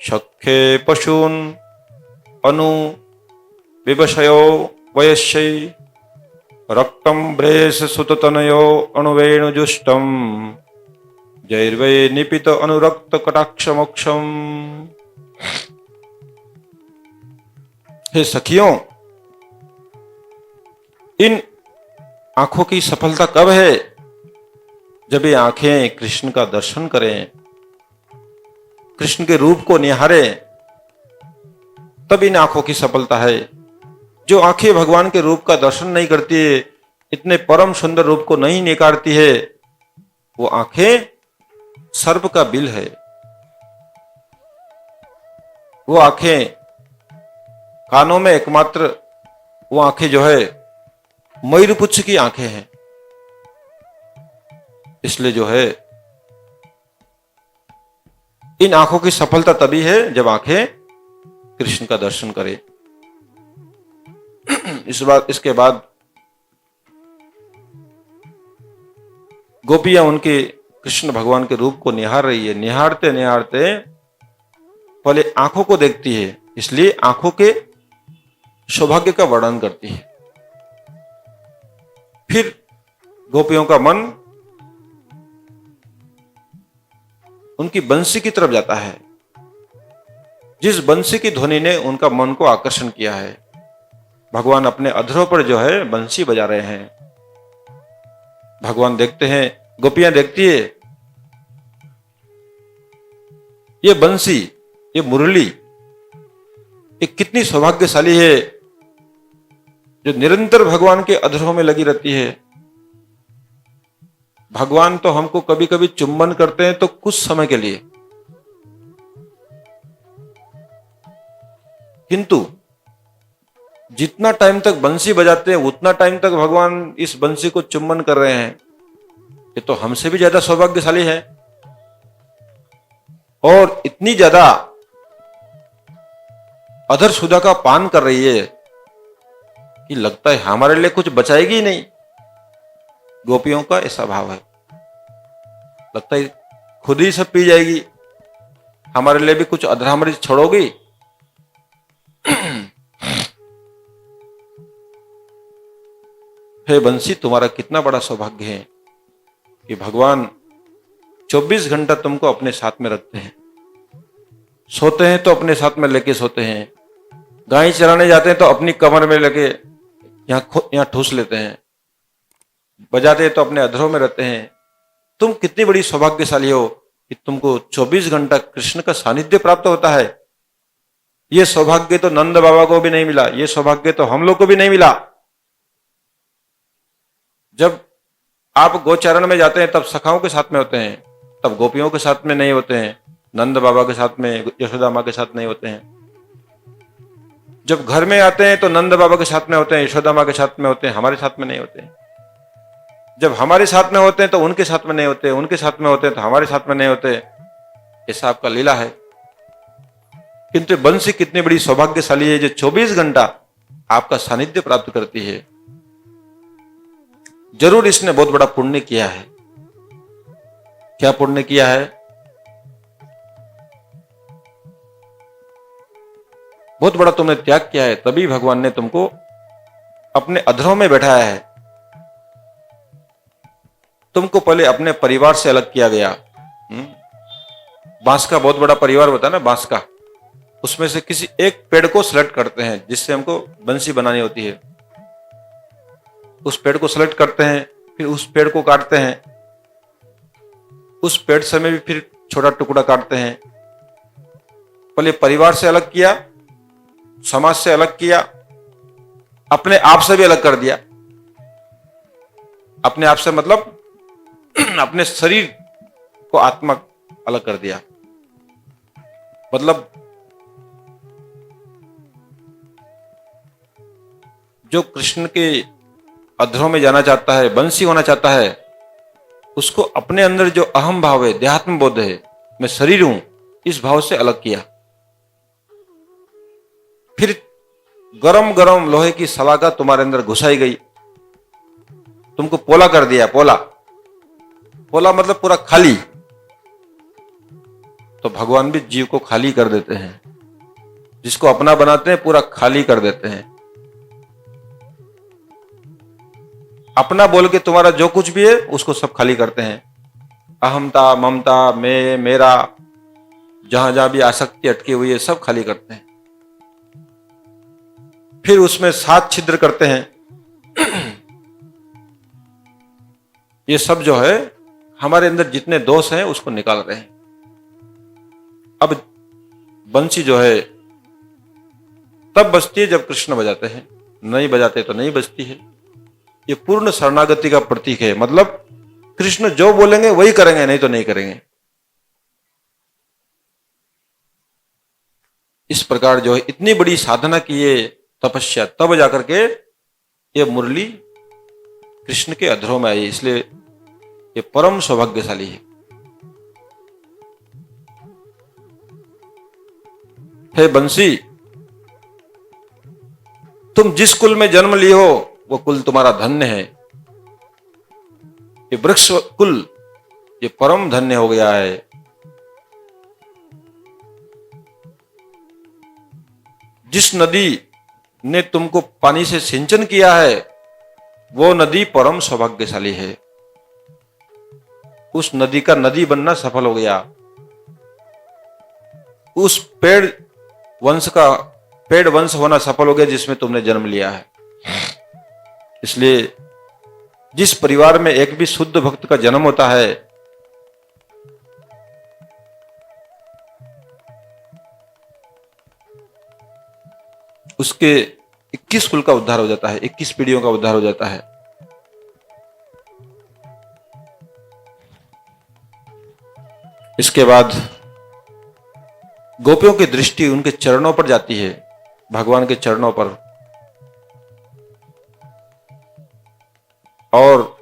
सख्ये पशून अनु विवशयो वयस्यै रक्तम ब्रेश सुततनयो अणुवेणुजुष्टम जैर्वै निपित अनुरक्त कटाक्ष मोक्षम। हे सखियों, इन आंखों की सफलता कब है? जब ये आंखें कृष्ण का दर्शन करें, कृष्ण के रूप को निहारें, तब इन आंखों की सफलता है। जो आंखें भगवान के रूप का दर्शन नहीं करती है, इतने परम सुंदर रूप को नहीं निकारती है, वो आंखें सर्प का बिल है। वो आंखें, कानों में एकमात्र वो आंखें जो है मयूरपुच्छ की आंखें हैं। इसलिए जो है इन आंखों की सफलता तभी है जब आंखें कृष्ण का दर्शन करें। इसके बाद गोपियां उनके कृष्ण भगवान के रूप को निहार रही है। निहारते निहारते पहले आंखों को देखती है, इसलिए आंखों के सौभाग्य का वर्णन करती है। फिर गोपियों का मन उनकी बंसी की तरफ जाता है, जिस बंसी की ध्वनि ने उनका मन को आकर्षण किया है। भगवान अपने अधरों पर जो है बंसी बजा रहे हैं। भगवान देखते हैं, गोपियां देखती है, ये बंसी, ये मुरली, ये कितनी सौभाग्यशाली है जो निरंतर भगवान के अधरों में लगी रहती है। भगवान तो हमको कभी कभी चुंबन करते हैं तो कुछ समय के लिए, किंतु जितना टाइम तक बंसी बजाते हैं उतना टाइम तक भगवान इस बंसी को चुंबन कर रहे हैं। ये तो हमसे भी ज्यादा सौभाग्यशाली है और इतनी ज्यादा अधर सुधा का पान कर रही है कि लगता है हमारे लिए कुछ बचाएगी ही नहीं। गोपियों का ऐसा भाव है, लगता है खुद ही सब पी जाएगी, हमारे लिए भी कुछ अधरामृत छोड़ोगी। हे बंसी, तुम्हारा कितना बड़ा सौभाग्य है कि भगवान 24 घंटा तुमको अपने साथ में रखते हैं। सोते हैं तो अपने साथ में लेके सोते हैं, गाय चराने जाते हैं तो अपनी कमर में लेके यहाँ ठूस लेते हैं, बजाते हैं तो अपने अधरों में रहते हैं। तुम कितनी बड़ी सौभाग्यशाली हो कि तुमको 24 घंटा कृष्ण का सानिध्य प्राप्त होता है। ये सौभाग्य तो नंद बाबा को भी नहीं मिला, ये सौभाग्य तो हम लोग को भी नहीं मिला। जब आप गोचारण में जाते हैं तब सखाओं के साथ में होते हैं, तब गोपियों के साथ में नहीं होते हैं, नंद बाबा के साथ में, यशोदा माँ के साथ नहीं होते हैं। जब घर में आते हैं तो नंद बाबा के साथ में होते हैं, यशोदा माँ के साथ में होते हैं, हमारे साथ में नहीं होते हैं। जब हमारे साथ में होते हैं तो उनके साथ में नहीं होते, उनके साथ में होते हैं तो हमारे साथ में नहीं होते। ऐसा आपका लीला है। किंतु बंसी कितनी बड़ी सौभाग्यशाली है जो 24 घंटा आपका सानिध्य प्राप्त करती है। जरूर इसने बहुत बड़ा पुण्य किया है। क्या पुण्य किया है? बहुत बड़ा तुमने त्याग किया है, तभी भगवान ने तुमको अपने अधरों में बैठाया है। तुमको पहले अपने परिवार से अलग किया गया। बांस का बहुत बड़ा परिवार होता है ना, बांस का, उसमें से किसी एक पेड़ को सेलेक्ट करते हैं जिससे हमको बंसी बनानी होती है। उस पेड़ को सेलेक्ट करते हैं, फिर उस पेड़ को काटते हैं, उस पेड़ से में भी फिर छोटा टुकड़ा काटते हैं। पहले परिवार से अलग किया, समाज से अलग किया, अपने आप से भी अलग कर दिया। अपने आप से मतलब अपने शरीर को आत्मा अलग कर दिया। मतलब जो कृष्ण के अधरों में जाना चाहता है, बंसी होना चाहता है, उसको अपने अंदर जो अहम भाव है, देहात्म बोध है, मैं शरीर हूं, इस भाव से अलग किया। फिर गरम गरम लोहे की सलाखा तुम्हारे अंदर घुसाई गई, तुमको पोला कर दिया। पोला, पोला मतलब पूरा खाली। तो भगवान भी जीव को खाली कर देते हैं, जिसको अपना बनाते हैं पूरा खाली कर देते हैं। अपना बोल के तुम्हारा जो कुछ भी है उसको सब खाली करते हैं। अहमता, ममता, मैं, मेरा, जहां जहां भी आसक्ति अटकी हुई है सब खाली करते हैं। फिर उसमें 7 छिद्र करते हैं। ये सब जो है हमारे अंदर जितने दोष हैं उसको निकाल रहे हैं। अब बंसी जो है तब बजती है जब कृष्ण बजाते हैं, नहीं बजाते तो नहीं बजती है। ये पूर्ण शरणागति का प्रतीक है। मतलब कृष्ण जो बोलेंगे वही करेंगे, नहीं तो नहीं करेंगे। इस प्रकार जो है इतनी बड़ी साधना की ये तपस्या, तब जाकर के ये मुरली कृष्ण के अधरों में आई। इसलिए ये परम सौभाग्यशाली है। हे बंसी, तुम जिस कुल में जन्म लिए हो वो कुल तुम्हारा धन्य है। ये वृक्ष कुल ये परम धन्य हो गया है। जिस नदी ने तुमको पानी से सिंचन किया है वो नदी परम सौभाग्यशाली है। उस नदी का नदी बनना सफल हो गया। उस पेड़ वंश होना सफल हो गया जिसमें तुमने जन्म लिया है। इसलिए जिस परिवार में एक भी शुद्ध भक्त का जन्म होता है उसके 21 कुल का उद्धार हो जाता है, 21 पीढ़ियों का उद्धार हो जाता है। इसके बाद गोपियों की दृष्टि उनके चरणों पर जाती है, भगवान के चरणों पर, और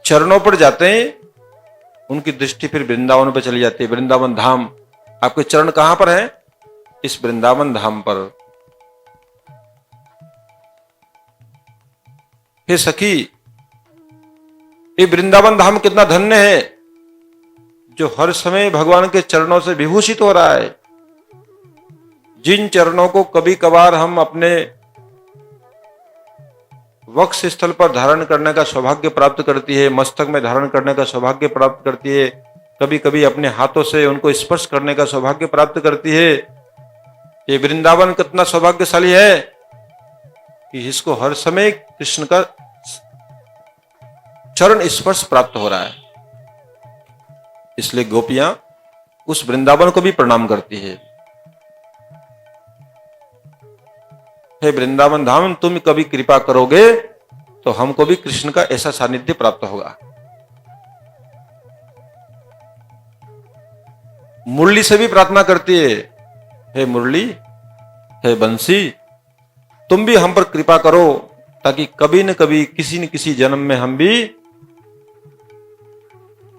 चरणों पर जाते हैं उनकी दृष्टि फिर वृंदावन पर चली जाती है। वृंदावन धाम, आपके चरण कहां पर हैं? इस वृंदावन धाम पर। हे सखी, ये वृंदावन धाम कितना धन्य है जो हर समय भगवान के चरणों से विभूषित हो रहा है। जिन चरणों को कभी कभार हम अपने वक्ष स्थल पर धारण करने का सौभाग्य प्राप्त करती है, मस्तक में धारण करने का सौभाग्य प्राप्त करती है, कभी कभी अपने हाथों से उनको स्पर्श करने का सौभाग्य प्राप्त करती है। ये वृंदावन कितना सौभाग्यशाली है कि इसको हर समय कृष्ण का चरण स्पर्श प्राप्त हो रहा है। इसलिए गोपियां उस वृंदावन को भी प्रणाम करती है। हे वृंदावन धाम, तुम कभी कृपा करोगे तो हमको भी कृष्ण का ऐसा सानिध्य प्राप्त होगा। मुरली से भी प्रार्थना करती है, हे मुरली, हे बंसी, तुम भी हम पर कृपा करो ताकि कभी न कभी किसी न किसी जन्म में हम भी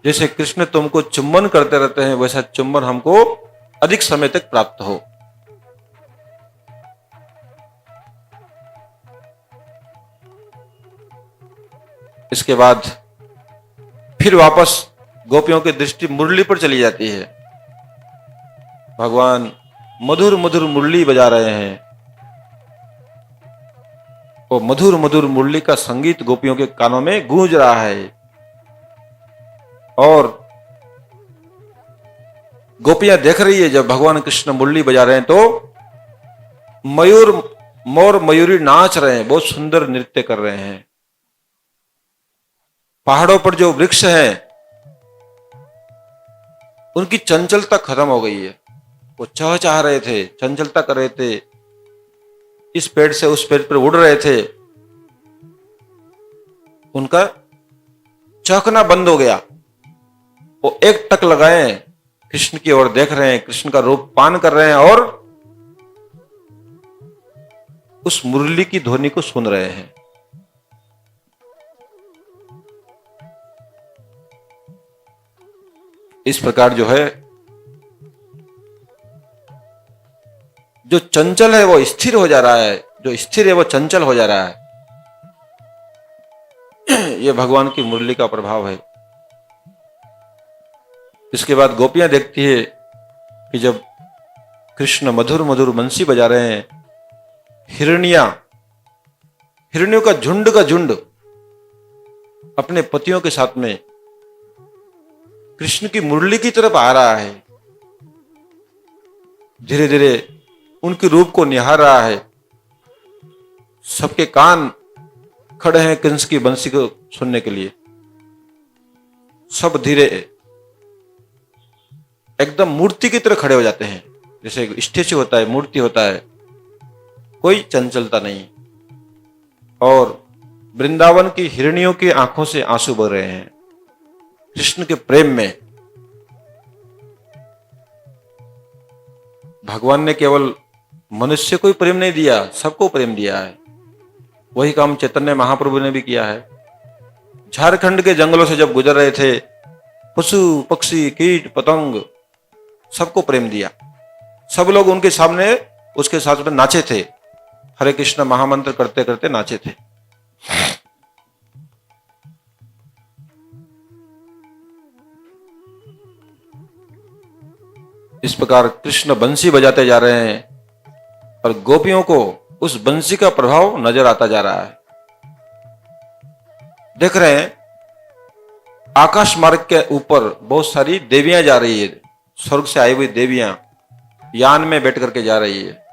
जैसे कृष्ण तुमको चुंबन करते रहते हैं वैसा चुंबन हमको अधिक समय तक प्राप्त हो। इसके बाद फिर वापस गोपियों की दृष्टि मुरली पर चली जाती है। भगवान मधुर मधुर मुरली बजा रहे हैं। वो मधुर मधुर मुरली का संगीत गोपियों के कानों में गूंज रहा है और गोपियां देख रही है जब भगवान कृष्ण मुरली बजा रहे हैं तो मोर मयूरी नाच रहे हैं, बहुत सुंदर नृत्य कर रहे हैं। पहाड़ों पर जो वृक्ष हैं उनकी चंचलता खत्म हो गई है। वो चहचहा रहे थे, चंचलता कर रहे थे, इस पेड़ से उस पेड़ पर उड़ रहे थे। उनका चहकना बंद हो गया। वो एक टक लगाए कृष्ण की ओर देख रहे हैं, कृष्ण का रूप पान कर रहे हैं और उस मुरली की ध्वनि को सुन रहे हैं। इस प्रकार जो है, जो चंचल है वो स्थिर हो जा रहा है, जो स्थिर है वो चंचल हो जा रहा है। यह भगवान की मुरली का प्रभाव है। इसके बाद गोपियां देखती है कि जब कृष्ण मधुर मधुर बंसी बजा रहे हैं, हिरनियों का झुंड अपने पतियों के साथ में कृष्ण की मुरली की तरफ आ रहा है। धीरे धीरे उनके रूप को निहार रहा है। सबके कान खड़े हैं कंस की बंसी को सुनने के लिए। सब धीरे एकदम मूर्ति की तरह खड़े हो जाते हैं, जैसे स्टेचू होता है, मूर्ति होता है, कोई चंचलता नहीं। और वृंदावन की हिरनियों की आंखों से आंसू बह रहे हैं कृष्ण के प्रेम में। भगवान ने केवल मनुष्य को ही प्रेम नहीं दिया, सबको प्रेम दिया है। वही काम चैतन्य महाप्रभु ने भी किया है। झारखंड के जंगलों से जब गुजर रहे थे, पशु पक्षी कीट पतंग सबको प्रेम दिया। सब लोग उनके सामने उसके साथ में नाचे थे, हरे कृष्ण महामंत्र करते करते नाचे थे। इस प्रकार कृष्ण बंसी बजाते जा रहे हैं और गोपियों को उस बंसी का प्रभाव नजर आता जा रहा है। देख रहे हैं आकाश मार्ग के ऊपर बहुत सारी देवियां जा रही है, स्वर्ग से आई हुई देवियां यान में बैठ करके जा रही है।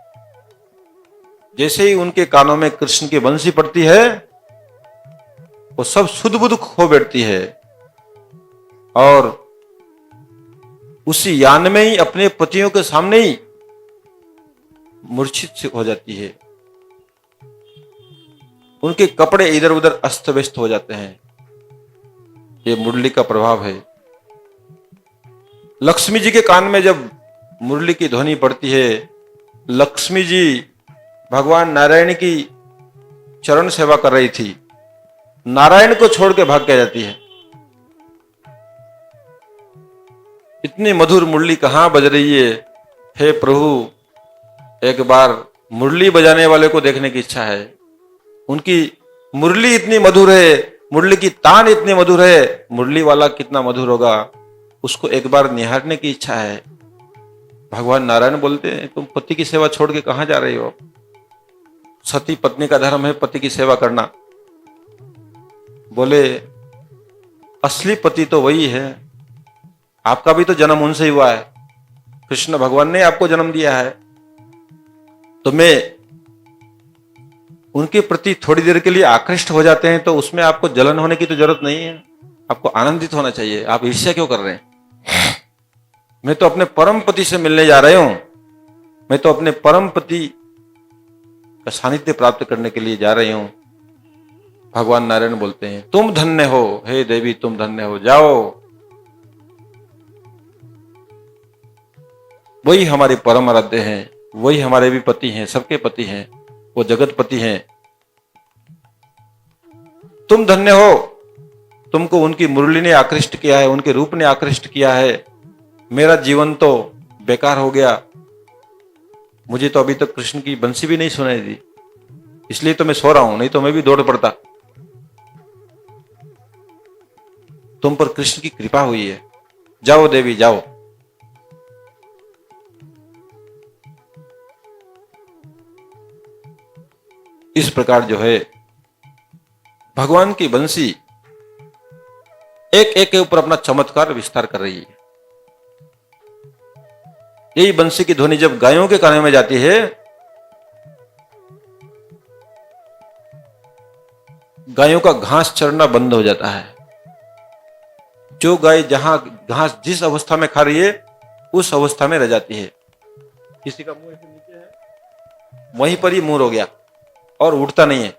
जैसे ही उनके कानों में कृष्ण की बंसी पड़ती है वो सब सुध बुध खो बैठती है और उसी यान में ही अपने पतियों के सामने ही मूर्छित हो जाती है। उनके कपड़े इधर उधर अस्त व्यस्त हो जाते हैं। ये मुरली का प्रभाव है। लक्ष्मी जी के कान में जब मुरली की ध्वनि पड़ती है, लक्ष्मी जी भगवान नारायण की चरण सेवा कर रही थी, नारायण को छोड़ के भाग के जाती है। इतनी मधुर मुरली कहां बज रही है। हे प्रभु, एक बार मुरली बजाने वाले को देखने की इच्छा है। उनकी मुरली इतनी मधुर है, मुरली की तान इतनी मधुर है, मुरली वाला कितना मधुर होगा, उसको एक बार निहारने की इच्छा है। भगवान नारायण बोलते हैं, तुम पति की सेवा छोड़ के कहां जा रही हो? सती पत्नी का धर्म है पति की सेवा करना। बोले, असली पति तो वही है, आपका भी तो जन्म उनसे ही हुआ है, कृष्ण भगवान ने आपको जन्म दिया है, तो मैं उनके प्रति थोड़ी देर के लिए आकृष्ट हो जाते हैं तो उसमें आपको जलन होने की तो जरूरत नहीं है, आपको आनंदित होना चाहिए। आप ईर्ष्या क्यों कर रहे हैं? मैं तो अपने परम पति से मिलने जा रहे हूं, मैं तो अपने परम पति का सानिध्य प्राप्त करने के लिए जा रही हूं। भगवान नारायण बोलते हैं, तुम धन्य हो, हे देवी तुम धन्य हो, जाओ। वही हमारे परम आराध्य हैं, वही हमारे भी पति हैं, सबके पति हैं, वो जगत पति हैं। तुम धन्य हो, तुमको उनकी मुरली ने आकृष्ट किया है, उनके रूप ने आकृष्ट किया है। मेरा जीवन तो बेकार हो गया, मुझे तो अभी तक कृष्ण की बंसी भी नहीं सुनाई दी, इसलिए तो मैं सो रहा हूं, नहीं तो मैं भी दौड़ पड़ता। तुम पर कृष्ण की कृपा हुई है, जाओ देवी जाओ। इस प्रकार जो है भगवान की बंसी एक एक के ऊपर अपना चमत्कार विस्तार कर रही है। यही बंसी की ध्वनि जब गायों के कानों में जाती है, गायों का घास चरना बंद हो जाता है। जो गाय जहां घास जिस अवस्था में खा रही है उस अवस्था में रह जाती है। किसी का मुंह ऐसे नीचे है, वहीं पर ही मुंह हो गया और उठता नहीं है।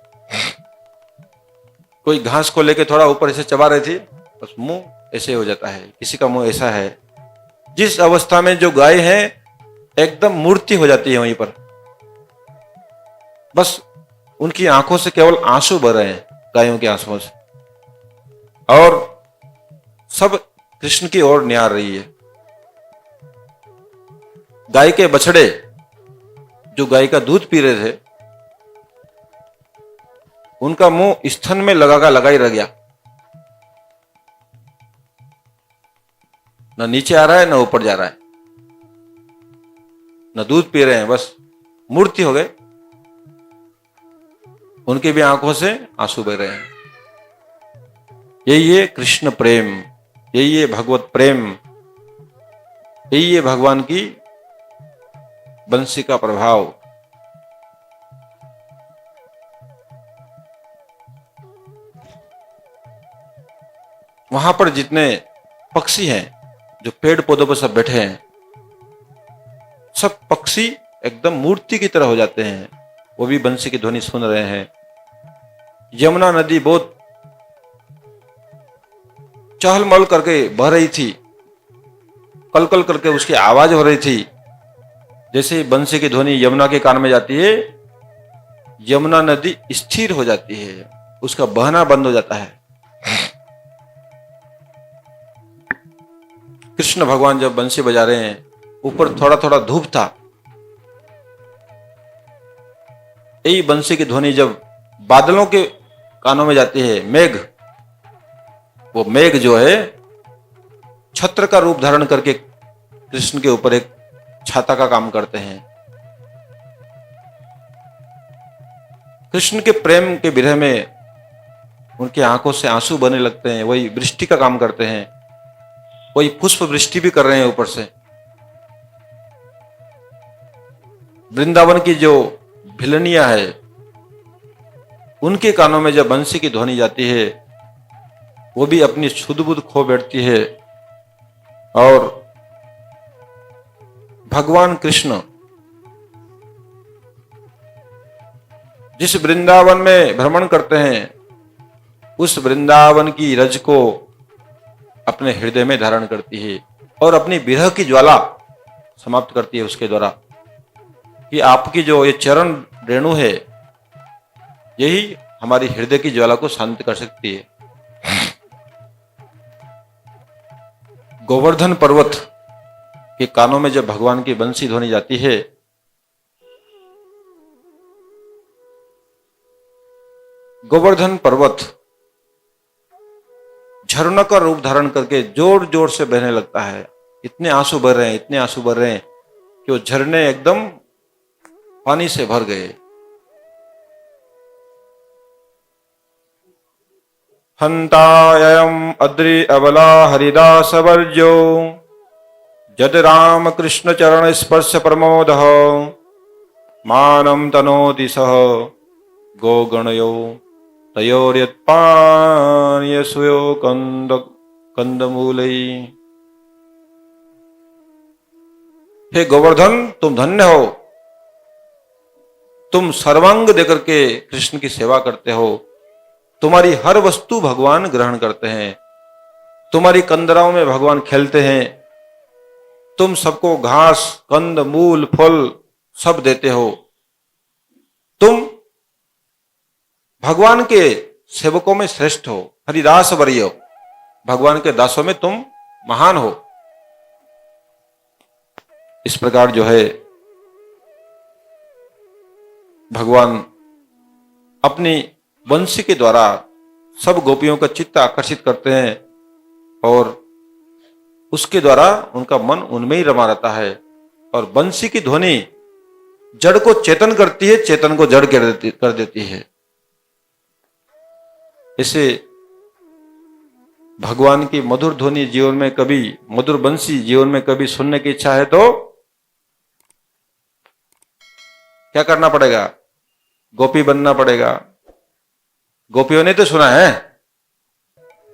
कोई घास को लेके थोड़ा ऊपर ऐसे चबा रही थी, बस मुंह ऐसे हो जाता है। किसी का मुंह ऐसा है। जिस अवस्था में जो गाय है एकदम मूर्ति हो जाती है, वहीं पर बस उनकी आंखों से केवल आंसू बह रहे हैं, गायों के आंसुओं से, और सब कृष्ण की ओर निहार रही है। गाय के बछड़े जो गाय का दूध पी रहे थे, उनका मुंह स्तन में लगा ही रह गया, न नीचे आ रहा है न ऊपर जा रहा है, न दूध पी रहे हैं, बस मूर्ति हो गए। उनकी भी आंखों से आंसू बह रहे हैं। यही है कृष्ण प्रेम, यही है भगवत प्रेम, यही है भगवान की बंसी का प्रभाव। वहां पर जितने पक्षी हैं, जो पेड़ पौधों पर सब बैठे हैं, सब पक्षी एकदम मूर्ति की तरह हो जाते हैं। वो भी बंसी की ध्वनि सुन रहे हैं। यमुना नदी बहुत चहलमहल करके बह रही थी, कलकल करके उसकी आवाज हो रही थी। जैसे बंसी की ध्वनि यमुना के कान में जाती है, यमुना नदी स्थिर हो जाती है, उसका बहना बंद हो जाता है। कृष्ण भगवान जब बंसी बजा रहे हैं, ऊपर थोड़ा थोड़ा धूप था। यही बंसी की ध्वनि जब बादलों के कानों में जाती है, मेघ, वो मेघ जो है छत्र का रूप धारण करके कृष्ण के ऊपर एक छाता का काम करते हैं। कृष्ण के प्रेम के विरह में उनकी आंखों से आंसू बहने लगते हैं, वही वृष्टि का काम करते हैं, वही पुष्प वृष्टि भी कर रहे हैं ऊपर से। वृंदावन की जो भिलनिया है, उनके कानों में जब बंसी की ध्वनि जाती है, वो भी अपनी सुध बुध खो बैठती है और भगवान कृष्ण जिस वृंदावन में भ्रमण करते हैं, उस वृंदावन की रज को अपने हृदय में धारण करती है और अपनी विरह की ज्वाला समाप्त करती है उसके द्वारा। कि आपकी जो ये चरण रेणु है, यही हमारी हृदय की ज्वाला को शांत कर सकती है। गोवर्धन पर्वत के कानों में जब भगवान की बंसी ध्वनि जाती है, गोवर्धन पर्वत झरनों का रूप धारण करके जोर जोर से बहने लगता है। इतने आंसू बह रहे हैं, इतने आंसू बह रहे हैं कि वो झरने एकदम पानी से भर गए। हंतायम अद्रि अबला हरिदास वर्जो जद राम कृष्ण चरण स्पर्श प्रमोद मानम तनोति सह गोगणयो तयोर्यत्पान्यसुयो कंदमूलै। हे गोवर्धन, तुम धन्य हो, तुम सर्वांग देकर के कृष्ण की सेवा करते हो। तुम्हारी हर वस्तु भगवान ग्रहण करते हैं, तुम्हारी कंदराओं में भगवान खेलते हैं, तुम सबको घास कंद मूल फल सब देते हो। तुम भगवान के सेवकों में श्रेष्ठ हो, हरिदास वर्य, भगवान के दासों में तुम महान हो। इस प्रकार जो है भगवान अपनी बंसी के द्वारा सब गोपियों का चित्त आकर्षित करते हैं और उसके द्वारा उनका मन उनमें ही रमा रहता है। और बंसी की ध्वनि जड़ को चेतन करती है, चेतन को जड़ कर देती है। इसे भगवान की मधुर ध्वनि जीवन में कभी, मधुर बंसी जीवन में कभी सुनने की इच्छा है तो क्या करना पड़ेगा? गोपी बनना पड़ेगा। गोपियों ने तो सुना है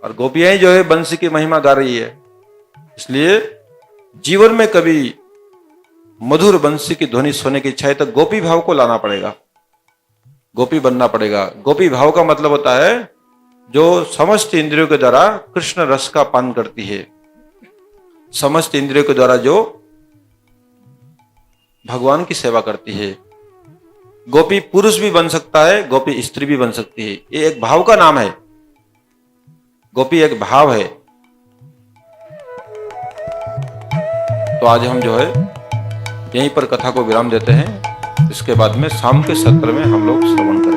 और गोपियां ही जो है बंसी की महिमा गा रही है। इसलिए जीवन में कभी मधुर बंसी की ध्वनि सुनने की इच्छा है तो गोपी भाव को लाना पड़ेगा, गोपी बनना पड़ेगा। गोपी भाव का मतलब होता है जो समस्त इंद्रियों के द्वारा कृष्ण रस का पान करती है, समस्त इंद्रियों के द्वारा जो भगवान की सेवा करती है। गोपी पुरुष भी बन सकता है, गोपी स्त्री भी बन सकती है। ये एक भाव का नाम है, गोपी एक भाव है। तो आज हम जो है यहीं पर कथा को विराम देते हैं। इसके बाद में शाम के सत्र में हम लोग श्रवण करेंगे।